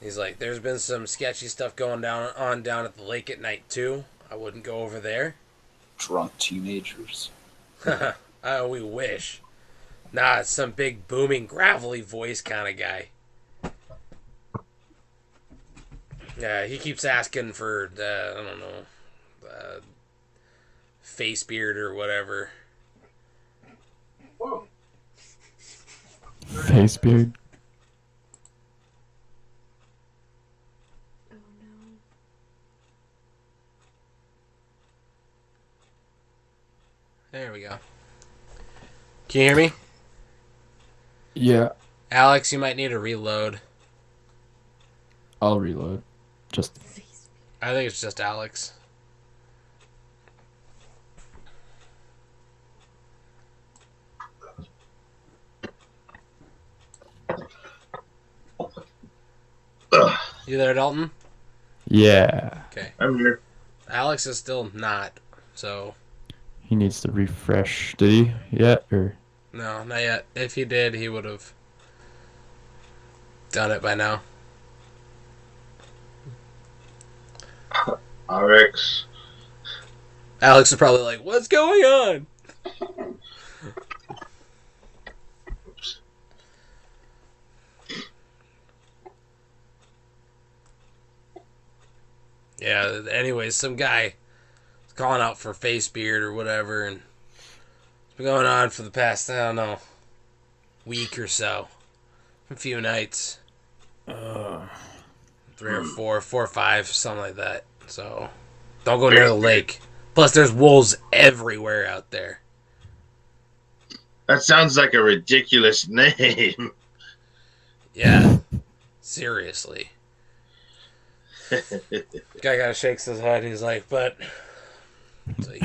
He's like, there's been some sketchy stuff going down at the lake at night too. I wouldn't go over there. Drunk teenagers. Oh, we wish. Nah, it's some big booming gravelly voice kind of guy. Yeah, he keeps asking for I don't know, face beard or whatever. Whoa. Face beard. Oh no. There we go. Can you hear me? Yeah, Alex, you might need a reload. I'll reload. Just I think it's just Alex. You there, Dalton? yeah. Okay. I'm here. Alex is still not, so He needs to refresh. Did he yet or? no, not yet. If he did, he would have done it by now. RX. Alex is probably like, "What's going on?" Yeah. Anyways, some guy calling out for face beard or whatever, and it's been going on for the past, I don't know, week or so. A few nights. 3 or 4 or 5, something like that. So, don't go near the lake. Plus, there's wolves everywhere out there. That sounds like a ridiculous name. Yeah. Seriously. Guy kind of shakes his head. He's like, but so you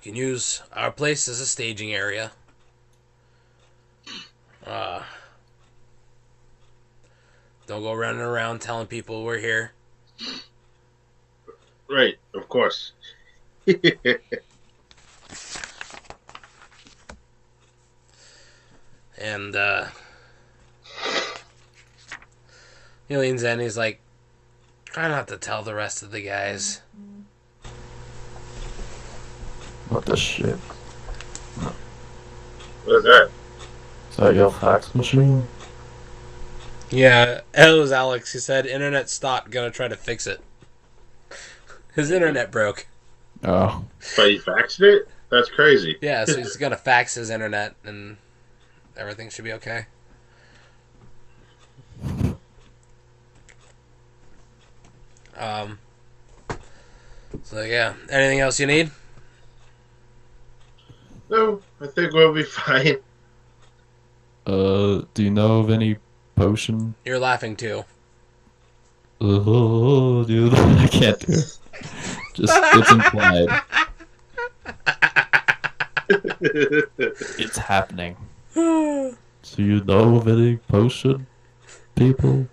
can use our place as a staging area. Don't go running around telling people we're here. Right, of course. And he leans in. He's like, try not to tell the rest of the guys. What the shit? What is that? Is that your fax machine? Yeah, it was Alex. He said, internet stopped. Gonna try to fix it. His internet broke. Oh. But you faxed it? That's crazy. Yeah, so he's gonna fax his internet, and everything should be okay. So yeah, anything else you need? No, I think we'll be fine. Do you know of any potion? You're laughing too. Oh, dude, I can't do it. Just, it's implied. It's happening. So you know of any potion, people?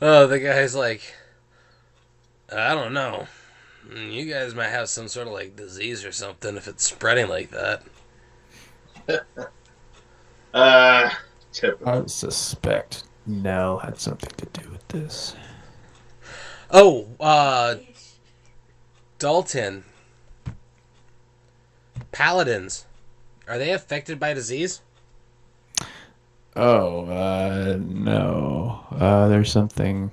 Oh, the guy's like, I don't know. You guys might have some sort of like disease or something if it's spreading like that. Typical. I suspect Nell had something to do with this. Oh, Dalton. Paladins. Are they affected by disease? Oh, no. There's something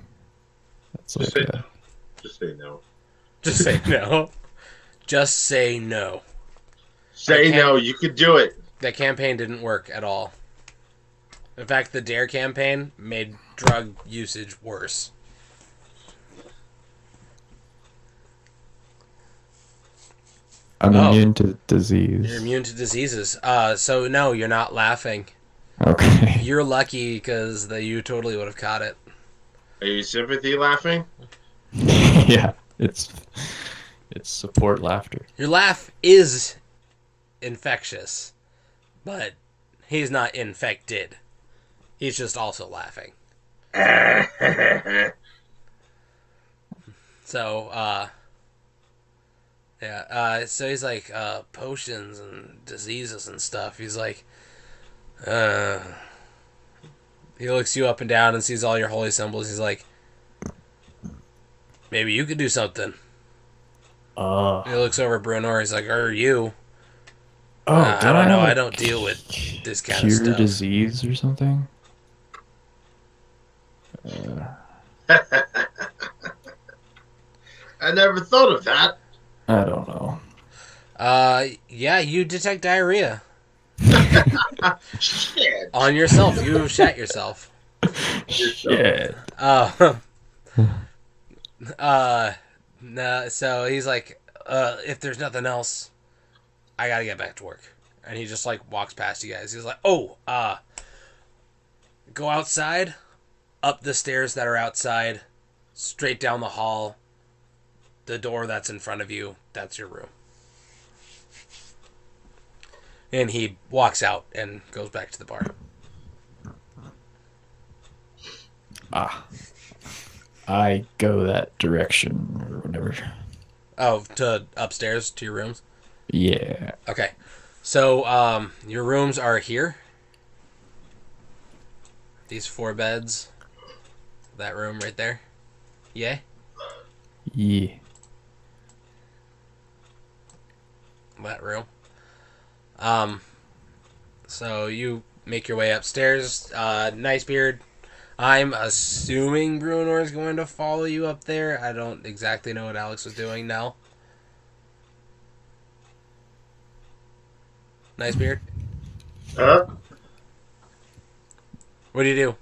that's like Just say, a... just say no. Just say no. Just say no. Say no, you could do it. That campaign didn't work at all. In fact, the DARE campaign made drug usage worse. I'm Oh. immune to disease. You're immune to diseases. So no, you're not laughing. Okay. You're lucky because you totally would have caught it. Are you sympathy laughing? Yeah, it's support laughter. Your laugh is infectious, but he's not infected. He's just also laughing. So, yeah, so he's like, potions and diseases and stuff. He's like, he looks you up and down and sees all your holy symbols. He's like, maybe you could do something. He looks over at Brunor. He's like, are you? I don't know. I don't deal with this kind of cure stuff. disease or something. I never thought of that. I don't know. Yeah, you detect diarrhea Shit. on yourself. You shat yourself. Shit. No, so he's like, if there's nothing else, I gotta get back to work. And he just like walks past you guys. He's like, go outside, up the stairs that are outside, straight down the hall, the door that's in front of you, that's your room. And he walks out and goes back to the bar. I go that direction or whatever. Oh, to upstairs to your rooms? Yeah. Okay. So, your rooms are here. These 4 beds. That room right there. Yeah? Yeah. That room. So you make your way upstairs. Nice beard. I'm assuming Bruenor is going to follow you up there. I don't exactly know what Alex was doing now. Nice beard. Huh? What do you do?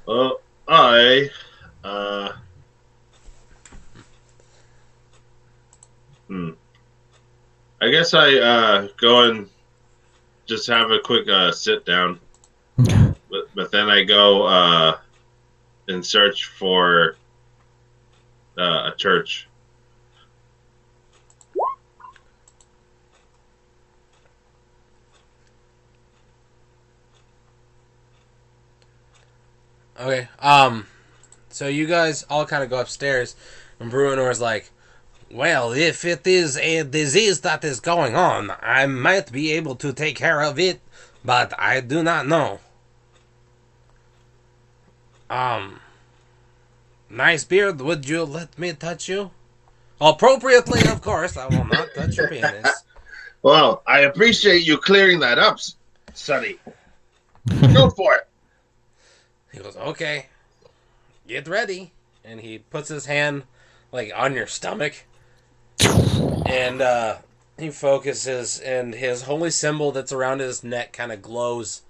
Well, I guess I go and just have a quick sit down, but then I go and search for a church. Okay. So you guys all kind of go upstairs, and Bruenor's like, "Well, if it is a disease that is going on, I might be able to take care of it, but I do not know." Nice beard, would you let me touch you? Appropriately, of course. I will not touch your penis. Well, I appreciate you clearing that up, Sonny. Go for it. He goes, "Okay, get ready." And he puts his hand, like, on your stomach. And he focuses, and his holy symbol that's around his neck kind of glows.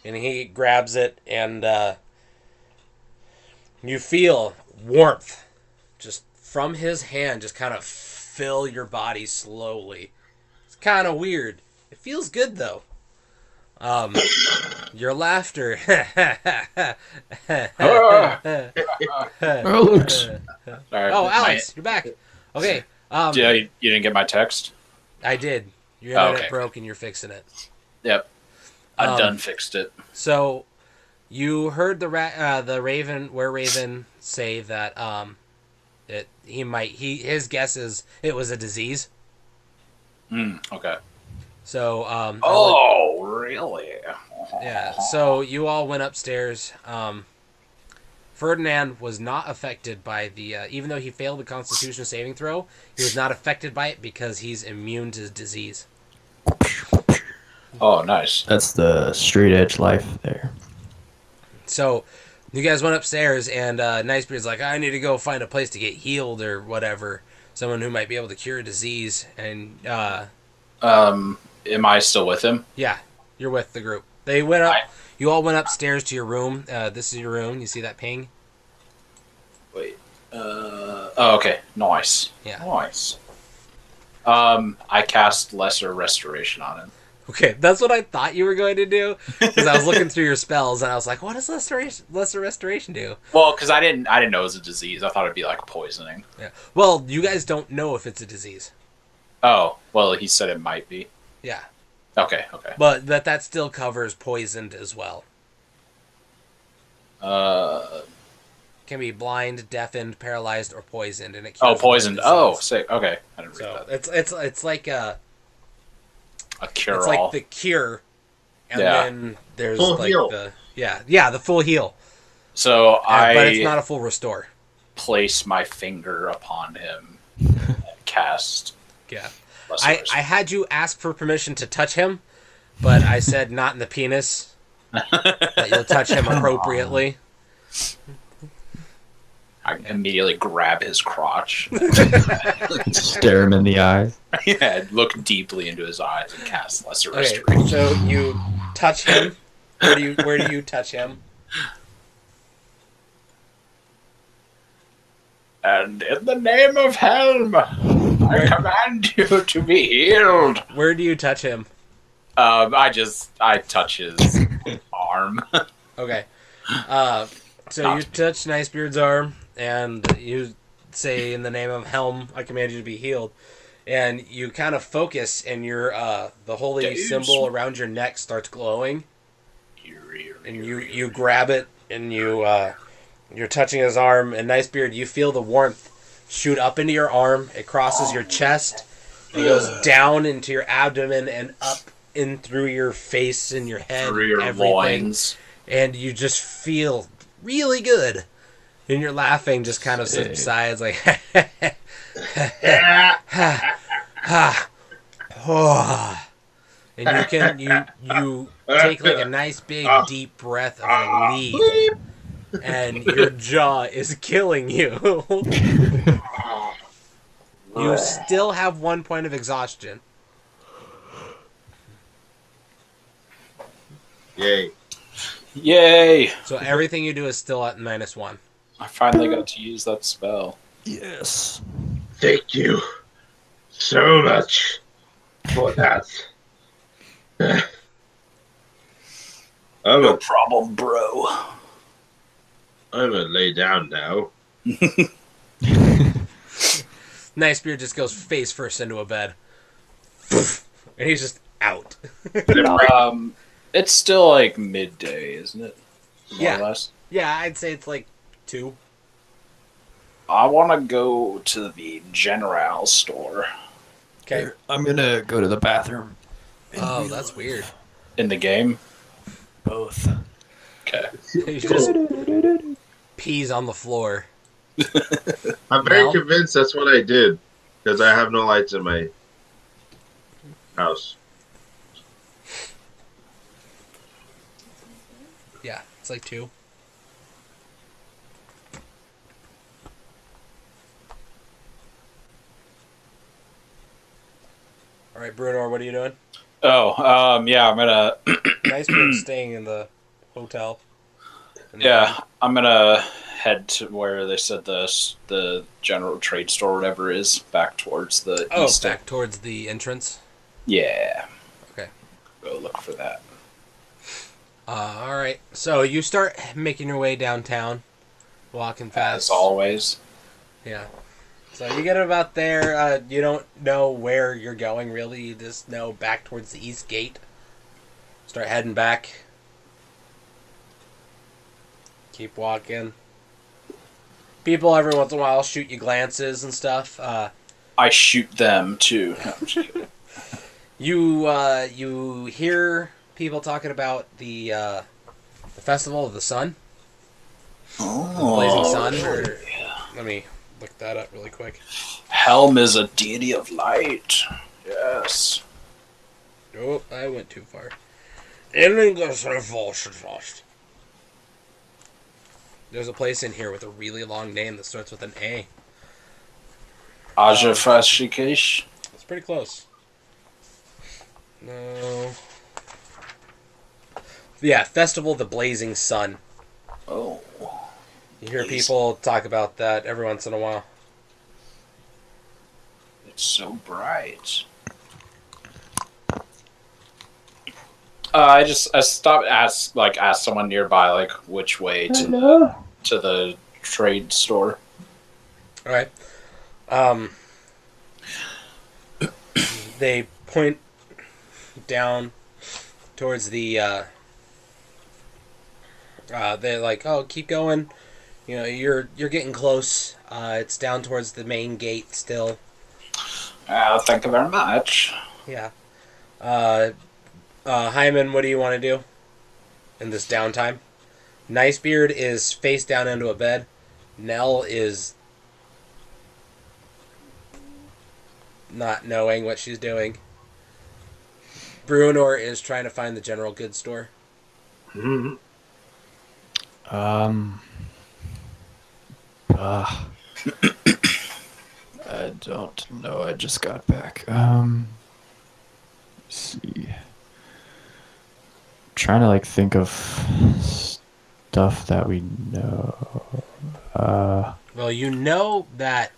And he grabs it, and you feel warmth just from his hand just kind of fill your body slowly. It's kind of weird. It feels good, though. Your laughter. Alex. Oh, Alex, you're back. Okay. Yeah, you didn't get my text? I did. Your Oh, internet okay. broke and you're fixing it. Yep. I Um, done fixed it. So, you heard the Raven say that his guess is it was a disease. Okay. So Oh, really? yeah. So you all went upstairs. Ferdinand was not affected by the even though he failed the Constitution saving throw, he was not affected by it because he's immune to disease. Oh, nice. That's the straight edge life there. So, you guys went upstairs, and Nicebeard's like, "I need to go find a place to get healed or whatever. Someone who might be able to cure a disease." And, Am I still with him? yeah, you're with the group. They went up. You all went upstairs to your room. This is your room. You see that ping? Wait. Oh, okay. Nice. Yeah. Nice. I cast Lesser Restoration on him. Okay, that's what I thought you were going to do. Because I was looking through your spells, and I was like, what does Lesser Restoration do? Well, because I didn't know it was a disease. I thought it'd be like poisoning. Yeah. Well, you guys don't know if it's a disease. Oh, well, he said it might be. Yeah. Okay. But that still covers poisoned as well. Can be blind, deafened, paralyzed, or poisoned, and it cures poisoned. the Oh, disease. sick. Okay, I didn't read So that. it's like A it's cure-all. like the cure, and Yeah. then there's Full like heal. the the full heal. So But it's I not a full restore. place my finger upon him and cast Yeah. Lesser I Restoration. had you ask for permission to touch him, but I said not in the penis. That you'll touch him appropriately. I immediately grab his crotch. Stare him in the eyes. Yeah, look deeply into his eyes and cast Lesser Okay, Restoration. so you touch him. Where do you touch him? And in the name of Helm, I command you to be healed. Where do you touch him? I touch his arm. Okay. So you touch Nicebeard's arm, and you say, "In the name of Helm, I command you to be healed." And you kind of focus, and your the holy Deus. symbol around your neck starts glowing. And you grab it, and you're touching his arm. And Nicebeard, you feel the warmth shoot up into your arm. It crosses your chest. It goes down into your abdomen and up in through your face and your head. Through your everything. loins. And you just feel really good. And your laughing just kind of subsides, like, and you take like a nice big deep breath of relief, and your jaw is killing you. You still have 1 point of exhaustion. Yay. Yay! So everything you do is still at -1. I finally got to use that spell. Yes. Thank you so much for that. I'm No a, problem, bro. I'm gonna lay down now. Nicebeard just goes face first into a bed. And he's just out. It's still like midday, isn't it? More Yeah. or less. Yeah, I'd say it's like 2. I want to go to the General store Okay. I'm gonna go to the bathroom. Oh, that's weird. in the game. Both. Okay. He just pees on the floor. I'm very Mel? convinced that's what I did because I have no lights in my house. Yeah, it's like 2. All right, Bruno, what are you doing? Oh, yeah, I'm gonna. Nicebeard's staying in the hotel. Yeah, I'm gonna head to where they said the general trade store, or whatever it is, back towards the Oh, east. back towards the entrance. Yeah. Okay. Go look for that. All right. So you start making your way downtown, walking fast. As always. Yeah. So you get about there. You don't know where you're going, really. You just know back towards the east gate. Start heading back. Keep walking. People every once in a while shoot you glances and stuff. I shoot them too. No, I'm just kidding. You hear people talking about the Festival of the Sun, Oh, Blazing Sun. Let me look that up really quick. Helm is a deity of light. Yes. Oh, I went too far. In English, there's a place in here with a really long name that starts with an A. Aja Fashikesh. It's pretty close. No. Yeah, Festival of the Blazing Sun. Oh. You hear Blazing. people talk about that every once in a while. It's so bright. I stopped ask someone nearby like which way to the trade store. All right. They point down towards the. They're like, "Oh, keep going. You know, you're getting close. It's down towards the main gate still." Thank you very much. Yeah. Hyman, what do you want to do in this downtime? Nicebeard is face down into a bed. Nell is not knowing what she's doing. Bruenor is trying to find the general goods store. Mhm. I don't know. I just got back. Let's see. Trying to think of stuff that we know. Well, you know that.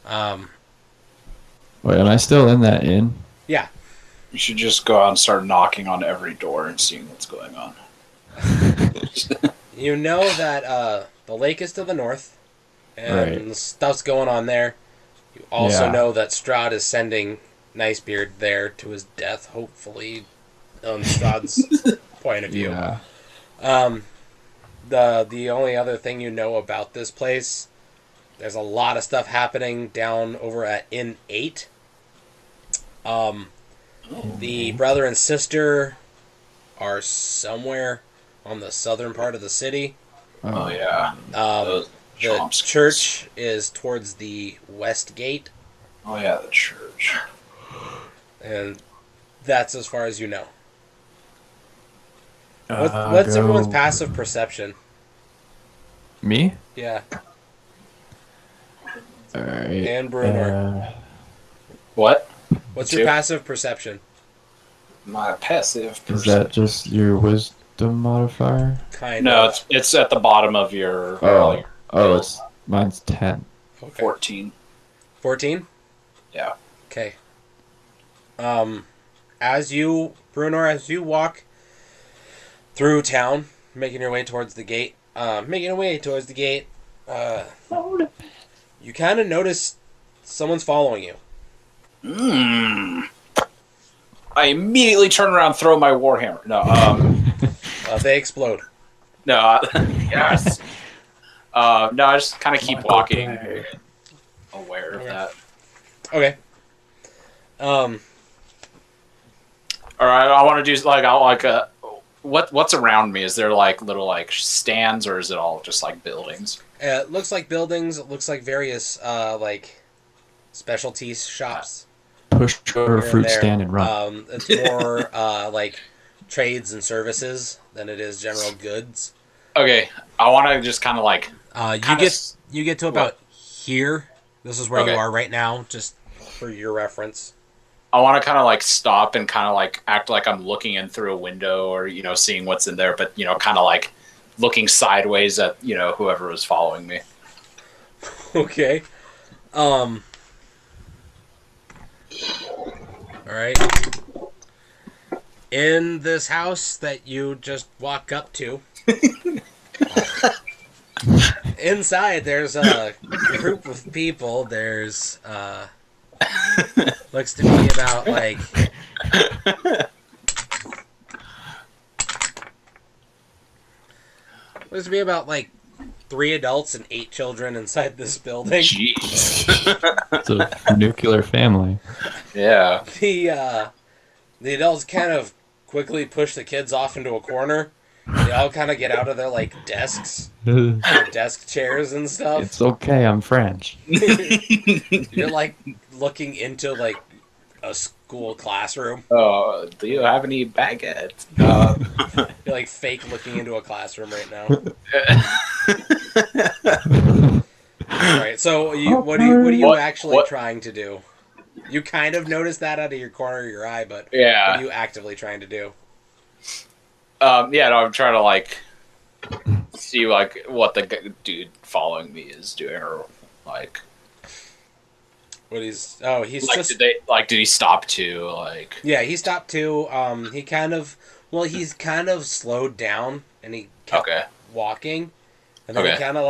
Wait, am I still in that inn? Yeah. You should just go out and start knocking on every door and seeing what's going on. You know that the lake is to the north, and Right. stuff's going on there. You also Yeah. know that Strahd is sending Nicebeard there to his death, hopefully, on Strahd's point of view. Yeah. The only other thing you know about this place, there's a lot of stuff happening down over at Inn 8. The brother and sister are somewhere on the southern part of the city. Oh yeah. Those The chomps. church is towards the west gate, Oh yeah, the church. and That's as far as you know. What's everyone's passive perception? Me? Yeah. All right. And Bruno. What? What's your Two. passive perception? My passive. Is that just your wisdom modifier? Kind No, of. it's at the bottom of your. Oh, it's mine's 10. Okay. 14. 14? Yeah. Okay. As you walk through town, making your way towards the gate, you kind of notice someone's following you. I immediately turn around and throw my warhammer. No, They explode. no, yes. No, I just kind of keep walking, aware of that. Okay. All right, I want to do what's around me? Is there like little like stands, or is it all just like buildings? It looks like buildings. It looks like various like specialty shops. Push over a here and fruit there. stand and run. It's more like trades and services than it is general goods. Okay, I want to just kind of like You get to about here. This is where Okay. you are right now, just for your reference. I want to kind of like stop and kind of like act like I'm looking in through a window or seeing what's in there, but kind of like looking sideways at whoever was following me. Okay. All right. In this house that you just walk up to, inside there's a group of people. There's looks to be about like looks to be about like 3 adults and 8 children inside this building. Jeez. It's a nuclear family. Yeah. The adults kind of quickly push the kids off into a corner. They all kind of get out of their like desks, their desk chairs and stuff. It's okay, I'm French. You're like looking into like a school classroom. Oh, do you have any baguettes? You're like fake looking into a classroom right now. Alright, so what are you actually trying to do? You kind of notice that out of your corner of your eye, but Yeah. what are you actively trying to do? Yeah, no, I'm trying to like see like what the dude following me is doing, or like He's like just did he stop to like? yeah, he stopped too. He's kind of slowed down and he kept Okay. walking, and then Okay. he kind of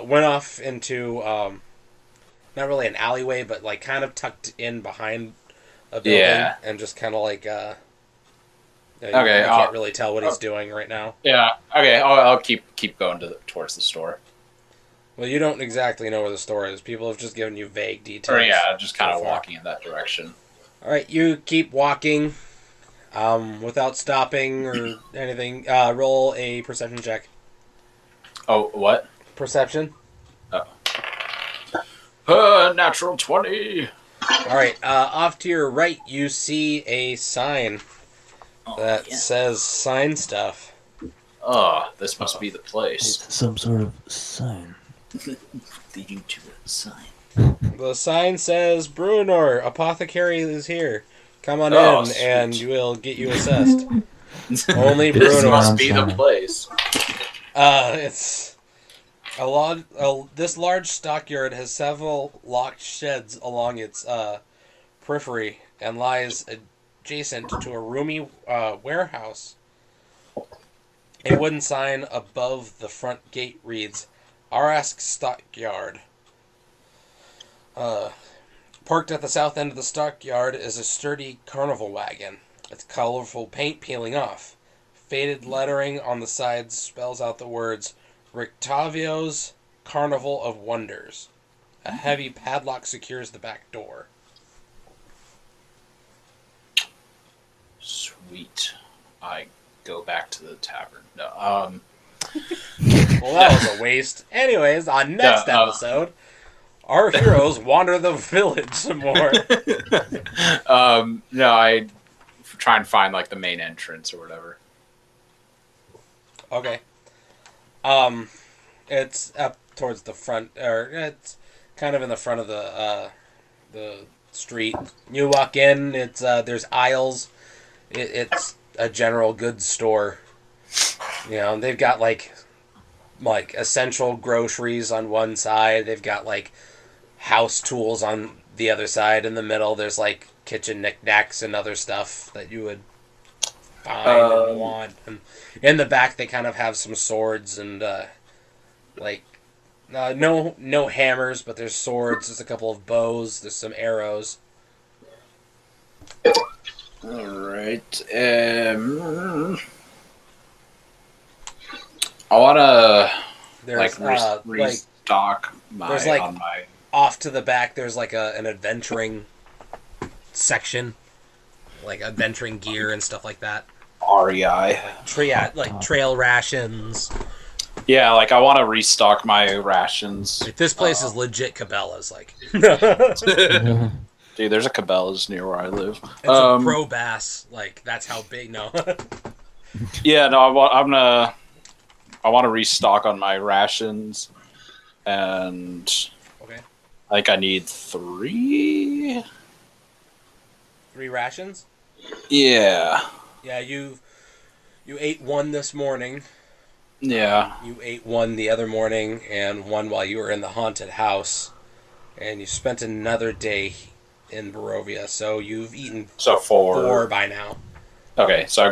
went off into not really an alleyway, but like kind of tucked in behind a building, Yeah. and just kind of like you Okay, can't really tell what he's doing right now. Yeah. Okay. I'll keep going towards the store. Well, you don't exactly know where the store is. People have just given you vague details. Or yeah, just kind so of far. walking in that direction. All right, you keep walking, without stopping or anything. Roll a perception check. Oh, what? Perception. Natural 20. All right. Off to your right, you see a sign that says "sign stuff." Oh, this must be the place. Some sort of sign. Leading to a sign. The sign says "Bruenor, apothecary is here. Come on Oh, in, sweet. and we'll get you assessed." Only This Bruenor. must be the Sign. place. It's a lot. This large stockyard has several locked sheds along its periphery and lies adjacent to a roomy warehouse. A wooden sign above the front gate reads, "Arask Stockyard." Parked at the south end of the stockyard is a sturdy carnival wagon, its colorful paint peeling off. Faded lettering on the sides spells out the words, "Rictavio's Carnival of Wonders." A heavy padlock secures the back door. Sweet. I go back to the tavern. No, Well, that was a waste. Anyways, on next Yeah, episode, Our heroes wander the village some more. No, I try and find like the main entrance or whatever. Okay. It's up towards the front, or it's kind of in the front of the street. You walk in. It's there's aisles. It's a general goods store. You know, they've got like essential groceries on one side. They've got like house tools on the other side. In the middle, there's like kitchen knickknacks and other stuff that you would find and want. And in the back, they kind of have some swords and no hammers, but there's swords. There's a couple of bows. There's some arrows. All right. I wanna There's restock my there's, like, on my. off to the back. There's like an adventuring section, like adventuring gear and stuff like that. REI. Trail rations. Yeah, like I want to restock my rations. Like, this place is legit Cabela's. Like, Dude, there's a Cabela's near where I live. it's a pro bass. Like, that's how big. No. Yeah, no, I want to restock on my rations, and Okay. I think I need 3. 3 rations. Yeah, Yeah, you ate 1 this morning. yeah. You ate 1 the other morning, and 1 while you were in the haunted house, and you spent another day in Barovia. So you've eaten So 4. 4 by now. Okay, so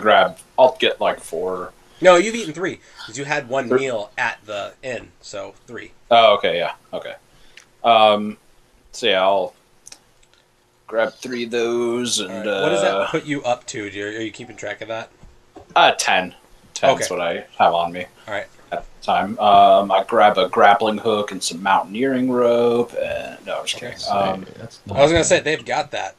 I'll get like 4. No, you've eaten 3 because you had 1 meal at the inn. So 3. Oh, okay, yeah, okay. So yeah, I'll grab 3 of those, and All right. What does that put you up to? Are you keeping track of that? 10. 10's Okay. what I have on me All right. at the time. I grab a grappling hook and some mountaineering rope, and no, I'm just kidding. I was gonna say they've got that.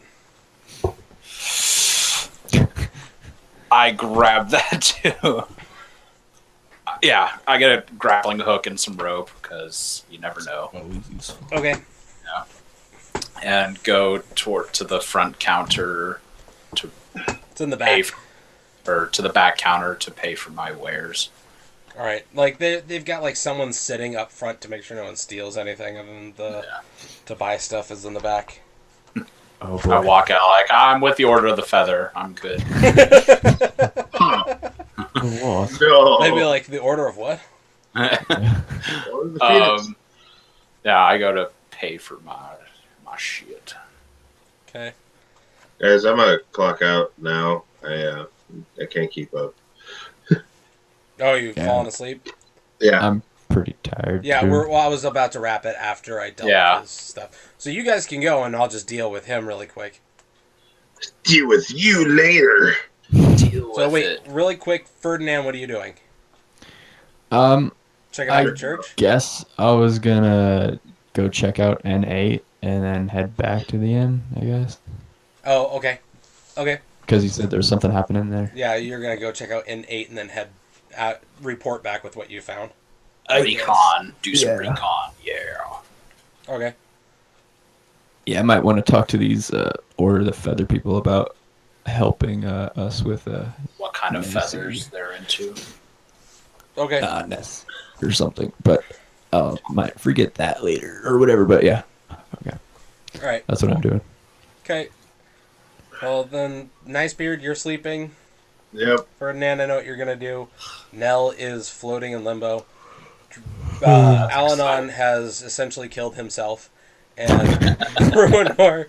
I grab that too. Yeah, I get a grappling hook and some rope because you never know. Okay. And go to the front counter It's in the pay back. or to the back counter to pay for my wares. All right. Like they've got like someone sitting up front to make sure no one steals anything, and then to buy stuff is in the back. Oh I boy. walk out like I'm with the Order of the Feather. I'm good. Lost. No. They'd be like, the order of what? What was the Phoenix? Yeah, I go to pay for my shit. Okay. Guys, I'm gonna clock out now. I can't keep up. Oh, you've Yeah. fallen asleep? Yeah. I'm pretty tired. Yeah, too. I was about to wrap it after I dealt with his stuff. So you guys can go, and I'll just deal with him really quick. Deal with you later. So wait, really quick, Ferdinand, what are you doing? Checking out I the church? guess I was gonna go check out N8 and then head back to the inn, I guess. Oh, okay. Okay. Because he said there's something happening there. Yeah, you're going to go check out N8 and then head out, report back with what you found. Recon. Do some Yeah. recon. Yeah. Okay. Yeah, I might want to talk to these Order of the Feather people about helping us with What kind of Nice. feathers they're into. Okay. Ness or something. But might forget that later or whatever. But yeah, okay, All right. that's what I'm doing. Okay. Well, then, Nicebeard, you're sleeping. Yep. Ferdinand, I know what you're going to do. Nell is floating in limbo. Alanon has essentially killed himself. And Bruinor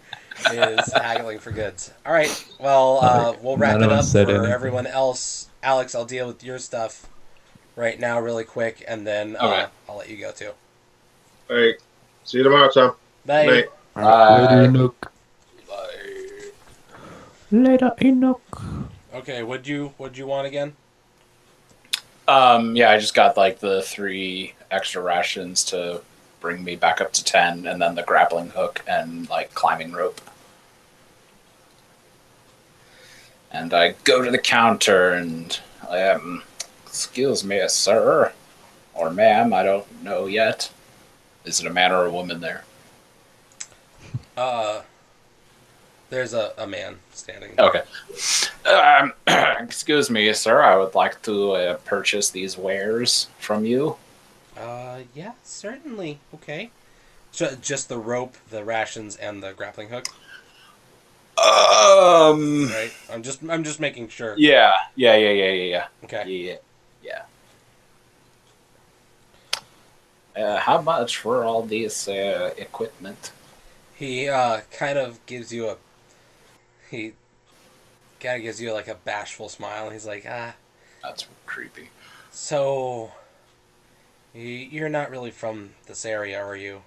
is haggling for goods. All right. Well, we'll wrap None it of up us said for anything. everyone else. Alex, I'll deal with your stuff right now really quick, and then Okay. I'll let you go, too. All right. See you tomorrow, Tom. Bye. Night. Later, Enoch. Later, Enoch. Okay, what'd you want again? Yeah, I just got like the 3 extra rations to bring me back up to 10, and then the grappling hook and like climbing rope. And I go to the counter and excuse me, sir, or ma'am, I don't know yet. Is it a man or a woman there? There's a man standing. Okay. Excuse me, sir. I would like to purchase these wares from you. Yeah, certainly. Okay. Just the rope, the rations, and the grappling hook. Right. I'm just making sure. Yeah. Okay. Yeah. How much for all this equipment? He kind of gives you a like a bashful smile. He's like, That's creepy. so you're not really from this area, are you?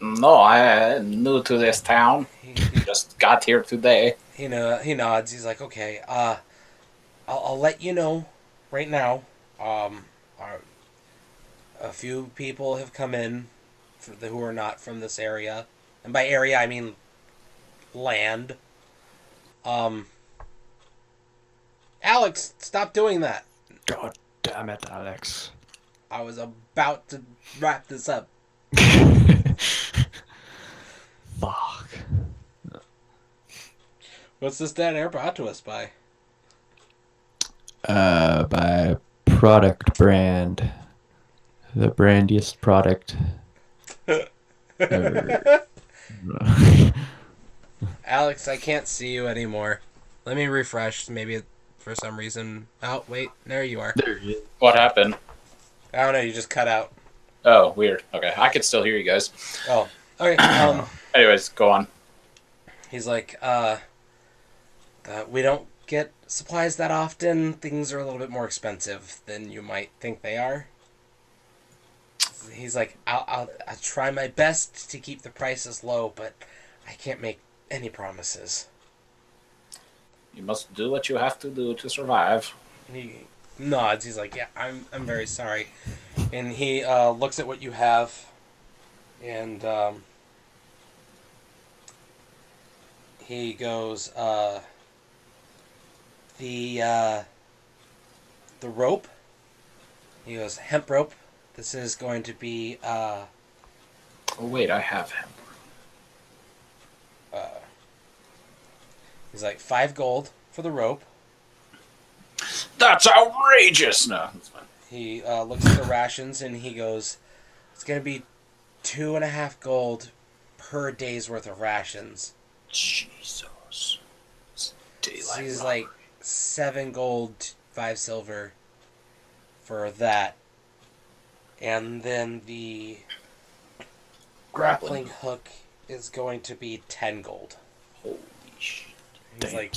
No, I am new to this town. He Just got here today. he nods. He's like, okay, I'll let you know right now. A few people have come in who are not from this area, and by area I mean land. Alex, stop doing that. God damn it, Alex. I was about to wrap this up. Fuck. What's this dead air brought to us by? By product brand. The brandiest product ever. Alex, I can't see you anymore. Let me refresh. Maybe for some reason. Oh, wait. There you are. There he is. What happened? I don't know. You just cut out. Oh, weird. Okay, I can still hear you guys. Oh. Okay. Anyways, go on. He's like, we don't get supplies that often. Things are a little bit more expensive than you might think they are. He's like, I'll try my best to keep the prices low, but I can't make any promises. You must do what you have to do to survive. He nods. He's like, yeah, I'm very sorry. And he looks at what you have, and he goes, the rope. He goes, hemp rope. This is going to be Oh wait, I have him. he's like 5 gold for the rope. That's outrageous! No, that's fine. He looks at the rations and he goes, it's going to be 2.5 gold per day's worth of rations. Jesus. It's daylight So he's robbery. like 7 gold, 5 silver for that. And then the grappling hook is going to be 10 gold. Holy shit. He's like,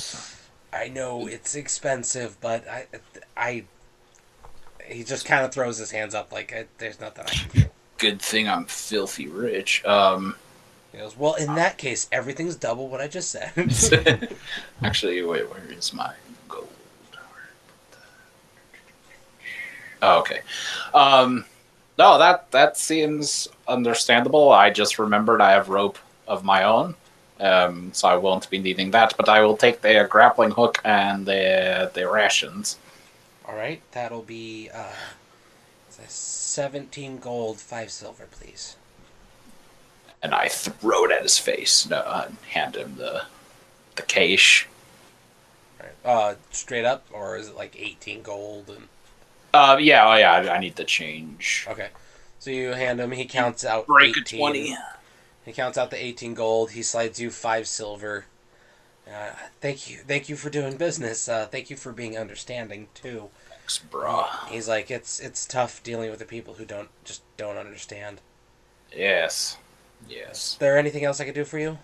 I know it's expensive, but I he just kind of throws his hands up like, there's nothing I can do. Good thing I'm filthy rich. He goes, well, in that case, everything's double what I just said. Actually, wait, where is my gold? Oh, okay. No, that seems understandable. I just remembered I have rope of my own, so I won't be needing that. But I will take the grappling hook and the rations. All right, that'll be 17 gold, 5 silver, please. And I throw it at his face. No, I hand him the cash. All right. Straight up, or is it like 18 gold? And Yeah, I need the change. okay, so you hand him. He counts out Break 18. a 20. He counts out the 18 gold. He slides you 5 silver. Thank you for doing business. Thank you for being understanding too. Thanks, bro. He's like, it's tough dealing with the people who don't understand. Yes. Is there anything else I could do for you?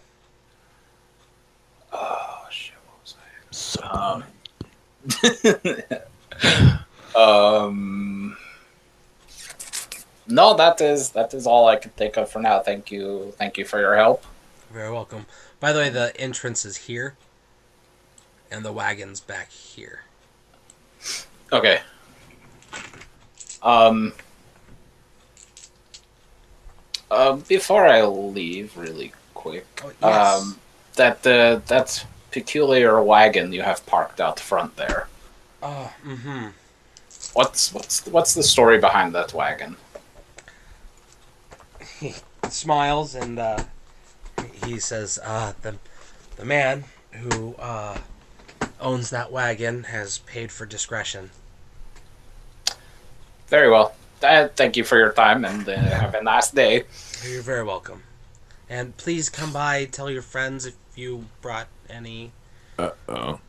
Oh shit! What was So No, that is all I can think of for now. Thank you for your help. You're very welcome. By the way, the entrance is here, and the wagon's back here. Okay. Before I leave, really quick, Oh, yes. that peculiar wagon you have parked out front there. Oh, mm-hmm. What's the story behind that wagon? He smiles and he says, the man who owns that wagon has paid for discretion. Very well. Thank you for your time, and have a nice day. You're very welcome. And please come by, tell your friends if you brought any. Uh-oh.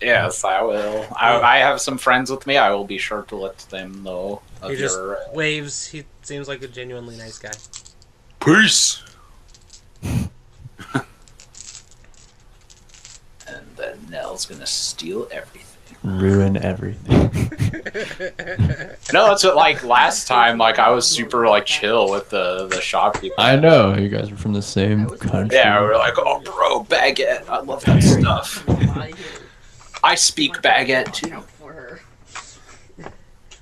Yes, I will. I have some friends with me. I will be sure to let them know of He just your... waves. He seems like a genuinely nice guy. Peace! And then Nell's gonna steal everything. Ruin everything. No, that's what, like, last time, like, I was super, like, chill with the shopkeeper. I know, you guys are from the same country. Yeah, we were like, oh, bro, baguette. I love that stuff. I speak baguette, too.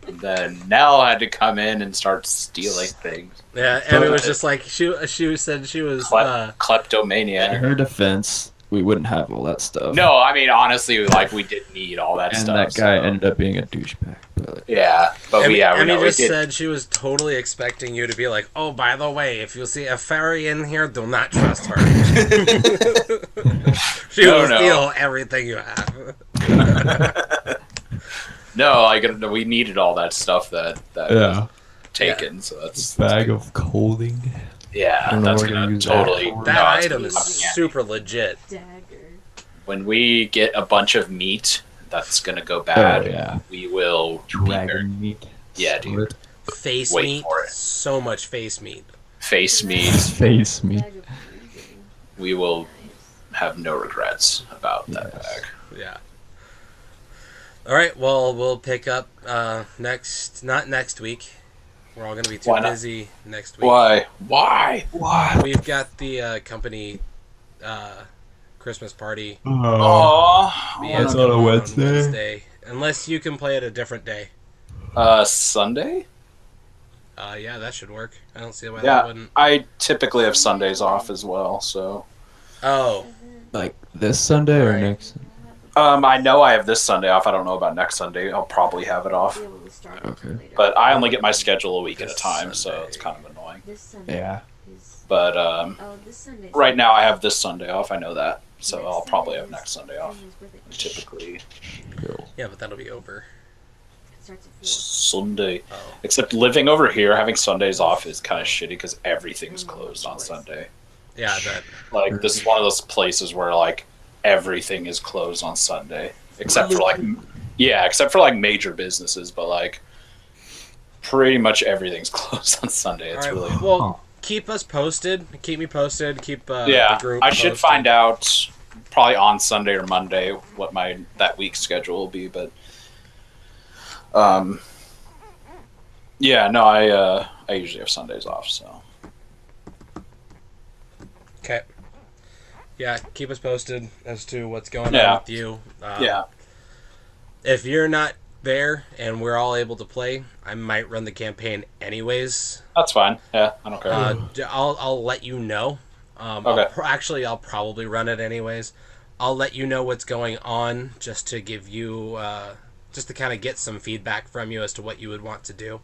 And then Nell had to come in and start stealing things. Yeah, and it was just like she said she was Kleptomaniac. In her defense, we wouldn't have all that stuff. No, I mean, honestly, like, we didn't need all that and stuff. that guy so. ended up being a douchebag. But Yeah, but Emmy, we Emmy know we just did. said she was totally expecting you to be like, oh, by the way, if you see a fairy in here, do not trust her. She will steal everything you have. No, like, we needed all that stuff that yeah, was taken, so that's... bag of clothing. Yeah, I don't know that's what you're gonna gonna use totally... that for. That no, it's item gonna is come in handy. super legit. Dagger. When we get a bunch of meat that's gonna go bad, Oh, yeah. we will... be very- Dragon meat. Yeah, dude. Face Wait meat. for it. So much face meat. Face meat. Face meat. Bag of freezing. We will have no regrets about that Yes. bag. Yeah. All right. Well, we'll pick up not next week. We're all going to be too Why not? busy next week. Why? Why? We've got the company Christmas party. Oh, That's on a Wednesday. Unless you can play it a different day. Sunday? Yeah, that should work. I don't see why that Yeah, wouldn't. I typically have Sundays off as well, so... Oh, Like this Sunday or Right. next? I know I have this Sunday off. I don't know about next Sunday. I'll probably have it off. Be able to start Okay. later. But I only get my schedule a week at a This time, so Sunday. it's kind of annoying. This Sunday Yeah. is. But Oh, this Sunday. right now I have this Sunday off. I know that. So I'll probably have next Sunday off. Typically. Cool. yeah, but that'll be over. It starts at 4. Sunday. Oh, Except living over here, having Sundays off is kind of shitty because everything's closed on Sunday. yeah, that. Like, this is one of those places where, like, everything is closed on Sunday. Except for, like, except for, like, major businesses, but, like, pretty much everything's closed on Sunday. It's All right. really... Well, keep us posted. Keep me posted. Keep the group I should posted. find out probably on Sunday or Monday what my that week's schedule will be, but yeah, no, I usually have Sundays off, so Okay. Yeah, keep us posted as to what's going Yeah. on with you. yeah. If you're not there and we're all able to play, I might run the campaign anyways. That's fine. Yeah, I don't care. I'll let you know. Okay. I'll probably run it anyways. I'll let you know what's going on just to give you just to kind of get some feedback from you as to what you would want to do.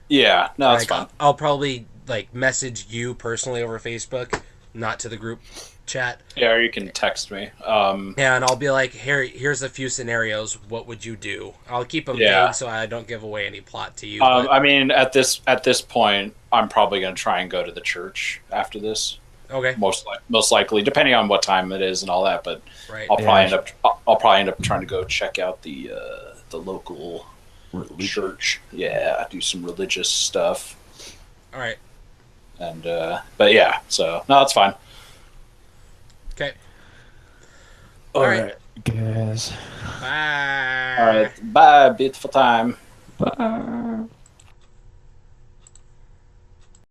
Yeah, no, that's Like, fine. I'll probably like message you personally over Facebook, not to the group chat. Yeah, or you can text me. Yeah, and I'll be like, here's a few scenarios. What would you do? I'll keep them Yeah. vague so I don't give away any plot to you. I mean, at this point, I'm probably gonna try and go to the church after this. okay, Most likely, depending on what time it is and all that. But right. I'll probably end up trying to go check out the local church. Yeah, do some religious stuff. All right. And but yeah, so no, that's fine. Okay. All right. right, guys. Bye. All right, bye, beautiful time. Bye.